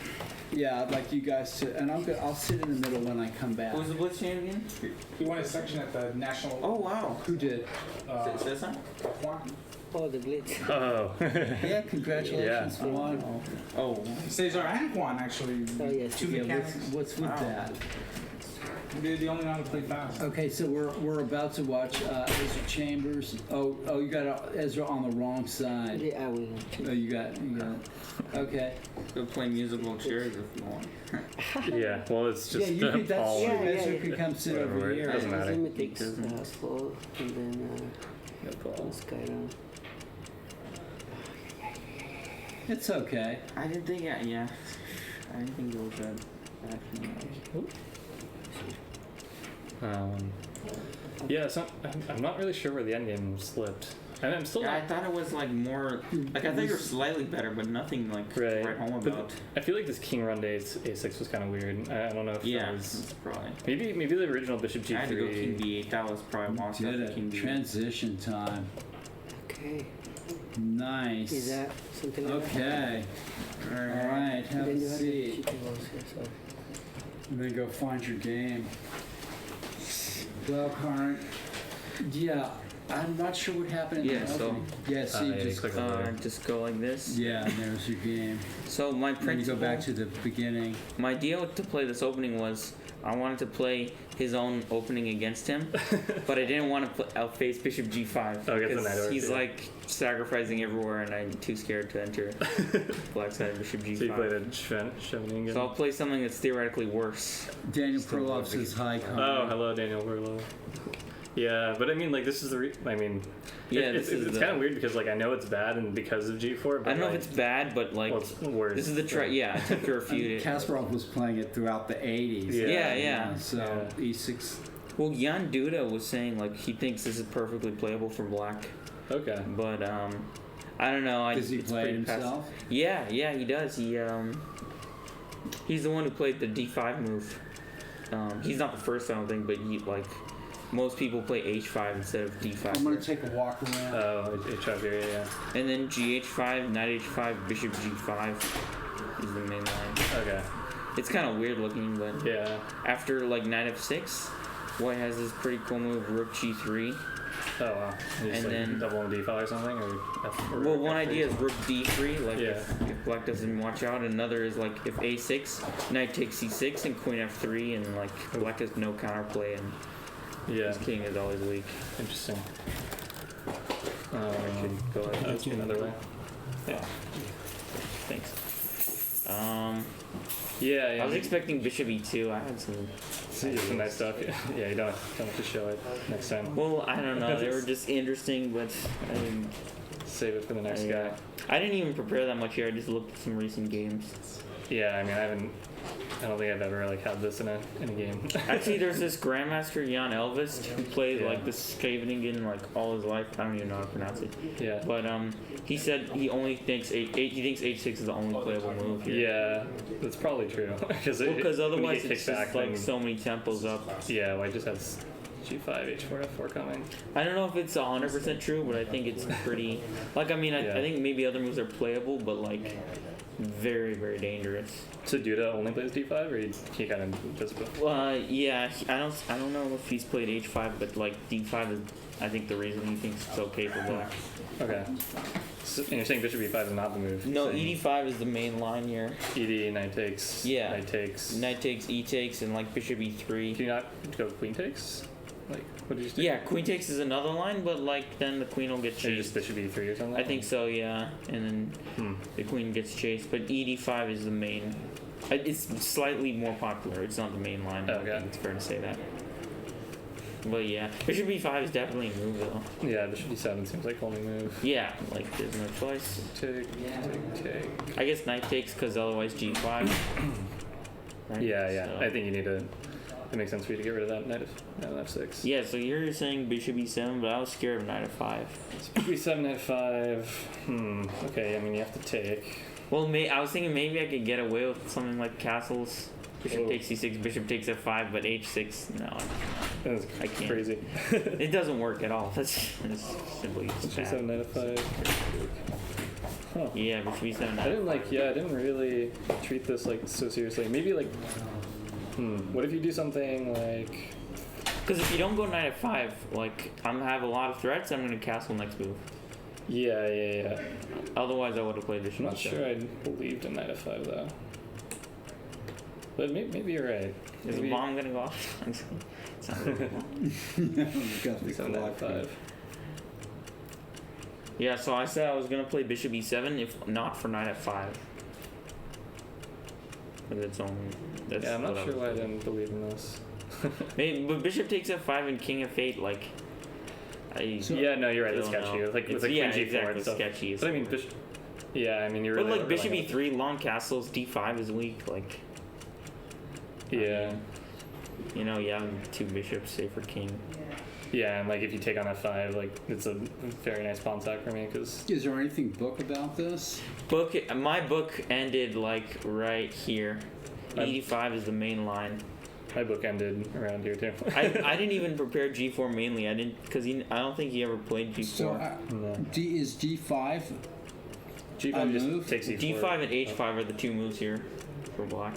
Yeah, I'd like you guys to, and I'll sit in the middle when I come back. Who's the Blitz champion? He won a section at the national. Oh wow. Who did? Citizen? Juan. Oh. Yeah, congratulations, Yeah. Juan. Oh. Cesar and Juan actually. Two Yeah, mechanics. what's with Wow. that? They're the only one to play fast. Okay, so we're about to watch Ezra Chambers. Oh, you got Ezra on the wrong side. Yeah, we. Oh, you got it. Okay. Go play musical chairs if you want. Yeah, well, it's just Yeah, you could. That's Paul. true. Ezra could come sit Whatever, over it here. doesn't matter. Takes slow and then Yeah, Paul. Skyrim. It's okay. I didn't think. Yeah. I didn't think it was that. Actually. Yeah, so I'm not really sure where the end game slipped. And I'm still Yeah, I not. thought it was like more. Like I thought you were slightly better, but nothing like to Right. write home But about. I feel like this King Run Day A6 was kind of weird. I don't know if Yeah, that was. that's probably. Maybe the original Bishop I had to go G3. King B8. That was probably more stuff Did for King it. B8. Transition time. Okay. Nice. Is that something like that? Okay. All right. Have Then a you have the seat. GT balls here, so. And then go find your game. Well, Karin. Yeah, I'm not sure what happened. In Yeah, the so- opening. Yeah. See, Yeah, just. click over there. Just go like this. Yeah, and there's your game. So my Then you principle. go back to the beginning. My deal to play this opening was I wanted to play his own opening against him, but I didn't want to outface Bishop G5 Oh, get the knight because over, he's yeah. like sacrificing everywhere, and I'm too scared to enter black side of Bishop So you played G5. a Chevening So I'll play something that's theoretically worse. Daniel Perloff says hi, Karin. Oh, hello, Daniel Burlow. Yeah, but I mean, like, this is the. Yeah, it's this is the- kind of weird because, like, I know it's bad and because of G4, but I don't know like, if it's bad, but like well, it's worse. this is the try. Yeah, I took to refute it. Kasparov was playing it throughout the 80s. Yeah. So Yeah. E6. Well, Jan Duda was saying like he thinks this is perfectly playable for black, Okay. but I don't know. Does he it's play it pretty passive. himself? Yeah, he does. He's the one who played the D5 move. He's not the first, I don't think, but he like most people play h5 instead of d5. I'm gonna take a walk around. Oh, h5 here, yeah. And then gh5, knight h5, bishop g5 is the main line. Okay. It's kind of weird looking, but Yeah. after like knight f6, white has this pretty cool move, rook g3. Oh wow. You just, And like, then- double on d5 or something, or Well, one F3? idea is rook d3, like Yeah. if black doesn't watch out. Another is like if a6, knight takes c6, and queen f3, and like black has no counterplay, and Yeah. his king is always weak. Interesting. We could go like that another way. Yeah. Thanks. Yeah. I was expecting bishop e2. I had some. some nice stuff. Yeah. You don't have to show it next time. Well, I don't know. They were just interesting, but I didn't. Save it for the next guy. I didn't even prepare that much here. I just looked at some recent games. Yeah. I mean, I don't think I've ever like had this in a game. Actually, there's this grandmaster Jan Elvis who played Yeah. like this Scheveningen like all his life. I don't even know how to pronounce it. Yeah. But he said he only thinks he thinks h6 is the only playable move here. Yeah, that's probably true. Because Otherwise it's just like so many tempos up. Yeah, white just has g5, h4, f4 coming. I don't know if it's 100% true, but I think it's pretty. Like I Yeah. think maybe other moves are playable, but like very very dangerous. So Duda only plays d5, or he kind of does both? Yeah, I don't know if he's played h5, but like d5 is I think the reason he thinks it's okay for black. Okay. So, and you're saying bishop e5 is not the move? No, You're saying ed5 is the main line here. ED, knight takes. Yeah. Knight takes. Knight takes, e takes, and like bishop e3. Do you not go queen takes? Like, what did you say? Yeah, queen takes is another line, but like then the queen will get Maybe just chased. bishop e3 or something? I think so, yeah. And then the queen gets chased, but ed5 is the main. It's slightly more popular. It's not the main line. Okay. I think it's fair to say that. But yeah, bishop e5 is definitely a move though. Yeah, bishop d7 seems like only move. Yeah, like there's no choice. Take. I guess knight takes because otherwise g5. Right? Yeah. So- I think you need to. It makes sense for you to get rid of that knight of f6. Yeah, so you're saying bishop e7, but I was scared of knight f5. b7, knight f5. Okay, I mean you have to take. Well, I was thinking maybe I could get away with something like castles. Bishop takes c6, bishop takes f5, but h6, no. That's I can't. crazy. It doesn't work at all. That's simply b7, bad. knight f5. Huh. Yeah, bishop e7. I didn't really treat this like so seriously. Maybe like, what if you do something like? Because if you don't go knight f5, like I'm gonna have a lot of threats. I'm gonna castle next move. Yeah. Otherwise, I would have played bishop. I'm not e7. sure I believed in knight f5 though. But maybe you're right. Is the Maybe bomb gonna go off? It's not really a bomb. b7, knight f5. Yeah, so I said I was gonna play bishop e7 if not for knight f5. But that's only. That's Yeah, I'm not what sure was why I didn't believe in this. Maybe, but bishop takes f5 and king f8, like. Yeah, no, you're right. That's don't sketchy. know. It's like Yeah, queen g4 exactly, and stuff. sketchy. But I mean, bishop. Yeah, I mean you're. But really like bishop overlaying it. e3, long castles, d5 is weak. Like. Yeah. You know, yeah, two bishops, say for king. Yeah, and like if you take on f5, like it's a very nice pawn sack for me because. Is there anything book about this? My book ended like right here. My- e5 is the main line. My book ended around here too. I didn't even prepare g4 mainly. I didn't because I don't think he ever played g4. So is D5 G5 just move? takes e4. g5 and h5 are the two moves here for black.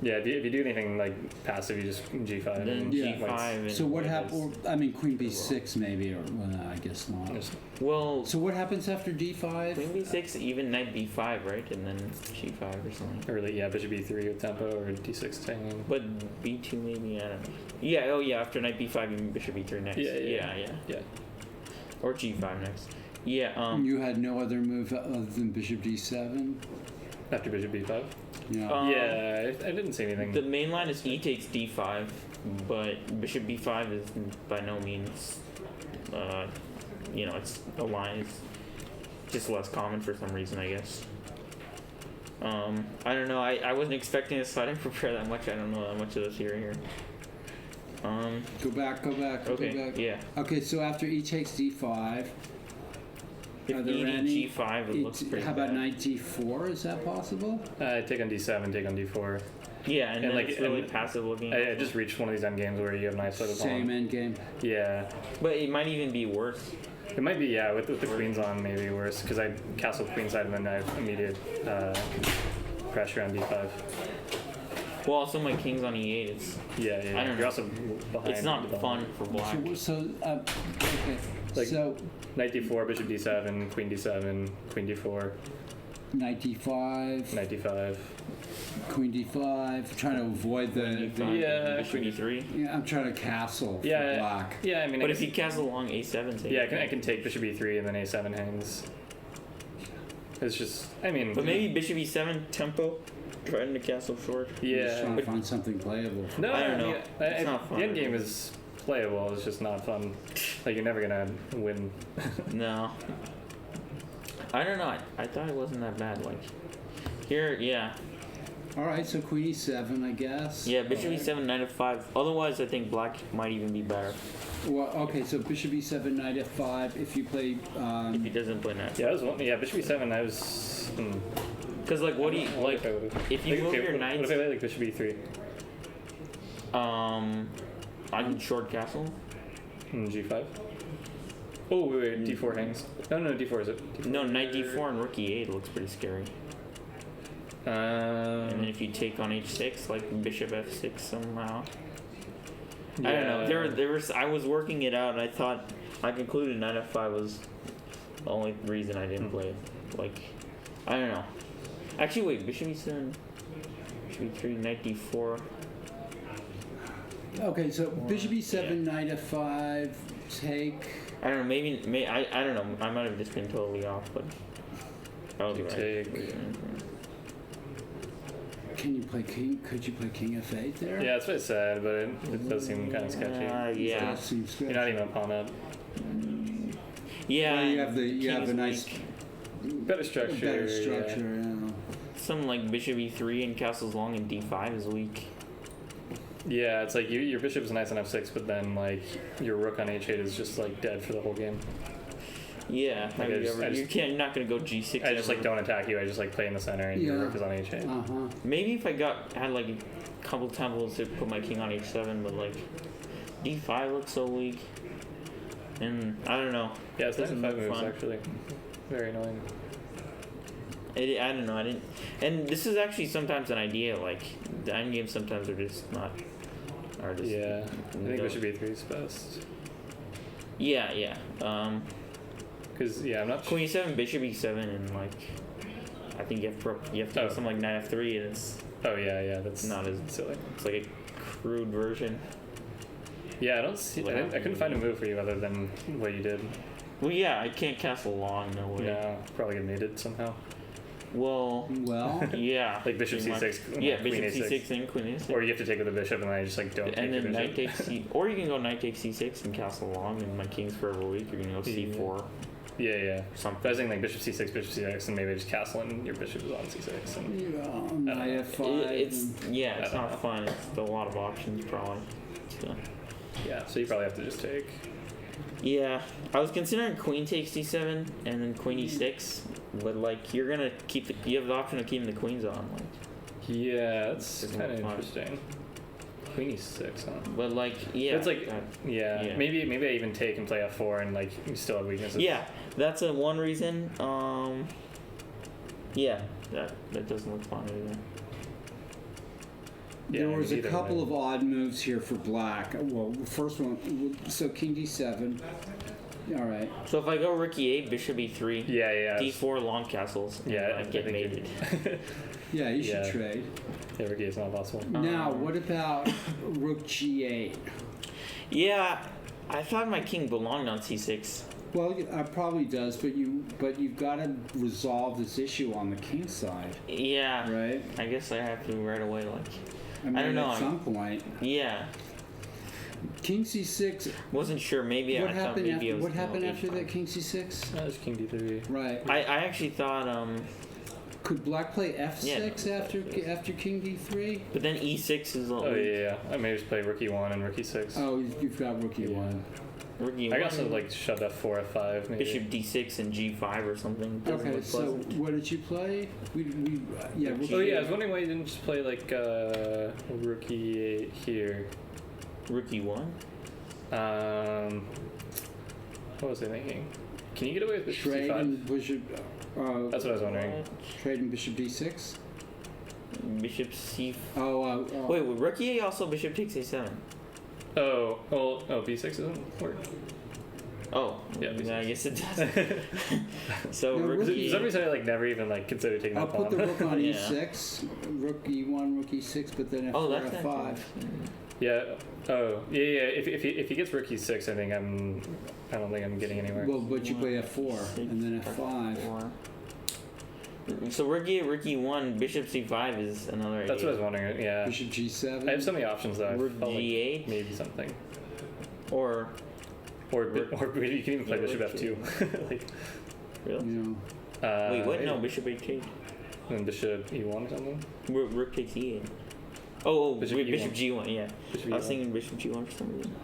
Yeah, if you do anything like passive, you just G5. Then and g5 white's- and So what white happens? I mean, Queen B6 maybe, or well, I guess not. just- Well, So what happens after D5? queen b6, even knight b5, right? And then g5 or something. Or like, yeah, bishop E3 with tempo or D6 taking. But b2 maybe, I don't know. Yeah, oh yeah, after knight b5, even bishop e3 next. Yeah. Or g5 next. Yeah, You had no other move other than Bishop D7. After bishop B5? Yeah. Yeah, I didn't say anything. the main line is e takes d5, but bishop b5 is by no means, it's a line. It's just less common for some reason, I guess. I don't know. I wasn't expecting this, so I didn't prepare that much. I don't know that much of this here. Go back. Okay. Go back. Yeah. Okay, so after E takes D5, If Are there E any? G5, it looks pretty How about bad. knight d4? Is that possible? Take on d7, take on d4. Yeah, and then like, it's really and passive looking. I just reached one of these endgames where you have knights like the Same pawn. end game. Yeah, But it might even be worse. it might be, yeah, with the queens on maybe worse, because I castle queenside and then I have immediate pressure on d5. Well, also my king's on E8. It's Yeah, yeah. I don't You're know. also behind. it's not the pawn. fun for black. Okay. Like- So Knight d4, bishop d7, queen d7, queen d4, knight d5, knight d5. queen d5. Trying to avoid Queen the E5, yeah, bishop E3. yeah, I'm trying to castle for Yeah, black. yeah. I mean, But I if guess- you castle along A7, say yeah, I can take bishop e3 and then a7 hangs. It's just, I mean, But maybe bishop E7 tempo, trying to castle short. I'm just yeah. trying to find something playable. No, I don't know. mean, It's not fun. The end game is playable. It's just not fun. Like you're never gonna win. No. I don't know. I thought it wasn't that bad. Like here, yeah, All right, so queen e7, I guess. yeah. Bishop E7, knight F5. Otherwise, I think black might even be better Well, okay, so bishop e7, knight f5. If you play, if he doesn't play knight. Yeah, I was one. Yeah, bishop e7. I was. Because like, what do you like? If you move your What knights, if I play like bishop e3? I can short castle. G5. Oh wait, d4 hangs. No, d4 is it? D4. No, knight D4 and rook E8 looks pretty scary. And then if you take on H6, like bishop F6 somehow. I don't know. There was. I was working it out. And I thought I concluded knight F5 was the only reason I didn't play it. Like, I don't know. Actually, wait. Bishop E7, bishop E3, knight D4. okay, so bishop e7, knight f5, take. I don't know. Maybe I don't know. I might have just been totally off, but I was right. Take. Can you play king? Could you play king f8 there? Yeah, that's what I said, but it does seem kind of sketchy. Yeah. That seems good. You're not even a pawn up. Yeah. Well, you have King a is nice weak. Better structure. better structure. Yeah. Some like bishop E3 and castles long and D5 is weak. Yeah, it's like your bishop is nice on f6, but then like your rook on h8 is just like dead for the whole game. Yeah, Like, you're not gonna go G6. I just like ever. don't attack you. I just like play in the center and your Yeah. rook is on h8. Maybe if I had like a couple temples to put my king on H7, but like D5 looks so weak, and I don't know. Yeah, it's Doesn't 5 look moves fun. actually. Very annoying. I don't know. I didn't. And this is actually sometimes an idea. Like the end games sometimes are just not. Are just Yeah, I think don't- bishop e3 is best. Yeah. Because yeah, I'm not. Queen E7, bishop E7, and like I think you have to Oh. do something like knight F3, and it's Oh yeah, that's not as silly. it's like a crude version. Yeah, I don't see. I couldn't find a move for you other than what you did. Well, yeah, I can't castle long. No way. No, probably get mated somehow. Well, Well, yeah. Like bishop pretty much. c6. Yeah, queen bishop a6. C6 and queen A6. Or you have to take with the bishop, and then I just like don't. And take your then knight bishop. takes C, or you can go knight takes C6 and castle long, and my king's forever weak. You're gonna go C4. Yeah. Something. But I was thinking like bishop c6, bishop c6, and maybe just castle and your bishop is on c6. And knight f5. It's yeah, it's I don't not know. fun. It's a lot of options probably. So, yeah, so you probably have to just take. yeah, I was considering queen takes D7 and then queen E6, but like you're gonna you have the option of keeping the queens on. Like, Yeah, that's It's kind of more fun. interesting. Queen e6, huh? but like yeah, It's like Yeah. yeah. Maybe I even take and play f4 and like you still have weaknesses. yeah, that's one reason. Yeah, that doesn't look fun either. Yeah, There I was mean, a either couple way. of odd moves here for black. Well, the first one, so king d7. All right. So if I go rook E8, bishop E3, Yeah. D4 long castles, and Yeah, I get think mated. Yeah, you should Yeah. trade. Yeah, Ricky, it's not possible. Now, what about rook g8? Yeah, I thought my king belonged on C6. Well, probably does, but you've got to resolve this issue on the king side, Yeah, right? I guess I have to right away. Like, I mean, don't know, at some point, yeah, king c6. wasn't sure. Maybe What I thought happened maybe after? I was What happened gonna after be that? fine. King c6. There's king d3. Right. I actually thought Could black play f6 Yeah. after king d3? but then E6 is Oh yeah. I may just play rook e1 and rook e6. Oh, you've got rook e1. Rookie I one. also like shoved F4, F5, maybe. Bishop D6 and G5 or something. Doesn't Okay, look so pleasant. what did you play? Yeah, Oh yeah, I was wondering why you didn't just play like Rook E8 here. Rookie 1? What was I thinking? Can you get away with Bishop trade C5? and bishop. That's what I was wondering. Trade and bishop D6. Bishop C. Wait, Wait, Rook E8 also bishop takes A7. Oh, well, B6 doesn't work. Oh, Yeah, yeah, I B6. guess it does. So No, Rook For some E8. reason, I like never even like considered taking I'll that put pawn. the rook on Yeah. E6, rook E1, rook E6, but then Oh, F4, that's F5. Yeah. Oh, yeah. If he gets Rook E6, I don't think I'm getting anywhere. Well, but you play F4 and then F5. Four. So Rook E8, Rook E1, bishop C5 is another That's what I idea. was wondering. Yeah. Bishop G7. I have so many options though. I Rook felt like G8 maybe something. or Or you can even play Yeah, Bishop Rook F2. like, really? You Wait, what? maybe. No, bishop H8. And Bishop E1 or something. Rook takes E8. Oh, Bishop wait, E1. bishop G1. Yeah, Bishop I was E1. thinking bishop G1 for some reason.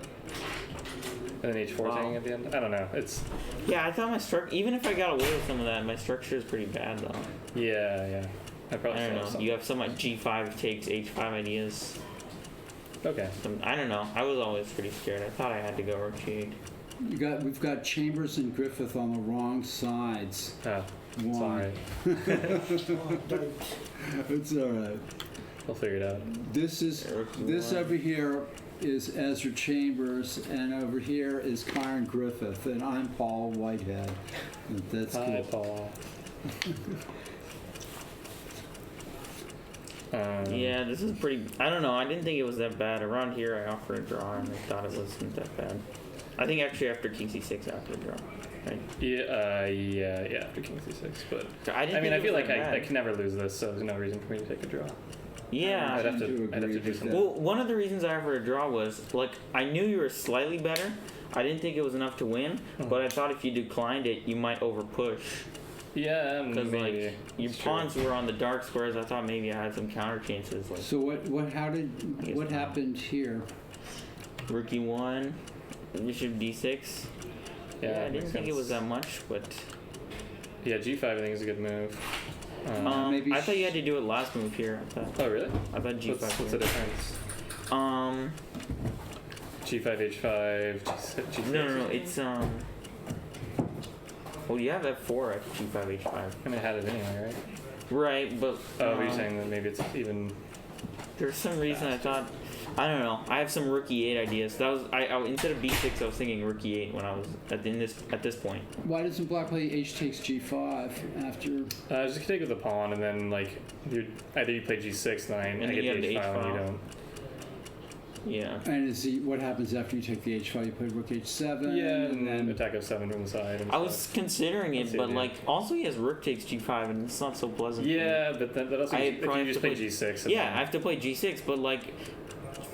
And then H4 Wow. taking at the end. I don't know. It's Yeah, I thought my structure. Even if I got away with some of that, my structure is pretty bad though. yeah. I probably I should don't have know. some. You have some like G5 takes H5 ideas. Okay. I don't know. I was always pretty scared. I thought I had to go Rook G8. we've got Chambers and Griffith on the wrong sides. Oh, Why? sorry. It's all right. We'll figure it out. This One. over here is Ezra Chambers, and over here is Kyron Griffith, and I'm Paul Whitehead. That's Hi, cool. Paul. Yeah, this is pretty. I don't know. I didn't think it was that bad. Around here, I offered a draw, and I thought it wasn't that bad. I think actually after King C6, I offered a draw. Right? Yeah. After King C6, but I didn't. I mean, think I it feel was like that I bad. can never lose this, so there's no reason for me to take a draw. Yeah. I'd have I do to agree do with something. that. Well, one of the reasons I offered a draw was like I knew you were slightly better. I didn't think it was enough to win, but I thought if you declined it, you might overpush. Yeah, Because maybe. like your That's true. pawns were on the dark squares. I thought maybe I had some counter chances. Like So what guess what not. happened here? Rook E1, bishop D6. Yeah, I that didn't makes think it sense. was that much, but Yeah, G5 I think is a good move. Maybe I thought you had to do it last move here. Oh really? I thought G5. What's the here. difference? G5, H5, G6. No. It's Well, you have F4 at G5, H5. I mean, I had it anyway, right? Right, but Oh, you're saying that maybe it's even. there's some reason I thought. I don't know. I have some Rook E8 ideas. That was I instead of B6, I was thinking Rook E8 when I was at this point. Why doesn't Black play H takes G5 after? Just take with the pawn, and then like either you play G6, then I then get you have the the H file, and you H-file. don't. Yeah. And what happens after you take the H file? You play Rook H7. Yeah, and then attack F7 from the side. And I was stuff. considering That's it, the but idea. like also he has Rook takes G5, and it's not so pleasant. for me. Yeah, but that also I if probably you have just to play play- G6. Yeah, I have to play G6, but like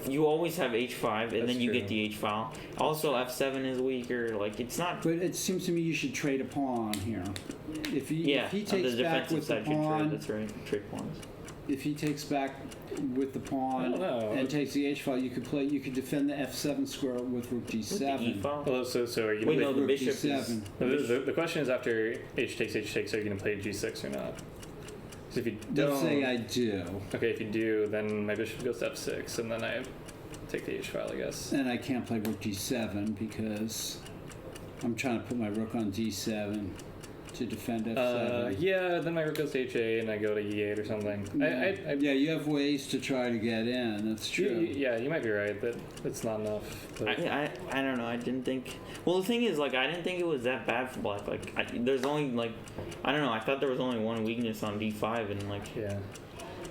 you always have H5, and That's then you true. get the H file. Also, F7 is weaker. Like it's not. But it seems to me you should trade a pawn here. If he Yeah, if he on takes the back defensive with the side, you trade. pawn, That's right. Trade pawns. if he takes back with the I pawn don't know. and takes the H file, you could defend the F7 square with Rook With the E G7. file. Well, so are you Wait, gonna no, play? the Rook bishop G7. is. The question is after H takes, are you going to play G6 or not? 'Cause if you Let's don't, say I do, okay, if you do, then my bishop goes to F6, and then I take the H file, I guess. and I can't play Rook G7 because I'm trying to put my Rook on D7 to defend F7. Yeah, then my rook goes to H8, and I go to E8 or something. Yeah, you have ways to try to get in. That's true. Yeah, you might be right that it's not enough. But I don't know. I didn't think. Well, the thing is, like, I didn't think it was that bad for Black. Like, there's only like, I don't know. I thought there was only one weakness on D5, and like, yeah.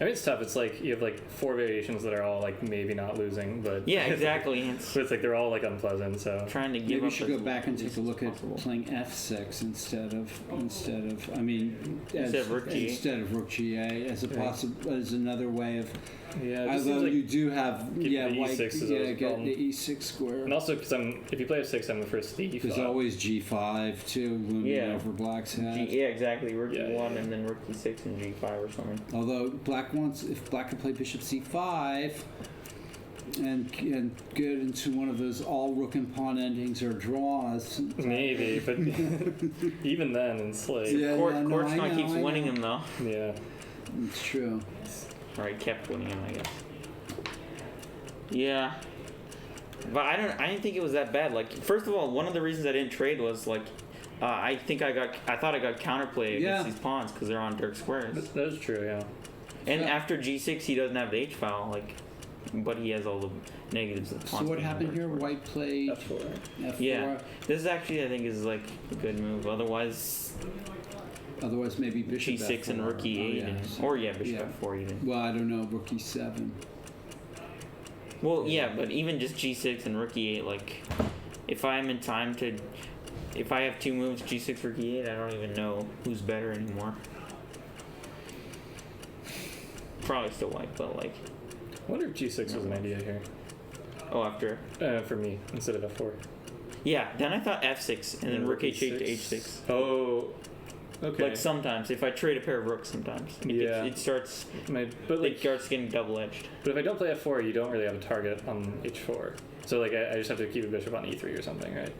I mean, it's tough. It's like you have like 4 variations that are all like maybe not losing, but yeah, exactly. It's So it's like they're all like unpleasant. So trying to give Maybe we up should as go back and take a look at possible. playing F6 instead of I mean Instead of Rook G8. instead of Rook G8 as a Yeah. as another way of. yeah, it just Although seems like, you do have keep yeah the white E6 is yeah always a get problem. the E6 square. and also because if you play F6, I'm the first thief. There's always G5 too looming Yeah. over Black's head. yeah, exactly. Rook Yeah, E1 yeah. and then Rook E6 and G5 or something. Although Black wants if Black could play Bishop C5. and get into one of those all rook and pawn endings or draws. Maybe, but even then, it's like, Yeah, Court's I not know, keeps I winning know. him though. yeah. It's true. Or he kept winning him, I guess. Yeah. But I didn't think it was that bad. Like, first of all, one of the reasons I didn't trade was like, I thought I got counterplay against Yeah. these pawns because they're on Dirk squares. That is true, yeah. And Yeah. after G6, he doesn't have the H file, like, but he has all the negatives of the So pawns. what being on happened Dirk here? squares. White played F4. F4. Yeah. This is actually, I think, is like a good move. Otherwise, Otherwise, maybe bishop G6 and F4. rook E8, Oh, and, so- or yeah, bishop yeah. F4 even. Well, I don't know. Rook E7. Well, yeah, but even just G6 and rook E8, like, if I'm in time to, if I have two moves, G6, rook E8, I don't even know who's better anymore. Probably still white, but like, I wonder if G6 was an idea here. oh, after. For me, instead of F4. Yeah, then I thought F6, and then rook H8 to E6. H6. Oh, okay. Like sometimes, if I trade a pair of rooks sometimes. Yeah. It starts, But like, it starts getting double-edged. but if I don't play F4, you don't really have a target on H4. So like, I just have to keep a bishop on E3 or something, right?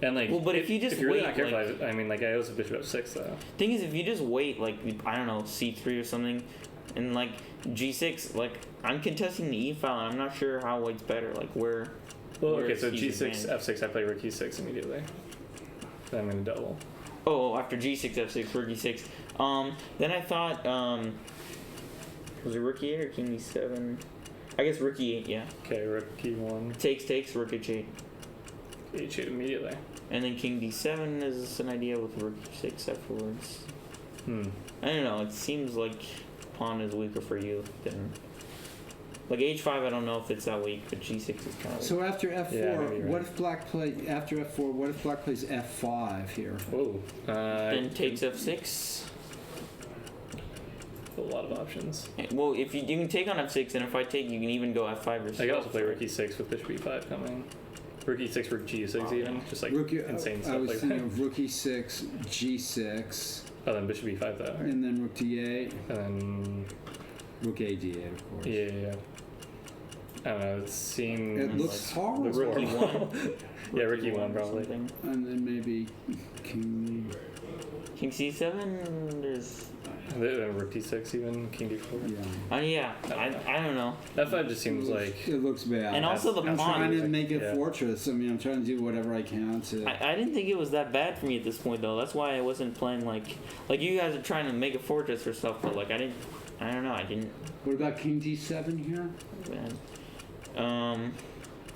And like, Well, but if you just if you're really wait, not careful, I mean, like, I also bishop F6 though. Thing is, if you just wait, like, I don't know, C3 or something, and like G6, like, I'm contesting the E file, and I'm not sure how white's better. Like, where. Well, where okay, is so he's G6, advanced. F6, I play rook E6 immediately. Then I'm gonna double. Oh, after G6, F6, rook E6. Then I thought, was it rook E8 or king E7? I guess rook E8, yeah. Okay, rook E1, Takes, rook H8. H8 immediately. And then king D7 is an idea with rook E6 afterwards. I don't know, it seems like pawn is weaker for you than. Like H5, I don't know if it's that weak, but G6 is kind of weak. So after F4, Yeah, maybe you're what right. if black play after F4? What if black plays F5 here? Oh, Then takes F6. a lot of options. Well, if you can take on F6, and if I take, you can even go F5 yourself. I could also play rook E6 with bishop E5 coming. Rook E6, rook G6 even, just like Rook, insane I stuff was like thinking that. of rook E6, G6, Oh, then bishop E5 though, right? and then rook D8, And then rook AD8, of course. yeah. I don't know. It seems. It looks horrible. looks Rook horrible. E1. Yeah, rook E1 E1 or probably. something. And then maybe king. King C7, there's. Then rook D6 even, king D4. Yeah. Yeah, I don't know. F5 just seems like. It looks bad. And also the I'm trying pawn. to make it Yeah. fortress. I mean, I'm trying to do whatever I can to. I didn't think it was that bad for me at this point though. That's why I wasn't playing like you guys are trying to make a fortress or stuff, but like I don't know, I didn't. What about king D7 here? Man.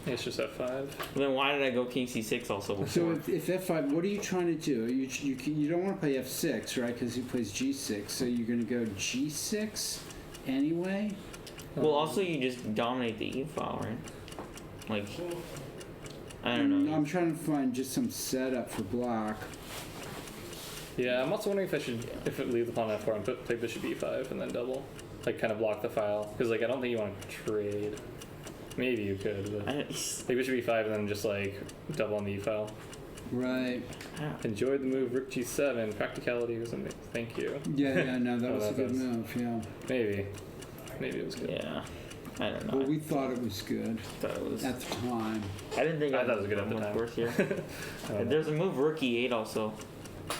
It's just F5. Then why did I go king C6 also before? So if F5, what are you trying to do? You don't want to play F6, right? Because he plays G6. So you're going to go G6 anyway? Well, also you just dominate the E file, right? Like, I don't know. I'm trying to find just some setup for black. Yeah, I'm also wondering if I should leave the pawn on F4 and play bishop E5 and then double, like kind of block the file, because like I don't think you want to trade. Maybe you could, but like bishop E5 and then just like double on the E file. Right. Enjoyed the move rook G7. Practicality was amazing. Thank you. Yeah, no, that Oh, was a that good was- move, yeah. Maybe it was good. Yeah, I don't know. Well, we thought it was good thought it was. at the time. I didn't think I thought it was good at the much time. worse here. I don't know. There's a move rook E8 also.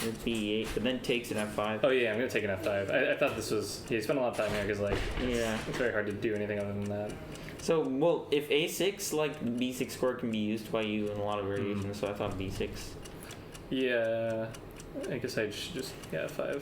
Rook B8, but then takes an F5. Oh yeah, I'm gonna take an F5. I thought this was. Yeah, you spent a lot of time here because like Yeah. it's very hard to do anything other than that. So, well, if A6, like B6 square can be used by you in a lot of variations, so I thought B6. Yeah, I guess I should just F5.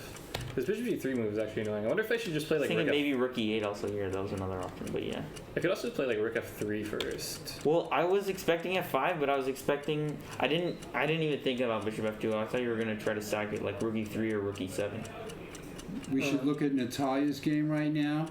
This bishop G3 move is actually annoying. I wonder if I should just play like Thinking rook F. maybe rook E8 also here. That was another option, but yeah. I could also play like rook F3 first. Well, I was expecting F5, but I was expecting. I didn't even think about bishop F2. I thought you were gonna try to stack it like rook E3 or rook E7. We should look at Natalia's game right now.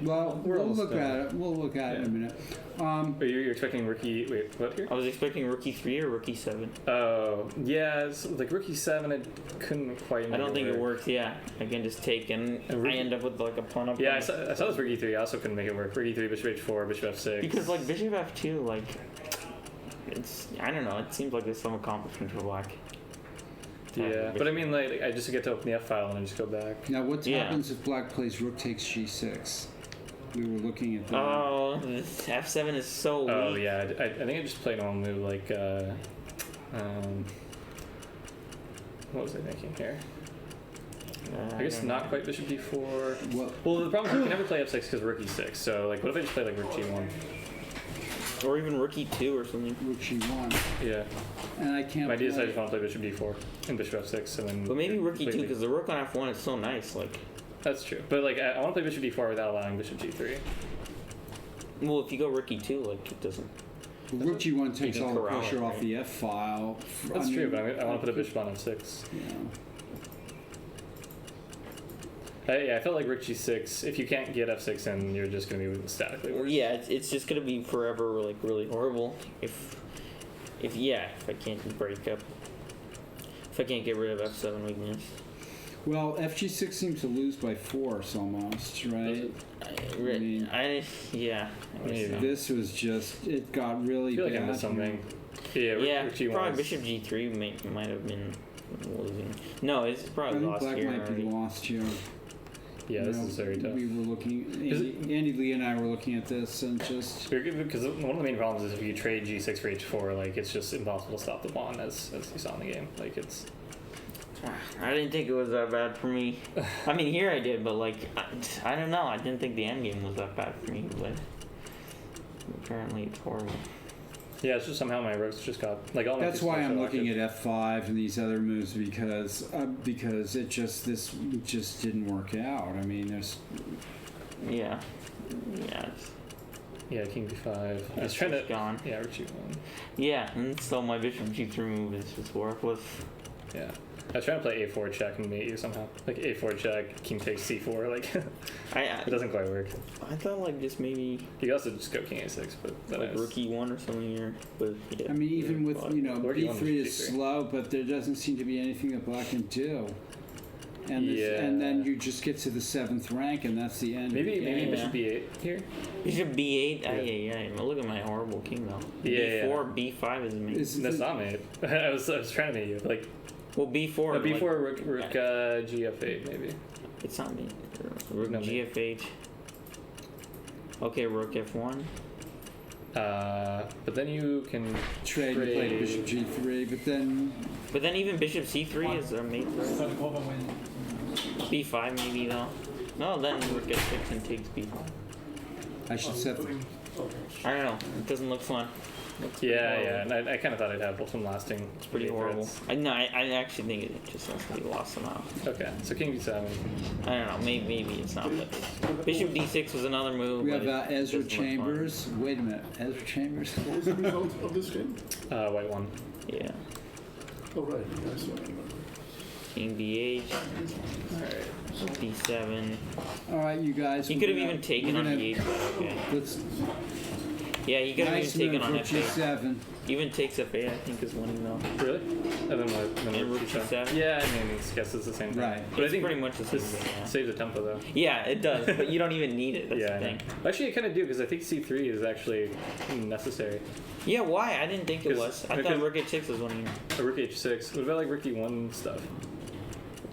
Well, We're we'll almost look done. at it. We'll look at it in a minute. But you're expecting rook E. Wait, what here? I was expecting rook E3 or rook E7. Oh, yeah, it's like rook E7. I couldn't quite. I make don't think it work. works. Yeah, I can just take and rook I end up with like a pawn up. Yeah, I saw this rook E3. I also couldn't make it work. Rook E3, bishop H4, bishop F6. Because like bishop F2, like it's I don't know. It seems like there's some accomplishment for black. Yeah, but I mean, like, I just get to open the F file and then just go back. Now, what Yeah. happens if black plays rook takes G6? We were looking at that. Oh, this F7 is so weak. Oh yeah, I think I just played on move like what was I thinking here? I guess don't not know. quite bishop d4. Well, The problem is you can never play f6 because rook e6. So like, what if I just play like rook g1? Or even rookie 2 or something. rook g1, Yeah. and I can't. My idea is I play- just want to play bishop d4 and bishop f6 and then. But maybe rookie 2 completely- because the rook on F1 is so nice. Like, That's true. But like, I want to play bishop d4 without allowing bishop g3. well, if you go rookie 2, like it doesn't. Rook g1 takes can all the corral pressure it, off right? the f file. That's true, but I want to put a bishop on f6. Yeah. Yeah, I felt like rook g6. If you can't get f6 in, you're just going to be statically worse. Yeah, it's just gonna be forever like really horrible if I can't break up. If I can't get rid of F7 weakness. Well, fg6 seems to lose by force almost, right? mean- Yeah. I guess so. This was just, it got I really feel like I bad. missed something. Yeah, Yeah, rook g1 probably is- bishop g3 might have been losing. No, it's I probably think lost black here might be already. lost here. Yeah, You this know, is very tough. We were looking, Is it- Andy Lee and I were looking at this and just, Because one of the main problems is if you trade g6 for h4, like it's just impossible to stop the pawn as you saw in the game. Like it's I didn't think it was that bad for me. I mean, here I did, but like, I don't know. I didn't think the endgame was that bad for me, but apparently it's horrible. yeah, it's just somehow my rooks just got like all my that's pieces why are I'm so looking active. at f5 and these other moves because it just didn't work out. I mean, there's, Yeah. Yeah. It's, Yeah, king b5. I was it's trying to just gone. yeah, rook g1. Yeah, and so my bishop g3 move is just worthless. Yeah. I was trying to play a4 check and mate you somehow. Like a4 check, king takes c4. Like it I doesn't quite work. thought like just maybe You could also just go king a6, but then like I was, rookie 1 or something here. But yeah. I mean, even with, But- Where do you want b3 to is g3? slow, but there doesn't seem to be anything that black can do. And, Yeah. and then you just get to the 7th rank, and that's the end. maybe of the game. bishop b8 here. Bishop b8. Yeah. Yeah. Look at my horrible king though. Yeah, b4, b5 is amazing. Is That's it- not mate. I was trying to mate you. Like Well, b4. b4 like, rook gf8 maybe. it's not me. Rook No, mate. gf8. Okay, rook f1. But then you can trade, you played bishop g3, but then Even bishop c3 is a mate. b5 maybe though. No, then rook f6 and takes b5. I should set the, I don't know. It doesn't look fun. yeah, and I kind of thought I'd have some lasting. It's pretty horrible. I actually think it just has to be lost somehow. Okay, so king b7. I don't know. Maybe it's not. But bishop d6 was another move. we but have it Ezra doesn't look fun. Chambers. Wait a minute, Ezra Chambers? What was the result of this game? White one. Yeah. Oh, right. Yes, I remember. King d8, Alright. d7. All right, you guys. He we're could have gonna- even taken we're on gonna- d8, but okay. Let's, Yeah, he could have nice even taken move, on rook f8. g7. Even takes f8, I think, is winning though. Really? And then what? Then And rook g7? g7? Yeah, I mean, I guess it's the same thing. Right. But It's I think pretty much the same this thing, yeah. saves the tempo though. Yeah, it does, but you don't even need it. That's yeah, the I know. thing. Actually, I kind of do because I think c3 is actually necessary. Yeah, why? I didn't think it 'Cause- was. I because- thought rook h6 was winning. A rook h6. What about like rook e1 stuff?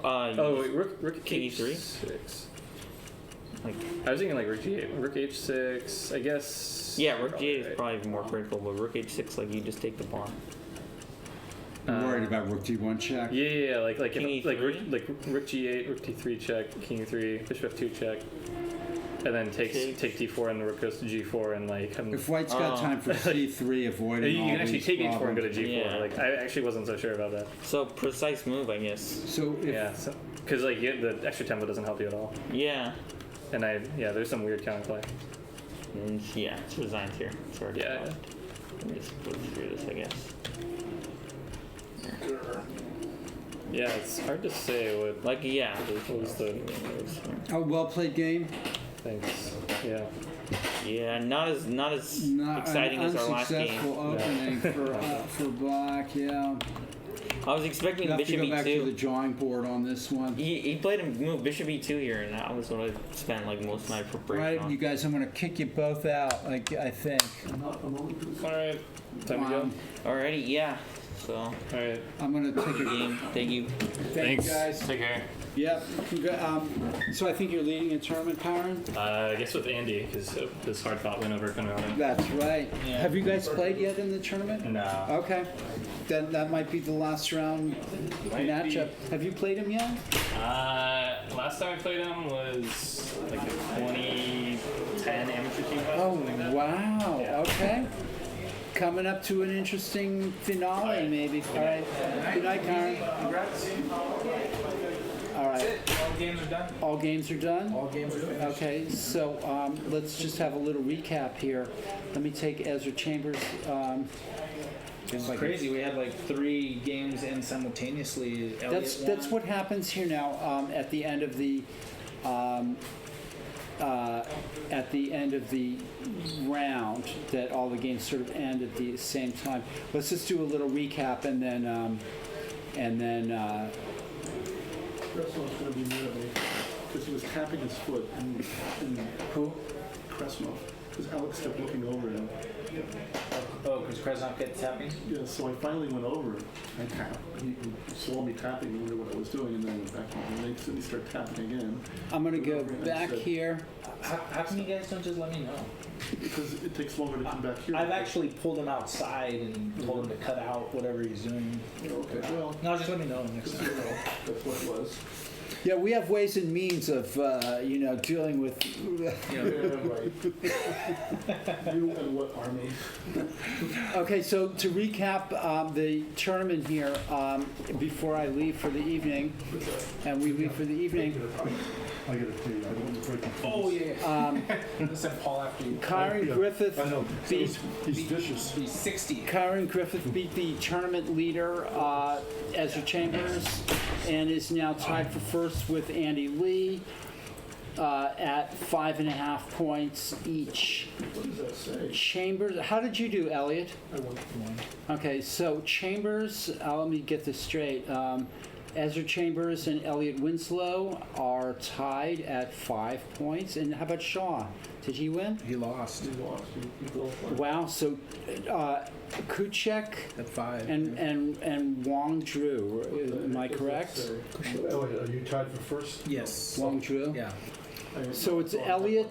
Oh wait, rook King e3? h6. Like, I was thinking like rook g8, rook h6. I guess. yeah, rook g8 is right. probably more critical, but rook h6, like, you just take the pawn. I'm worried about rook d1 check. Yeah, like King if, like E3? rook g8, rook d3 check, king e3, bishop f2 check, and then take d4 and the rook goes to g4 and like. If White's got Oh. time for c3, avoiding You all can actually these take h4 and go problems. to g4. Yeah. Like I actually wasn't so sure about that. So, precise move, I guess. So if, Yeah, because like the extra tempo doesn't help you at all. Yeah. And there's some weird counterplay. And yeah, it's resigned here. It's already Yeah, left. Let me just put through this, I guess. Yeah, it's hard to say what Like, yeah. what was the a well-played game, thanks. Yeah. Yeah, not as not exciting an as our last game. unsuccessful opening for Black. Yeah, I was expecting you have to bishop go back to the e2. drawing board on this one. He played a move bishop e2 here, and that was what I spent like most of my All preparation right, on. you guys, I'm gonna kick you both out. I think. All right. Time to go. Alrighty, yeah. So, All right. I'm gonna take a game. Thank you. Thanks, guys. Take care. Yep. So I think you're leading a tournament, Karen? I guess with Andy, because this hard fought win over Conrado. That's right. Have you guys played yet in the tournament? No. Okay. Then that might be the last round matchup. Have you played him yet? Last time I played him was like a 2010 amateur team fight. Oh, something like that. wow. Yeah. Okay. Coming up to an interesting finale, maybe. All right. Good night, Karen. Congrats. All right. All games are done. All games are done? All games are finished. Okay, so let's just have a little recap here. Let me take Ezra Chambers. It's crazy. We had like 3 games in simultaneously. That's what happens here now at the end of the round, that all the games sort of end at the same time. Let's just do a little recap and then Kresnov's going to be mad at me because he was tapping his foot. And Who? Kresnov, because Alex kept looking over him. Oh, because Kresnov kept tapping? Yeah, so I finally went over. I tapped. He saw me tapping and knew what I was doing, and then I went back. And then he started tapping again. I'm going to go back here. How come you guys don't just let me know? Because it takes longer to come back here. I've actually pulled him outside and told him to cut out whatever he's doing. Okay, well, No, just let me know next time. that's what it was. Yeah, we have ways and means of, dealing with. Yeah, right. You and what army? Okay, so to recap the tournament here, before I leave for the evening, and we leave for the evening, I gotta tell you, I don't want to break my Oh, yeah. Send Paul after you. Kyron Griffith I know. beat He's vicious. He's 60. Kyron Griffith beat the tournament leader, Ezra Chambers, and is now tied for first with Andy Lee at 5.5 points each. What does that say? Chambers, how did you do, Elliot? I won. Okay, so Chambers, let me get this straight. Ezra Chambers and Elliot Winslow are tied at 5 points. And how about Shaw? Did he win? He lost He lost. He lost. Wow, so Kuchek at 5. and Wong Drew, am I correct? Elliot, are you tied for first? Yes. Wong Drew? Yeah. So it's Elliot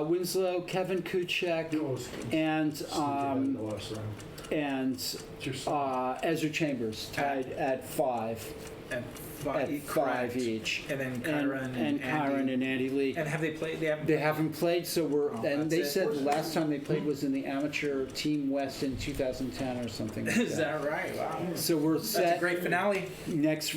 Winslow, Kevin Kuchek, and Ezra Chambers tied at 5. At At 5 each. And then Kyron and Kyron and Andy Lee. And have they played? They haven't played, so we're. And that's they it. said the last time they played was in the amateur Team West in 2010 or something. Like Is that right? Wow. So we're That's set. a great finale. Next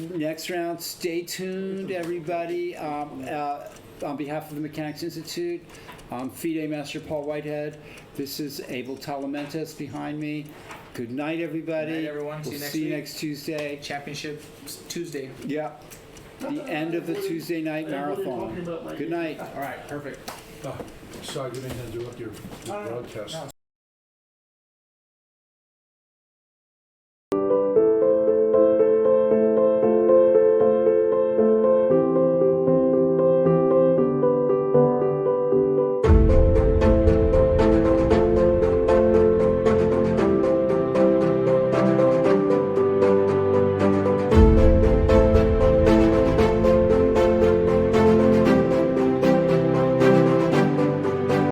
round. Stay tuned, everybody. On behalf of the Mechanics Institute, FIDE Master Paul Whitehead. This is Abel Talamentes behind me. Good night, everybody. Good night, everyone. We'll See you next see you week. next Tuesday. Championship Tuesday. Yeah. The end of the Tuesday night marathon. Good night. All right. Perfect. Sorry, I didn't mean to interrupt your broadcast.